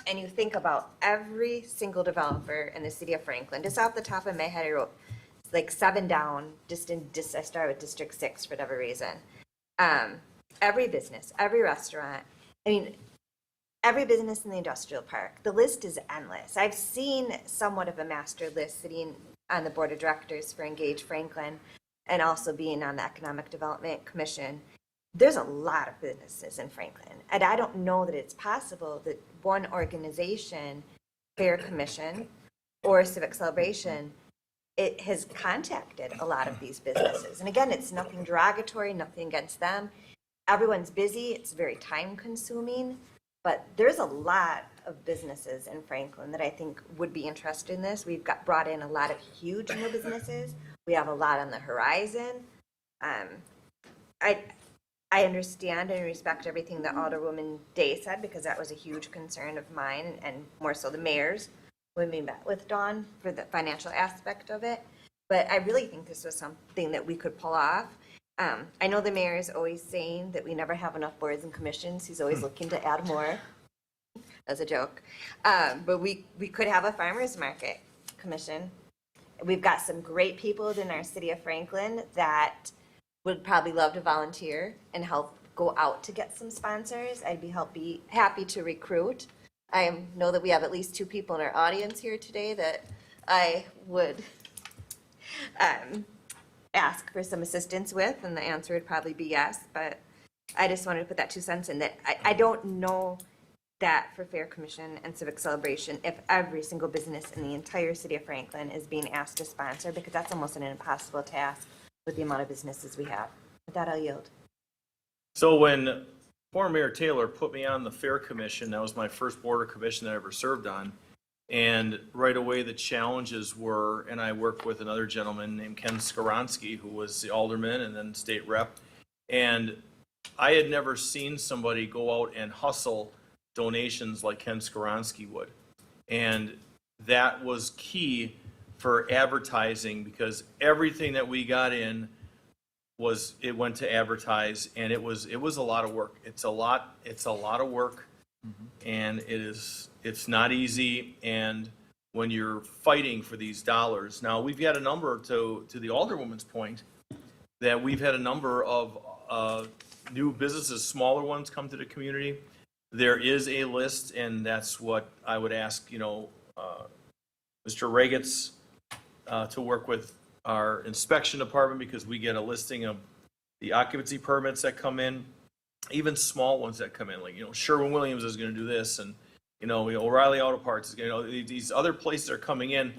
and you think about every single developer in the city of Franklin, just off the top of my head, I wrote like 7 down, I started with District 6 for whatever reason. Every business, every restaurant, every business in the industrial park, the list is endless. I've seen somewhat of a master list sitting on the board of directors for Engage Franklin and also being on the Economic Development Commission. There's a lot of businesses in Franklin, and I don't know that it's possible that one organization, Fair Commission or Civic Celebration, it has contacted a lot of these businesses. And again, it's nothing derogatory, nothing against them. Everyone's busy, it's very time consuming, but there's a lot of businesses in Franklin that I think would be interested in this. We've brought in a lot of huge new businesses. We have a lot on the horizon. I understand and respect everything that Alderwoman Day said, because that was a huge concern of mine, and more so the mayor's when we met with Dawn for the financial aspect of it. But I really think this was something that we could pull off. I know the mayor is always saying that we never have enough boards and commissions. He's always looking to add more. That's a joke. But we could have a farmers market commission. We've got some great people in our city of Franklin that would probably love to volunteer and help go out to get some sponsors. I'd be happy to recruit. I know that we have at least 2 people in our audience here today that I would ask for some assistance with, and the answer would probably be yes. But I just wanted to put that 2 cents in that I don't know that for Fair Commission and Civic Celebration, if every single business in the entire city of Franklin is being asked to sponsor, because that's almost an impossible task with the amount of businesses we have. With that, I'll yield. So when former Mayor Taylor put me on the Fair Commission, that was my first board of commission that I ever served on. And right away, the challenges were, and I worked with another gentleman named Ken Skoronsky, who was the alderman and then state rep. And I had never seen somebody go out and hustle donations like Ken Skoronsky would. And that was key for advertising, because everything that we got in it went to advertise, and it was a lot of work. It's a lot of work, and it's not easy. And when you're fighting for these dollars, now we've got a number to the Alderwoman's point, that we've had a number of new businesses, smaller ones, come to the community. There is a list, and that's what I would ask, Mr. Regetz to work with our inspection department, because we get a listing of the occupancy permits that come in, even small ones that come in, like, Sherwin-Williams is going to do this, and, O'Reilly Auto Parts is going to, these other places are coming in,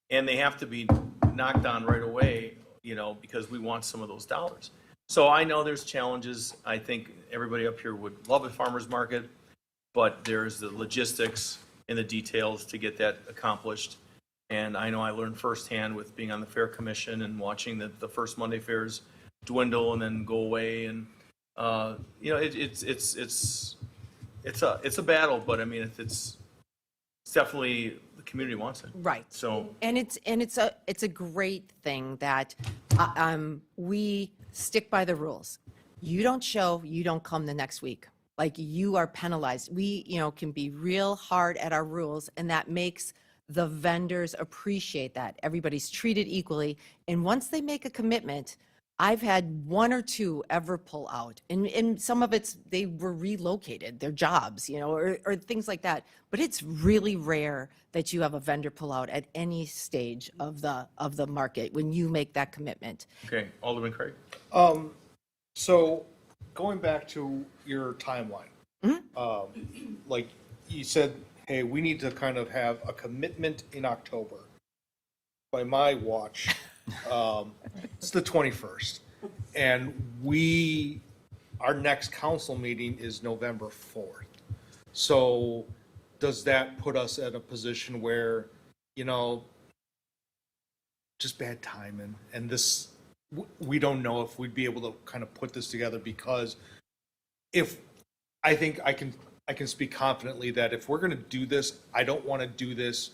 and they have to be knocked on right away, because we want some of those dollars. So I know there's challenges. I think everybody up here would love a farmer's market, but there's the logistics and the details to get that accomplished. And I know I learned firsthand with being on the Fair Commission and watching the first Monday fairs dwindle and then go away. And, you know, it's a battle, but I mean, it's definitely, the community wants it. Right. So, And it's a great thing that we stick by the rules. You don't show, you don't come the next week. Like, you are penalized. We, you know, can be real hard at our rules, and that makes the vendors appreciate that. Everybody's treated equally. And once they make a commitment, I've had one or two ever pull out. And some of it's, they were relocated, their jobs, you know, or things like that. But it's really rare that you have a vendor pull out at any stage of the market when you make that commitment. okay, Alderman Craig? So going back to your timeline, like you said, hey, we need to kind of have a commitment in October. By my watch, it's the 21st. And our next council meeting is November 4th. So does that put us at a position where, you know, just bad timing, and this, we don't know if we'd be able to kind of put this together, because if, I think I can speak confidently that if we're going to do this, I don't want to do this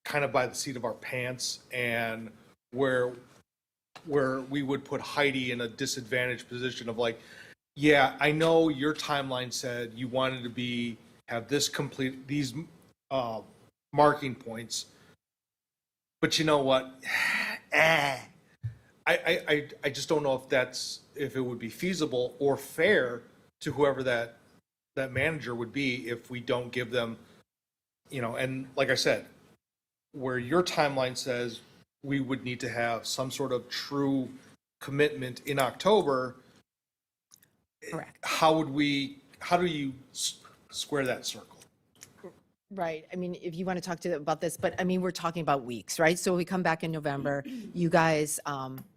kind of by the seat of our pants, and where we would put Heidi in a disadvantaged position of like, yeah, I know your timeline said you wanted to have this complete, these marking points, but you know what? I just don't know if it would be feasible or fair to whoever that manager would be if we don't give them, you know, and like I said, where your timeline says we would need to have some sort of true commitment in October. Correct. How do you square that circle? Right. I mean, if you want to talk to them about this, but I mean, we're talking about weeks, right? So we come back in November, you guys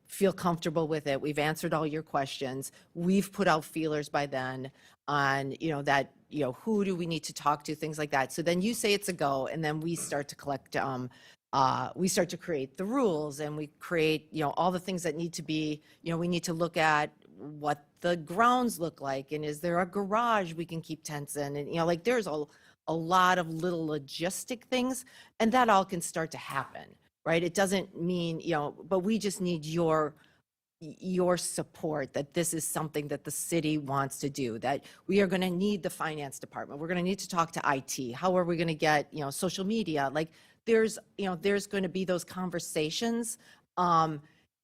feel comfortable with it. We've answered all your questions. We've put out feelers by then on, you know, that, you know, who do we need to talk to, things like that. So then you say it's a go, and then we start to collect, we start to create the rules, and we create, you know, all the things that need to be, you know, we need to look at what the grounds look like, and is there a garage we can keep tents in, and, you know, like there's a lot of little logistic things, and that all can start to happen, right? It doesn't mean, you know, but we just need your support that this is something that the city wants to do, that we are going to need the finance department. We're going to need to talk to IT. How are we going to get, you know, social media? Like there's going to be those conversations.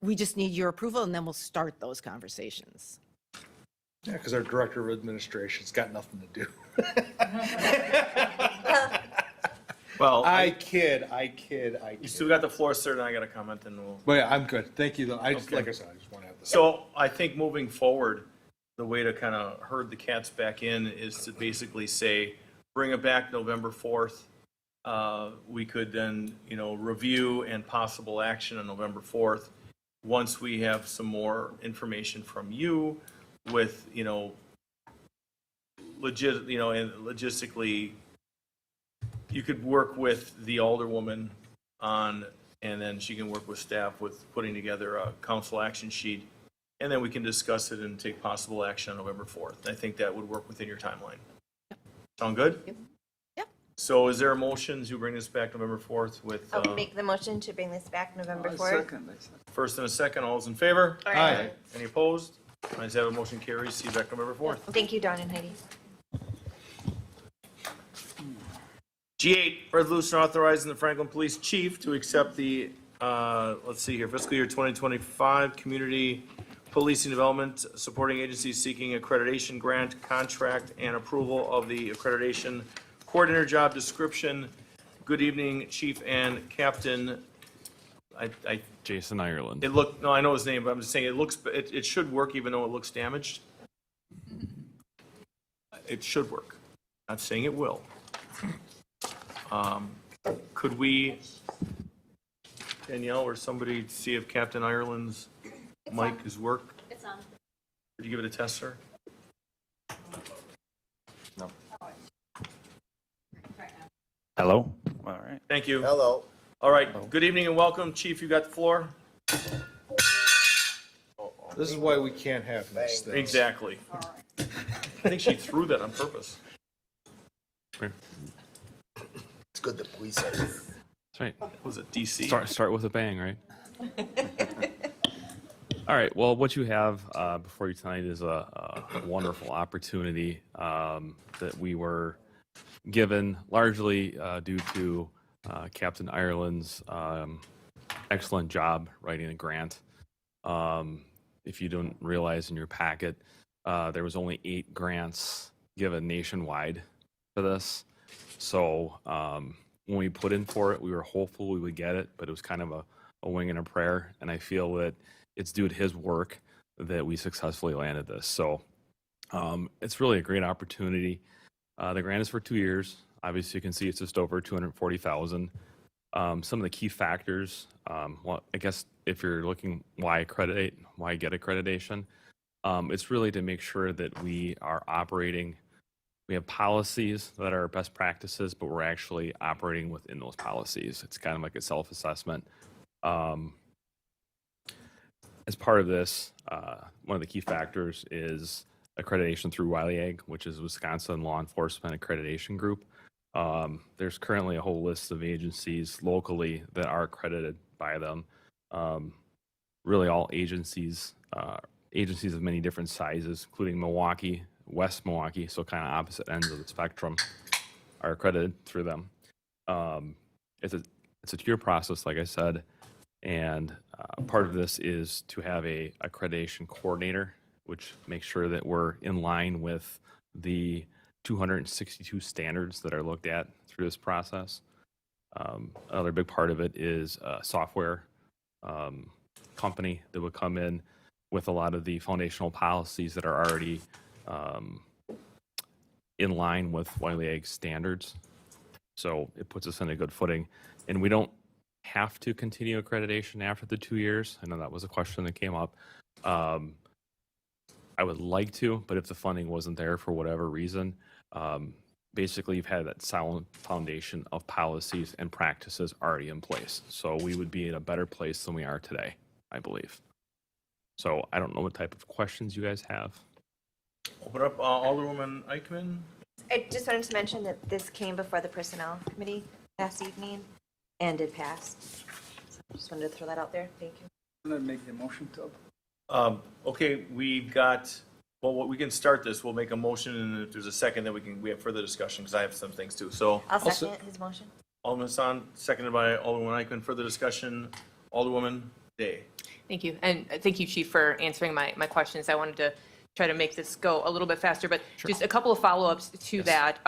We just need your approval, and then we'll start those conversations. Yeah, because our director of administration's got nothing to do. Well, I kid. You still got the floor, sir, and I got a comment, and we'll. But yeah, I'm good. Thank you, though. Okay. Like I said, I just want to have this. So I think moving forward, the way to kind of herd the cats back in is to basically say, bring it back November 4th. We could then, you know, review and possible action on November 4th. Once we have some more information from you with, you know, and logistically, you could work with the alderwoman on, and then she can work with staff with putting together a council action sheet. And then we can discuss it and take possible action on November 4th. I think that would work within your timeline. Sound good? Yep. So is there a motion to bring this back November 4th with I'll make the motion to bring this back November 4th. Second. first and a second? All those in favor? Aye. Any opposed? Ayes have it, motion carries. See you back November 4th. Thank you, Dawn and Heidi. G8, resolution authorizing the Franklin Police Chief to accept the, let's see here, fiscal year 2025 Community Policing Development Supporting Agencies Seeking Accreditation Grant Contract and approval of the accreditation coordinator job description. Good evening, Chief and Captain. Jason Ireland. No, I know his name, but I'm just saying it should work even though it looks damaged. It should work. Not saying it will. Could we, Danielle or somebody, see if Captain Ireland's mic is work? It's on. Did you give it a test, sir? No. Hello? All right. Thank you. Hello. All right, good evening and welcome. Chief, you got the floor? This is why we can't have this thing. Exactly. I think she threw that on purpose. It's good the police are. That's right. Was it DC? Start with a bang, right? All right. Well, what you have before you tonight is a wonderful opportunity that we were given largely due to Captain Ireland's excellent job writing a grant. If you don't realize in your packet, there was only 8 grants given nationwide for this. So when we put in for it, we were hopeful we would get it, but it was kind of a wing and a prayer. And I feel that it's due to his work that we successfully landed this. So it's really a great opportunity. The grant is for 2 years. Obviously, you can see it's just over $240,000. Some of the key factors, well, I guess if you're looking why get accreditation, it's really to make sure that we are operating. We have policies that are best practices, but we're actually operating within those policies. It's kind of like a self-assessment. As part of this, one of the key factors is accreditation through Wiley Ag, which is Wisconsin Law Enforcement Accreditation Group. There's currently a whole list of agencies locally that are accredited by them. Really all agencies of many different sizes, including Milwaukee, West Milwaukee, so kind of opposite ends of the spectrum, are accredited through them. It's a tier process, like I said, and part of this is to have a accreditation coordinator, which makes sure that we're in line with the 262 standards that are looked at through this process. Another big part of it is a software company that would come in with a lot of the foundational policies that are already in line with Wiley Ag standards. So it puts us in a good footing. And we don't have to continue accreditation after the 2 years. I know that was a question that came up. I would like to, but if the funding wasn't there for whatever reason, basically you've had that solid foundation of policies and practices already in place. So we would be in a better place than we are today, I believe. So I don't know what type of questions you guys have. Open up Alderwoman Eichman. I just wanted to mention that this came before the Personnel Committee last evening and it passed. So I just wanted to throw that out there. Thank you. I'm going to make the motion to. Okay, we've got, well, we can start this. We'll make a motion, and if there's a second, then we have further discussion, because I have some things too. So I'll second his motion. Alderman Hassan, seconded by Alderwoman Eichman. Further discussion, Alderwoman Day. Thank you. And thank you, Chief, for answering my questions. I wanted to try to make this go a little bit faster, but just a couple of follow-ups to that.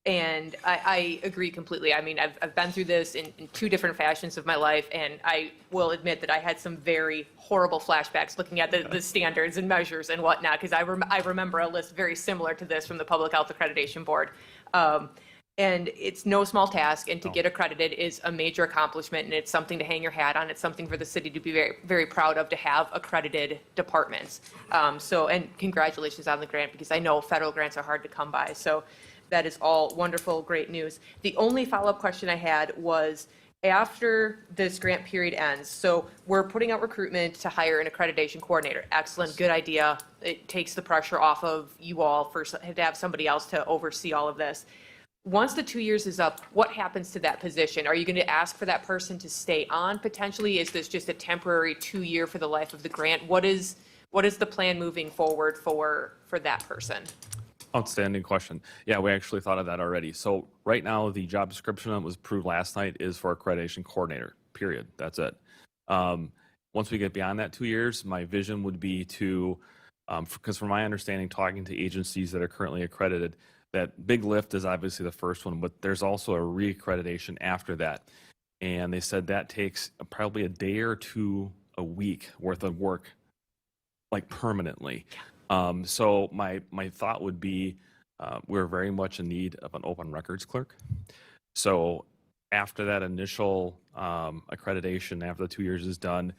And I agree completely. I mean, I've been through this in 2 different fashions of my life, and I will admit that I had some very horrible flashbacks looking at the standards and measures and whatnot, because I remember a list very similar to this from the Public Health Accreditation Board. And it's no small task, and to get accredited is a major accomplishment, and it's something to hang your hat on. It's something for the city to be very, very proud of, to have accredited departments. And congratulations on the grant, because I know federal grants are hard to come by. So that is all wonderful, great news. The only follow-up question I had was, after this grant period ends, so we're putting out recruitment to hire an accreditation coordinator. Excellent, good idea. It takes the pressure off of you all to have somebody else to oversee all of this. Once the 2 years is up, what happens to that position? Are you going to ask for that person to stay on potentially? Is this just a temporary 2 year for the life of the grant? What is the plan moving forward for that person? Outstanding question. Yeah, we actually thought of that already. So right now, the job description that was approved last night is for accreditation coordinator, period. That's it. Once we get beyond that 2 years, my vision would be to, because from my understanding, talking to agencies that are currently accredited, that big lift is obviously the first one, but there's also a re-accreditation after that. And they said that takes probably a day or 2 a week worth of work, like permanently. So my thought would be, we're very much in need of an open records clerk. So after that initial accreditation, after the 2 years is done,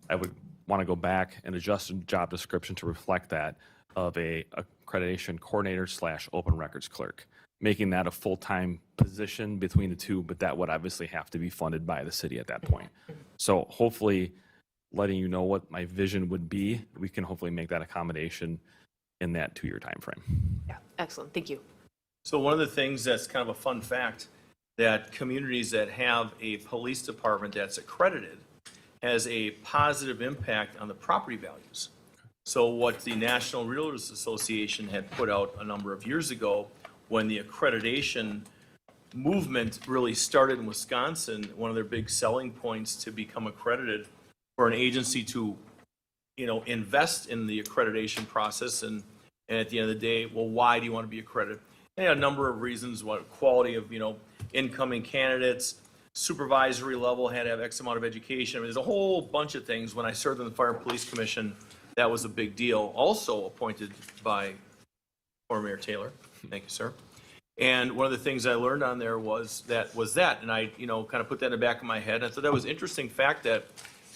I would want to go back and adjust the job description to reflect that of a accreditation coordinator / open records clerk, making that a full-time position between the two, but that would obviously have to be funded by the city at that point. So hopefully, letting you know what my vision would be, we can hopefully make that accommodation in that 2-year timeframe. Yeah, excellent, thank you. So one of the things that's kind of a fun fact, that communities that have a police department that's accredited has a positive impact on the property values. So what the National Realtors Association had put out a number of years ago, when the accreditation movement really started in Wisconsin, one of their big selling points to become accredited for an agency to, invest in the accreditation process, and at the end of the day, well, why do you want to be accredited? They had a number of reasons: what quality of, incoming candidates, supervisory level had to have X amount of education. I mean, there's a whole bunch of things. When I served on the Fire and Police Commission, that was a big deal. Also appointed by former Mayor Taylor. Thank you, sir. And one of the things I learned on there was that, and I, kind of put that in the back of my head. I thought that was an interesting fact that,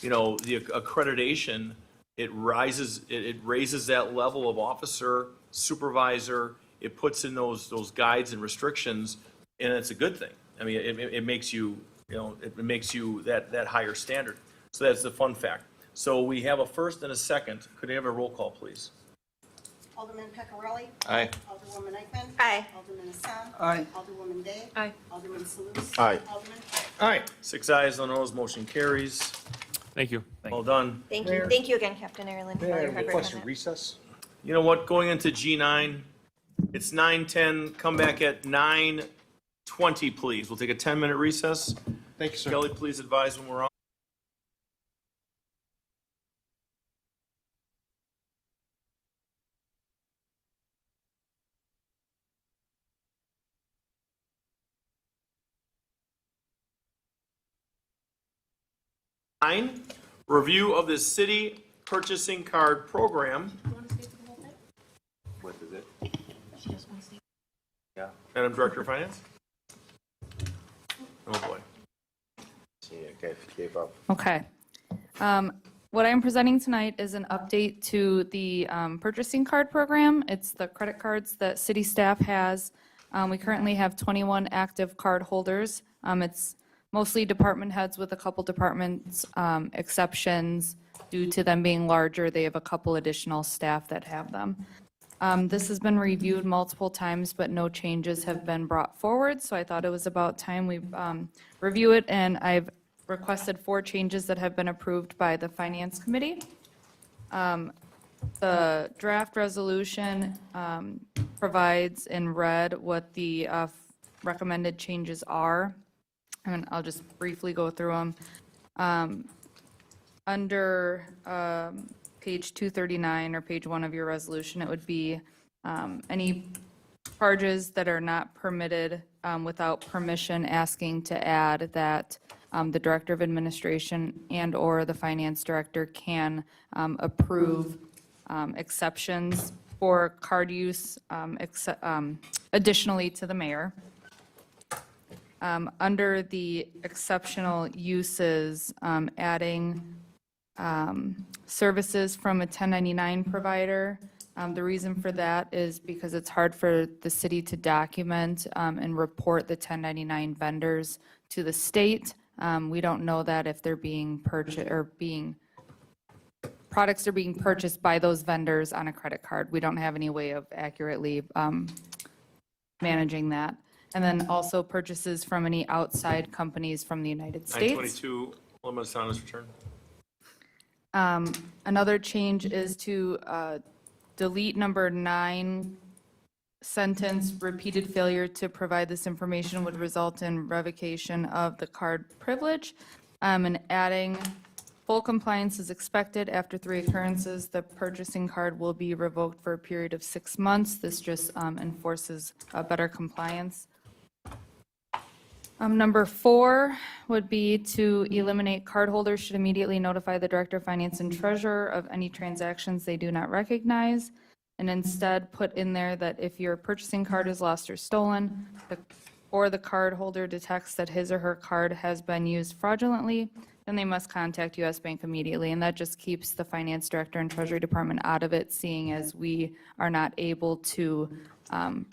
the accreditation, it raises that level of officer, supervisor. It puts in those guides and restrictions, and it's a good thing. I mean, it makes you, it makes you that higher standard. So that's the fun fact. So we have a first and a second. Could I have a roll call, please? Alderman Peccarelli. Aye. Alderwoman Eichman. Aye. Alderman Assam. Aye. Alderwoman Day. Aye. Alderman Salus. Aye. Alderman Clark. Aye. 6 ayes, no noes, motion carries. Thank you. Well done. Thank you. Thank you again, Captain Ireland, for all your hard work Request on a that. recess? You know what, going into G9, it's 9:10, come back at 9:20, please. We'll take a 10-minute recess. Thank you, sir. Kelly, please advise when we're on. Nine, review of the city purchasing card program. What is it? Yeah. Madam Director of Finance? Oh, boy. Okay, keep up. Okay. What I'm presenting tonight is an update to the purchasing card program. It's the credit cards that city staff has. We currently have 21 active card holders. It's mostly department heads with a couple departments exceptions. Due to them being larger, they have a couple additional staff that have them. This has been reviewed multiple times, but no changes have been brought forward, so I thought it was about time we review it, and I've requested 4 changes that have been approved by the Finance Committee. The draft resolution provides in red what the recommended changes are, and I'll just briefly go through them. Under page 239 or page 1 of your resolution, it would be any charges that are not permitted without permission, asking to add that the Director of Administration and/or the Finance Director can approve exceptions for card use additionally to the mayor. Under the exceptional uses, adding services from a 1099 provider. The reason for that is because it's hard for the city to document and report the 1099 vendors to the state. We don't know that if they're being purchased or products are being purchased by those vendors on a credit card. We don't have any way of accurately managing that. And then also purchases from any outside companies from the United States. 922, limited time is returned. Another change is to delete number 9 sentence, repeated failure to provide this information would result in revocation of the card privilege. And adding full compliance is expected after 3 occurrences. The purchasing card will be revoked for a period of 6 months. This just enforces better compliance. Number 4 would be to eliminate cardholders should immediately notify the Director of Finance and Treasurer of any transactions they do not recognize, and instead put in there that if your purchasing card is lost or stolen, or the cardholder detects that his or her card has been used fraudulently, then they must contact US Bank immediately. And that just keeps the finance director and treasury department out of it, seeing as we are not able to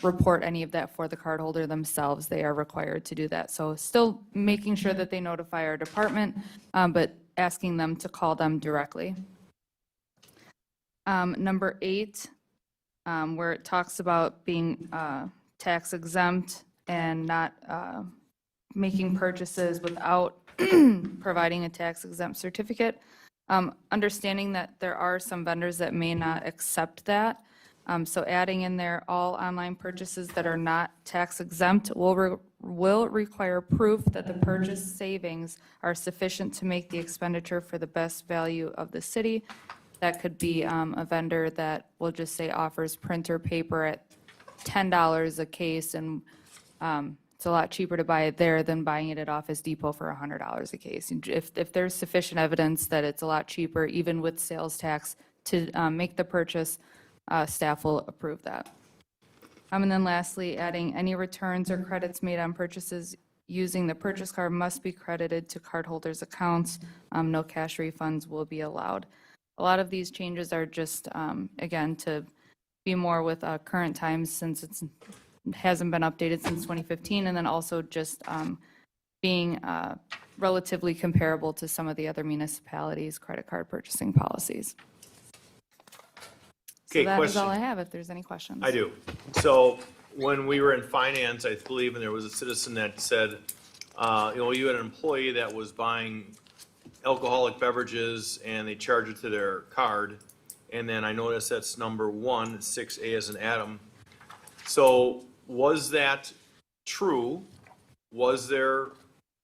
report any of that for the cardholder themselves. They are required to do that. So still making sure that they notify our department, but asking them to call them directly. Number 8, where it talks about being tax exempt and not making purchases without providing a tax exempt certificate. Understanding that there are some vendors that may not accept that. So adding in there, all online purchases that are not tax exempt will require proof that the purchase savings are sufficient to make the expenditure for the best value of the city. That could be a vendor that will just say offers printer paper at $10 a case, and it's a lot cheaper to buy it there than buying it at Office Depot for $100 a case. If there's sufficient evidence that it's a lot cheaper, even with sales tax, to make the purchase, staff will approve that. And then lastly, adding any returns or credits made on purchases using the purchase card must be credited to cardholders' accounts. No cash refunds will be allowed. A lot of these changes are just, again, to be more with current times, since it hasn't been updated since 2015, and then also just being relatively comparable to some of the other municipalities' credit card purchasing policies. So Okay, that is all I question. have, if there's any questions. I do. So when we were in finance, I believe, and there was a citizen that said, you had an employee that was buying alcoholic beverages and they charge it to their card. And then I noticed that's number 1, 6A as in Adam. So was that true? Was there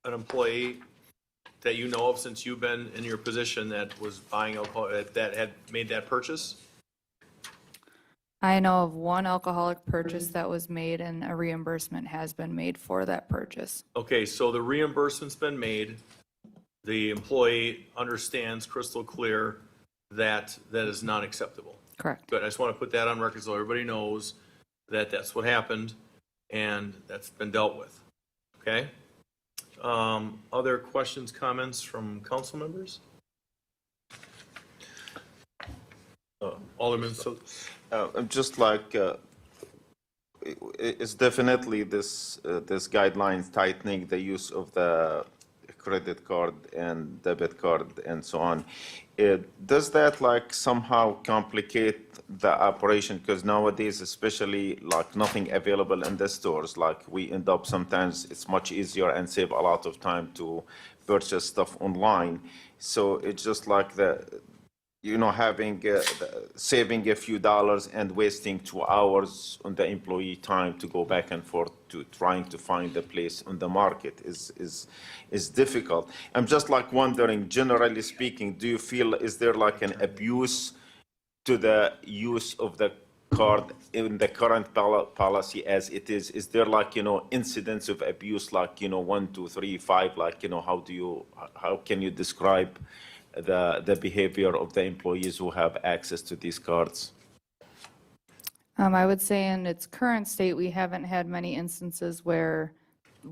an employee that you know of, since you've been in your position, that was buying alcohol, that had made that purchase? I know of one alcoholic purchase that was made, and a reimbursement has been made for that purchase. Okay, so the reimbursement's been made. The employee understands crystal clear that that is not acceptable. Correct. Good, I just want to put that on record so everybody knows that that's what happened and that's been dealt with. Okay? Other questions, comments from council members? Alderman, so. Just like, it's definitely this guidelines tightening the use of the credit card and debit card and so on. Does that like somehow complicate the operation? Because nowadays, especially like nothing available in the stores, like we end up sometimes it's much easier and save a lot of time to purchase stuff online. So it's just like having, saving a few dollars and wasting 2 hours on the employee time to go back and forth to trying to find a place on the market is difficult. I'm just like wondering, generally speaking, do you feel, is there like an abuse to the use of the card in the current policy as it is? Is there like, incidents of abuse, like, 1, 2, 3, 5, like, how can you describe the behavior of the employees who have access to these cards? I would say in its current state, we haven't had many instances where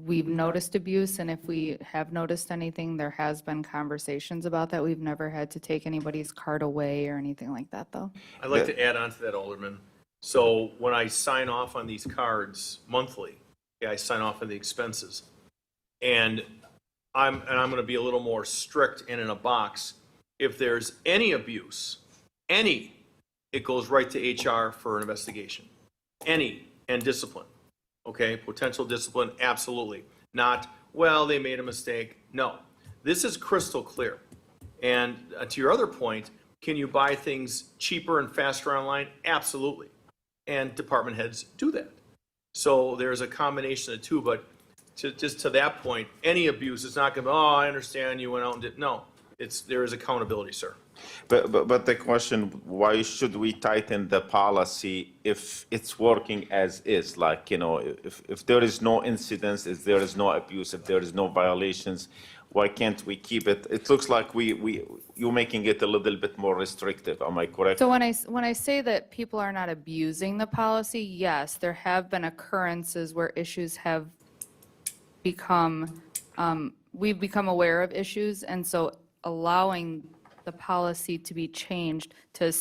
we've noticed abuse, and if we have noticed anything, there has been conversations about that. We've never had to take anybody's card away or anything like that, though. I'd like to add on to that, Alderman. So when I sign off on these cards monthly, I sign off on the expenses. And I'm going to be a little more strict and in a box. If there's any abuse, it goes right to HR for an investigation. And discipline. Okay, potential discipline, absolutely. Not, well, they made a mistake. No, this is crystal clear. And to your other point, can you buy things cheaper and faster online? Absolutely. And department heads do that. So there's a combination of the two, but just to that point, any abuse is not going to be, I understand you went out and did. No, there is accountability, sir. But the question, why should we tighten the policy if it's working as is? Like, if there is no incidents, if there is no abuse, if there is no violations, why can't we keep it? It looks like you're making it a little bit more restrictive. Am I correct? So when I say that people are not abusing the policy, yes, there have been occurrences where issues have become we've become aware of issues, and so allowing the policy to be changed to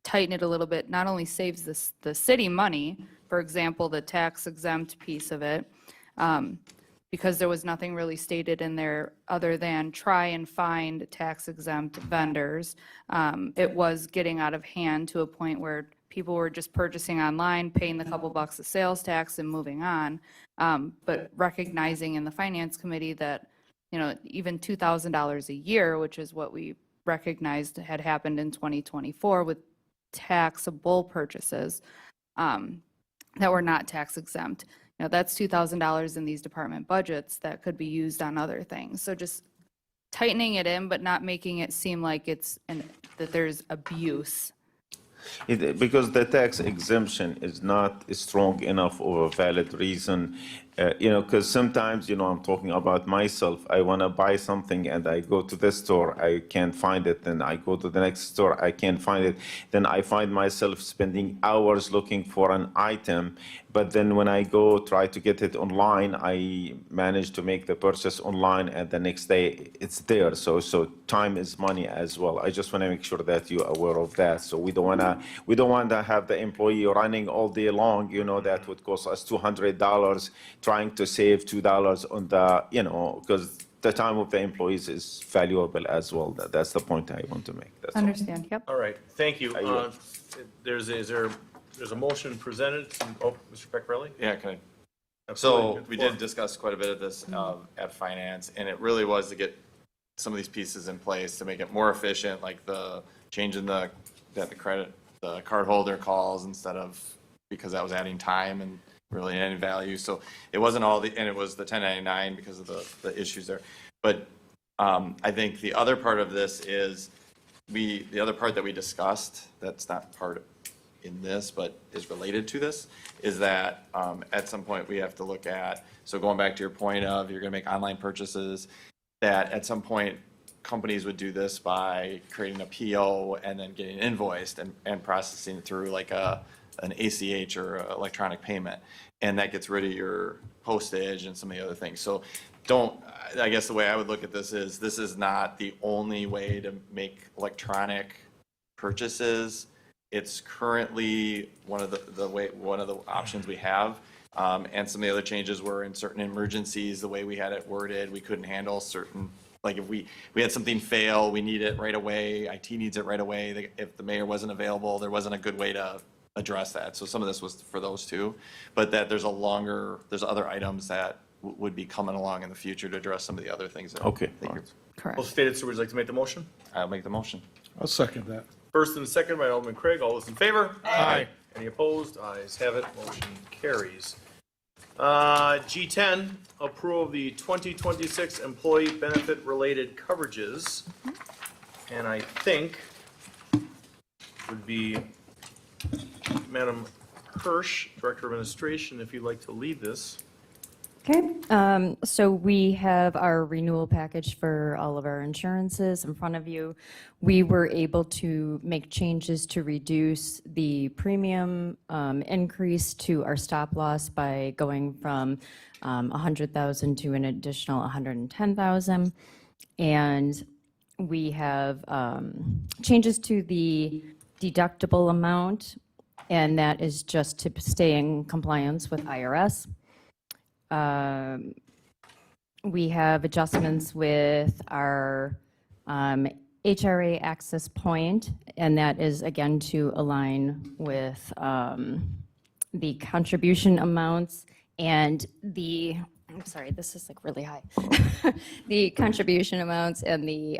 tighten it a little bit not only saves the city money, for example, the tax exempt piece of it, because there was nothing really stated in there other than try and find tax exempt vendors. It was getting out of hand to a point where people were just purchasing online, paying the couple bucks of sales tax and moving on. But recognizing in the finance committee that, even $2,000 a year, which is what we recognized had happened in 2024 with taxable purchases that were not tax exempt. That's $2,000 in these department budgets that could be used on other things. So just tightening it in, but not making it seem like that there's abuse. Because the tax exemption is not strong enough of a valid reason, because sometimes, I'm talking about myself, I want to buy something and I go to the store, I can't find it, then I go to the next store, I can't find it, then I find myself spending hours looking for an item, but then when I go try to get it online, I manage to make the purchase online and the next day it's there. So time is money as well. I just want to make sure that you're aware of that. So we don't want to have the employee running all day long, that would cost us $200 trying to save $2 on the, because the time of the employees is valuable as well. That's the point I want to make. That's all. Understand, yep. All right, thank you. yield. There's a motion presented. Mr. Pecorelli? Yeah, can I? Absolutely. So we did discuss quite a bit of this at finance, and it really was to get some of these pieces in place to make it more efficient, like the change in the cardholder calls instead of, because that was adding time and really any value. So it wasn't and it was the 1099 because of the issues there. But I think the other part of this is the other part that we discussed, that's not part in this, but is related to this, is that at some point we have to look at, so going back to your point of you're going to make online purchases, that at some point companies would do this by creating a PO and then getting invoiced and processing it through like an ACH or electronic payment. And that gets rid of your postage and some of the other things. So I guess the way I would look at this is not the only way to make electronic purchases. It's currently one of the options we have. And some of the other changes were in certain emergencies, the way we had it worded, we couldn't handle certain, like if we had something fail, we need it right away, IT needs it right away. If the mayor wasn't available, there wasn't a good way to address that. So some of this was for those two, but that there's other items that would be coming along in the future to address some of the other things. Okay. Correct. Well stated, so would you like to make the motion? I'll make the motion. I'll second that. First and second by Alderman Craig. All those in favor? Aye. Any opposed? Ayes have it. Motion carries. G10, approval of the 2026 employee benefit related coverages. And I think would be Madam Hirsch, Director of Administration, if you'd like to lead this. Okay, so we have our renewal package for all of our insurances in front of you. We were able to make changes to reduce the premium increase to our stop loss by going from 100,000 to an additional 110,000. And we have changes to the deductible amount, and that is just to stay in compliance with IRS. We have adjustments with our HRA access point, and that is again to align with the contribution amounts and I'm sorry, this is like really high. The contribution amounts and the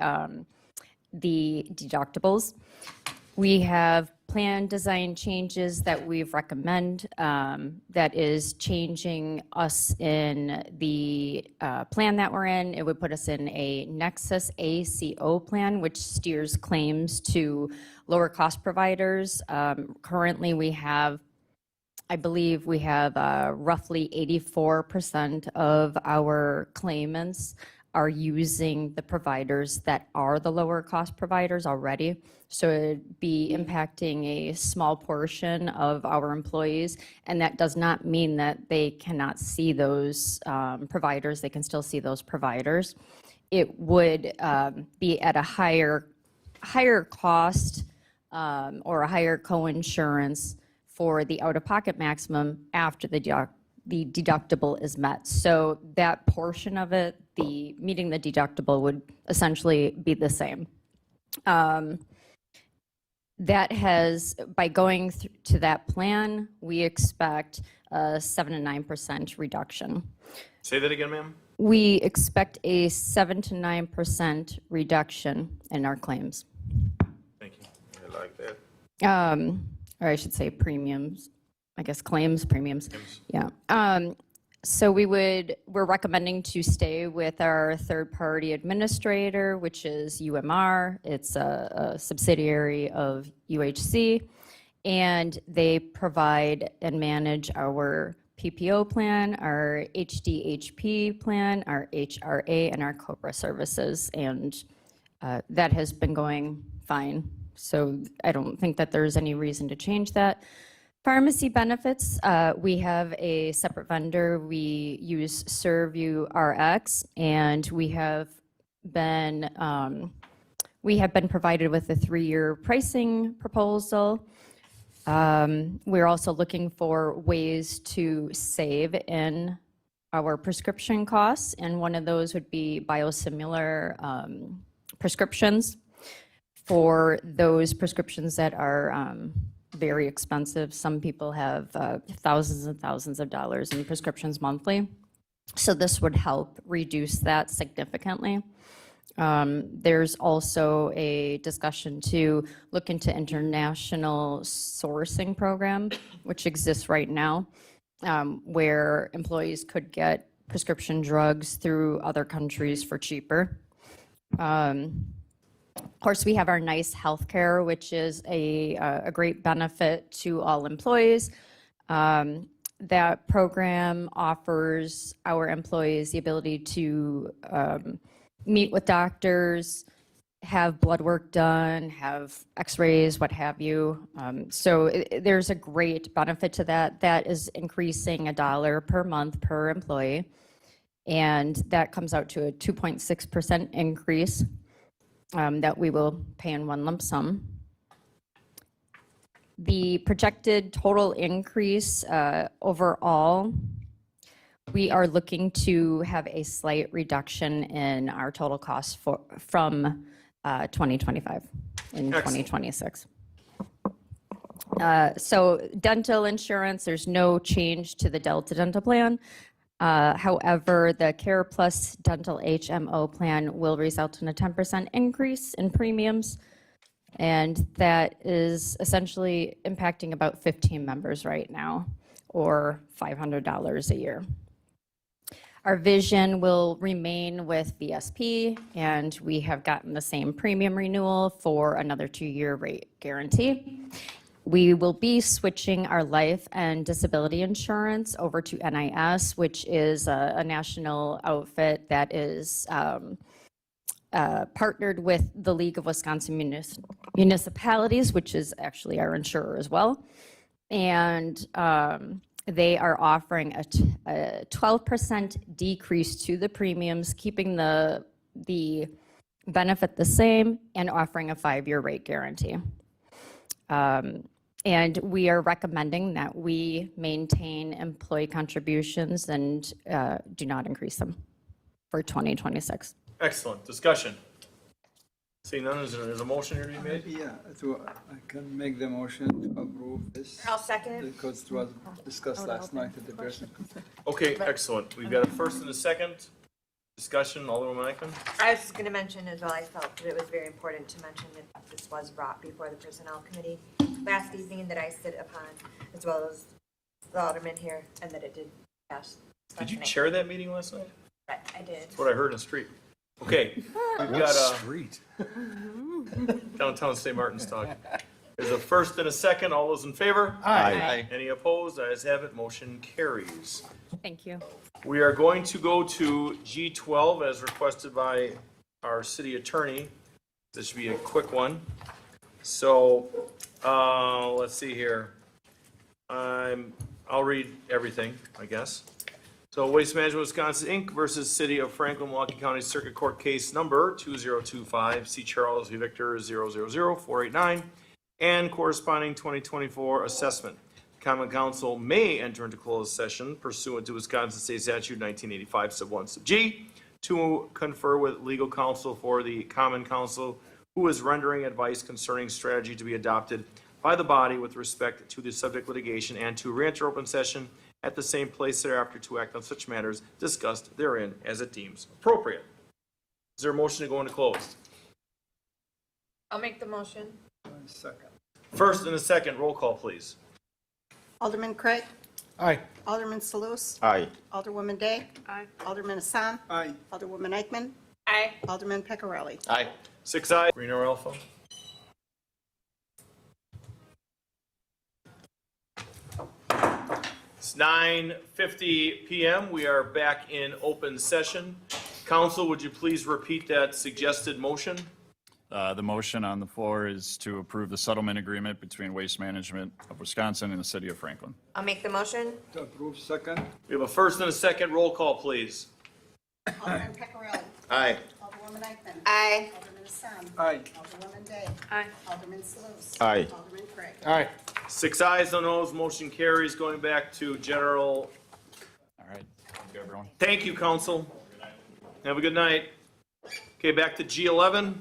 deductibles. We have plan design changes that we've recommend, that is changing us in the plan that we're in. It would put us in a Nexus ACO plan, which steers claims to lower cost providers. Currently, I believe we have roughly 84% of our claimants are using the providers that are the lower cost providers already. So it'd be impacting a small portion of our employees. And that does not mean that they cannot see those providers. They can still see those providers. It would be at a higher cost or a higher coinsurance for the out-of-pocket maximum after the deductible is met. So that portion of it, the meeting the deductible, would essentially be the same. That has, by going to that plan, we expect a 7 to 9% reduction. Say that again, ma'am? We expect a 7 to 9% reduction in our claims. Thank you. I like that. Or I should say premiums, I guess claims, premiums. Yeah. So we're recommending to stay with our third-party administrator, which is UMR. It's a subsidiary of UHC, and they provide and manage our PPO plan, our HDHP plan, our HRA, and our COBRA services, and that has been going fine. So I don't think that there's any reason to change that. Pharmacy benefits, we have a separate vendor. We use ServU RX, and we have been provided with a 3-year pricing proposal. We're also looking for ways to save in our prescription costs, and one of those would be biosimilar prescriptions for those prescriptions that are very expensive. Some people have thousands and thousands of dollars in prescriptions monthly. So this would help reduce that significantly. There's also a discussion to look into international sourcing program, which exists right now, where employees could get prescription drugs through other countries for cheaper. Of course, we have our NICE healthcare, which is a great benefit to all employees. That program offers our employees the ability to meet with doctors, have blood work done, have x-rays, what have you. So there's a great benefit to that. That is increasing $1 per month per employee. And that comes out to a 2.6% increase that we will pay in one lump sum. The projected total increase overall, we are looking to have a slight reduction in our total costs from 2025 in 2026. So dental insurance, there's no change to the Delta dental plan. However, the Care Plus Dental HMO plan will result in a 10% increase in premiums, and that is essentially impacting about 15 members right now, or $500 a year. Our vision will remain with VSP, and we have gotten the same premium renewal for another 2-year rate guarantee. We will be switching our life and disability insurance over to NIS, which is a national outfit that is partnered with the League of Wisconsin Municipalities, which is actually our insurer as well. And they are offering a 12% decrease to the premiums, keeping the benefit the same and offering a 5-year rate guarantee. And we are recommending that we maintain employee contributions and do not increase them for 2026. Excellent. Discussion. Seeing none, there's a motion here to be made? Yeah, so I can make the motion to approve this. I'll second it. Because it was discussed last night at the person. Okay, excellent. We've got a first and a second. Discussion, Alderman Eichmann? I was just going to mention as well, I felt that it was very important to mention that this was brought before the Personnel Committee last evening that I sit upon, as well as the Alderman here, and that it did pass. Did you chair that meeting last night? I did. That's what I heard in the street. Okay, we've got street? downtown St. Martin's talk. There's a first and a second. All those in favor? Aye. Any opposed? Ayes have it. Motion carries. Thank you. We are going to go to G12 as requested by our city attorney. This should be a quick one. So, let's see here. I'll read everything, I guess. So Waste Management Wisconsin, Inc. versus City of Franklin, Milwaukee County Circuit Court Case Number 2025, C. Charles v. Victor 000489, and corresponding 2024 assessment. Common Council may enter into closed session pursuant to Wisconsin State Statute 1985, sub 1, sub G, to confer with legal counsel for the Common Council who is rendering advice concerning strategy to be adopted by the body with respect to the subject litigation, and to re-enter open session at the same place thereafter to act on such matters discussed therein as it deems appropriate. Is there a motion to go into closed? I'll make the motion. Second. First and a second, roll call, please. Alderman Craig. Aye. Alderman Salus. Aye. Alderwoman Day. Aye. Alderman Hassan. Aye. Alderwoman Eichman. Aye. Alderman Pecorelli. Aye. 6 ayes. Green or alpha? It's 9:50 PM. We are back in open session. Council, would you please repeat that suggested motion? The motion on the floor is to approve the settlement agreement between Waste Management of Wisconsin and the City of Franklin. I'll make the motion. To approve, second. We have a first and a second. Roll call, please. Alderman Pecorelli. Aye. Alderwoman Eichman. Aye. Alderman Hassan. Aye. Alderwoman Day. Aye. Alderman Salus. Aye. Alderman Craig. Aye. 6 ayes, no noes, motion carries. Going back to general. All right. Thank you, everyone. Thank you, council. Have a good night. Okay, back to G11.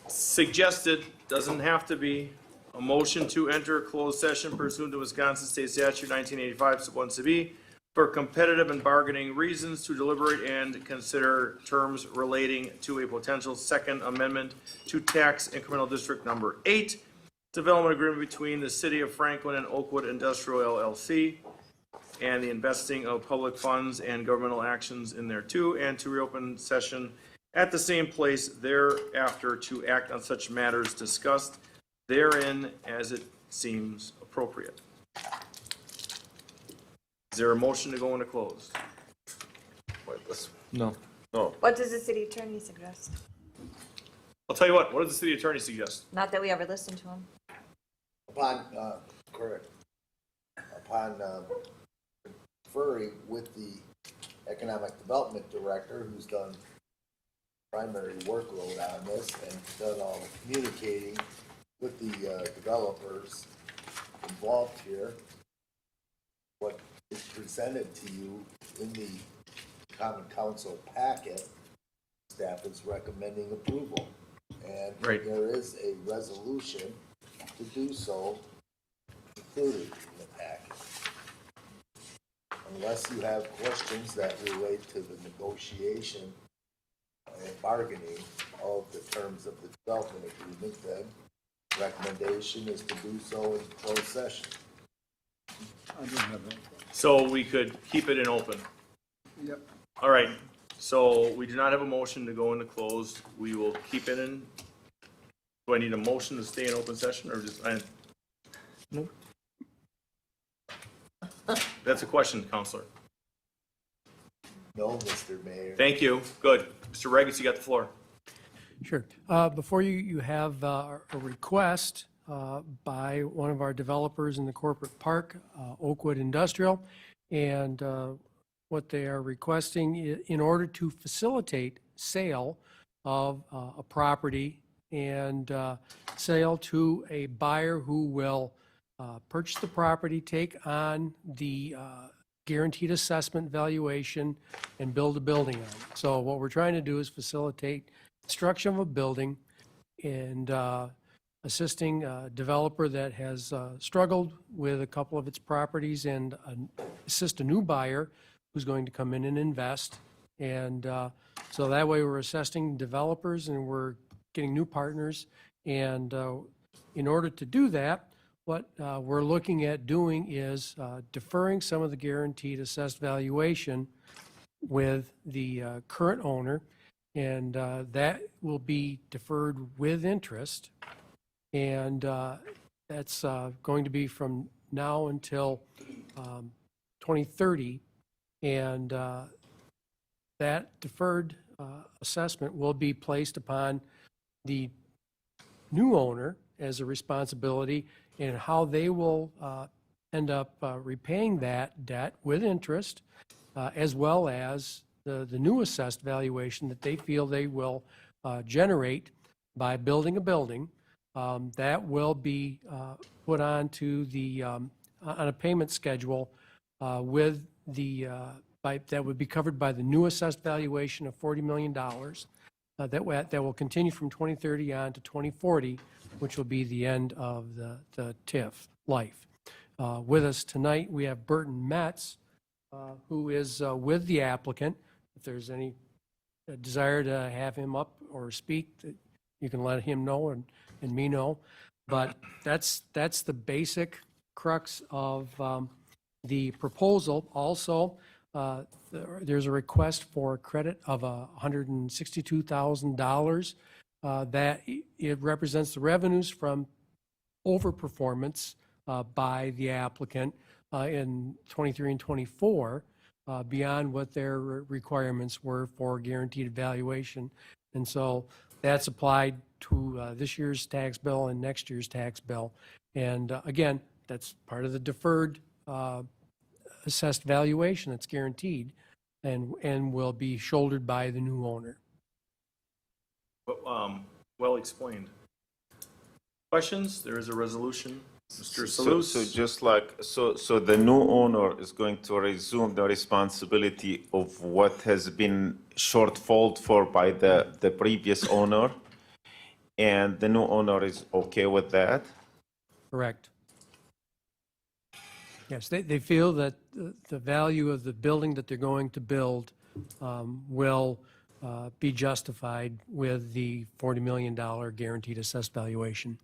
Suggested, doesn't have to be, a motion to enter closed session pursuant to Wisconsin State Statute 1985, sub 1 sub E, for competitive and bargaining reasons to deliberate and consider terms relating to a potential second amendment to tax incremental district number 8, development agreement between the City of Franklin and Oakwood Industrial LLC, and the investing of public funds and governmental actions in there too, and to reopen session at the same place thereafter to act on such matters discussed therein as it seems appropriate. Is there a motion to go into closed? No. No. What does the city attorney suggest? I'll tell you what does the city attorney suggest? Not that we ever listen to him. Upon, correct, upon conferring with the Economic Development Director, who's done primary workload on this and done all the communicating with the developers involved here, what is presented to you in the Common Council packet, staff is recommending approval. And Right. there is a resolution to do so included in the packet. Unless you have questions that relate to the negotiation and bargaining of the terms of the development agreement, then recommendation is to do so in closed session. I don't have that. So we could keep it in open. Yep. All right, so we do not have a motion to go into closed. We will keep it in. Do I need a motion to stay in open session or just? No. That's a question, Counselor. No, Mr. Mayor. Thank you. Good. Mr. Regis, you got the floor. Sure. Before you have a request by one of our developers in the corporate park, Oakwood Industrial, and what they are requesting in order to facilitate sale of a property and sale to a buyer who will purchase the property, take on the guaranteed assessment valuation, and build a building on it. So what we're trying to do is facilitate construction of a building and assisting a developer that has struggled with a couple of its properties and assist a new buyer who's going to come in and invest. And so that way we're assessing developers and we're getting new partners. And in order to do that, what we're looking at doing is deferring some of the guaranteed assessed valuation with the current owner, and that will be deferred with interest. And that's going to be from now until 2030. And that deferred assessment will be placed upon the new owner as a responsibility, and how they will end up repaying that debt with interest, as well as the new assessed valuation that they feel they will generate by building a building. That will be put onto the, on a payment schedule with the, that would be covered by the new assessed valuation of $40 million. That will continue from 2030 on to 2040, which will be the end of the TIF life. With us tonight, we have Burton Metz, who is with the applicant. If there's any desire to have him up or speak, you can let him know and me know. But that's the basic crux of the proposal. Also, there's a request for a credit of $162,000 that it represents the revenues from overperformance by the applicant in 23 and 24 beyond what their requirements were for guaranteed valuation. And so that's applied to this year's tax bill and next year's tax bill. And again, that's part of the deferred assessed valuation that's guaranteed and will be shouldered by the new owner. Well explained. Questions? There is a resolution. Mr. So Salus? just like, so the new owner is going to resume the responsibility of what has been shortfall for by the previous owner, and the new owner is okay with that? Correct. Yes, they feel that the value of the building that they're going to build will be justified with the $40 million guaranteed assessed valuation.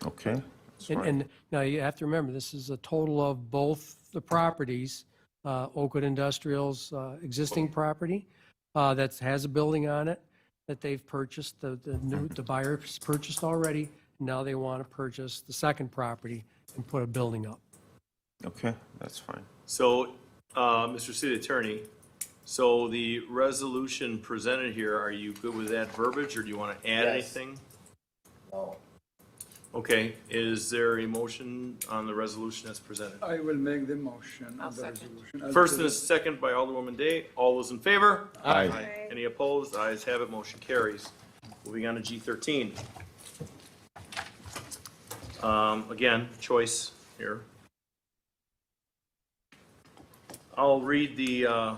Okay. And now you have to remember, this is a total of both the properties, Oakwood Industrial's existing property that has a building on it that they've purchased, the buyer's purchased already. Now they want to purchase the second property and put a building up. Okay, that's fine. So, Mr. City Attorney, so the resolution presented here, are you good with that verbiage, or do you want to add Yes. anything? No. Okay, is there a motion on the resolution as presented? I will make the motion on the resolution. I'll First put and a it- second by Alderwoman Day. All those in favor? Aye. Any opposed? Ayes have it, motion carries. Moving on to G13. Again, choice here. I'll read the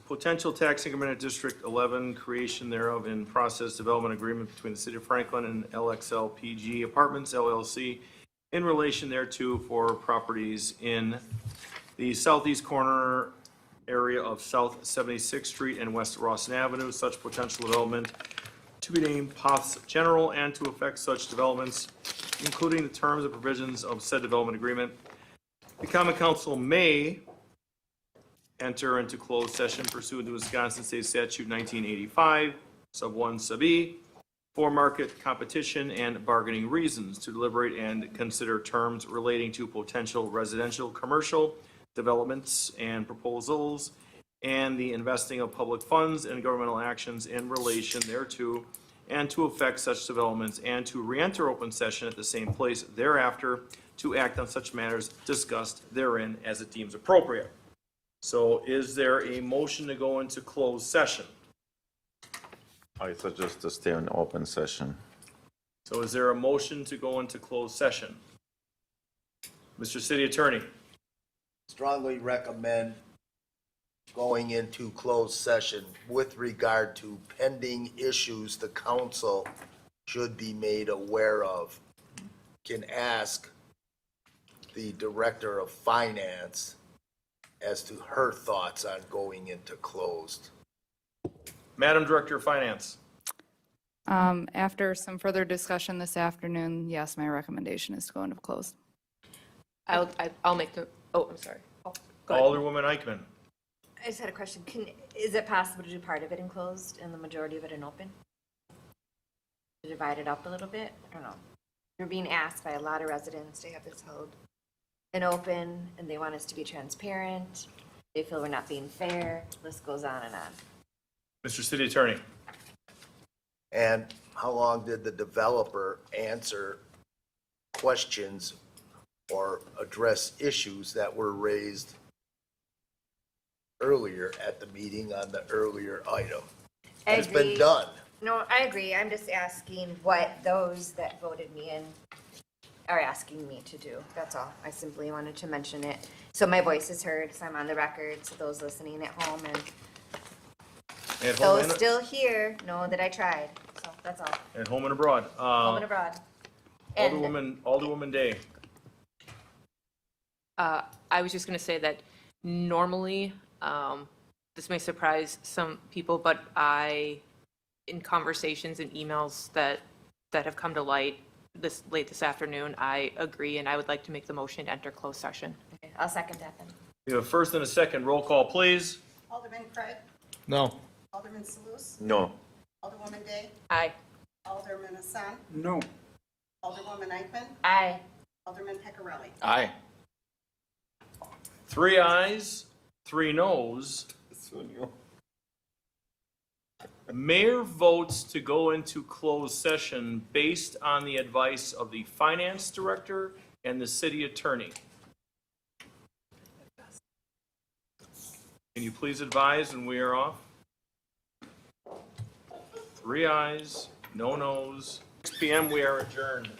potential tax increment at District 11, creation thereof in process development agreement between the City of Franklin and LXL PG Apartments LLC in relation thereto for properties in the southeast corner area of South 76th Street and West Rawson Avenue, such potential development to be named Poth's General, and to affect such developments, including the terms and provisions of said development agreement. The Common Council may enter into closed session pursuant to Wisconsin State Statute 1985, sub 1, sub E, for market competition and bargaining reasons, to deliberate and consider terms relating to potential residential, commercial developments and proposals, and the investing of public funds and governmental actions in relation thereto, and to effect such developments, and to re-enter open session at the same place thereafter, to act on such matters discussed therein as it deems appropriate. So is there a motion to go into closed session? I suggest to stay in open session. So is there a motion to go into closed session? Mr. City Attorney? Strongly recommend going into closed session with regard to pending issues the council should be made aware of. Can ask the Director of Finance as to her thoughts on going into closed. Madam Director of Finance? After some further discussion this afternoon, yes, my recommendation is to go into closed. I'll make the, oh, I'm sorry. Go ahead. Alderwoman Eichman? I just had a question. Is it possible to do part of it in closed and the majority of it in open? To divide it up a little bit? I don't know. We're being asked by a lot of residents to have this held in open, and they want us to be transparent. They feel we're not being fair. List goes on and on. Mr. City Attorney. And how long did the developer answer questions or address issues that were raised earlier at the meeting on the earlier item? I It's been agree. done. No, I agree. I'm just asking what those that voted me in are asking me to do. That's all. I simply wanted to mention it. So my voice is heard, so I'm on the record, so those listening at home and At home those and, still here know that I tried. So that's all. at home and abroad. Home and abroad. And Alderwoman Day. I was just going to say that normally, this may surprise some people, but in conversations and emails that have come to light late this afternoon, I agree, and I would like to make the motion to enter closed session. Okay, I'll second that then. We have a first and a second. Roll call, please. Alderman Craig, No. Alderman Salus, No. Alderwoman Day, Aye. Alderman Hassan, No. Alderwoman Eichman, Aye. Alderman Peccarelli. Aye. 3 ayes, 3 noes. Mayor votes to go into closed session based on the advice of the finance director and the city attorney. Can you please advise when we are off? 3 ayes, no noes. 6 PM, we are adjourned.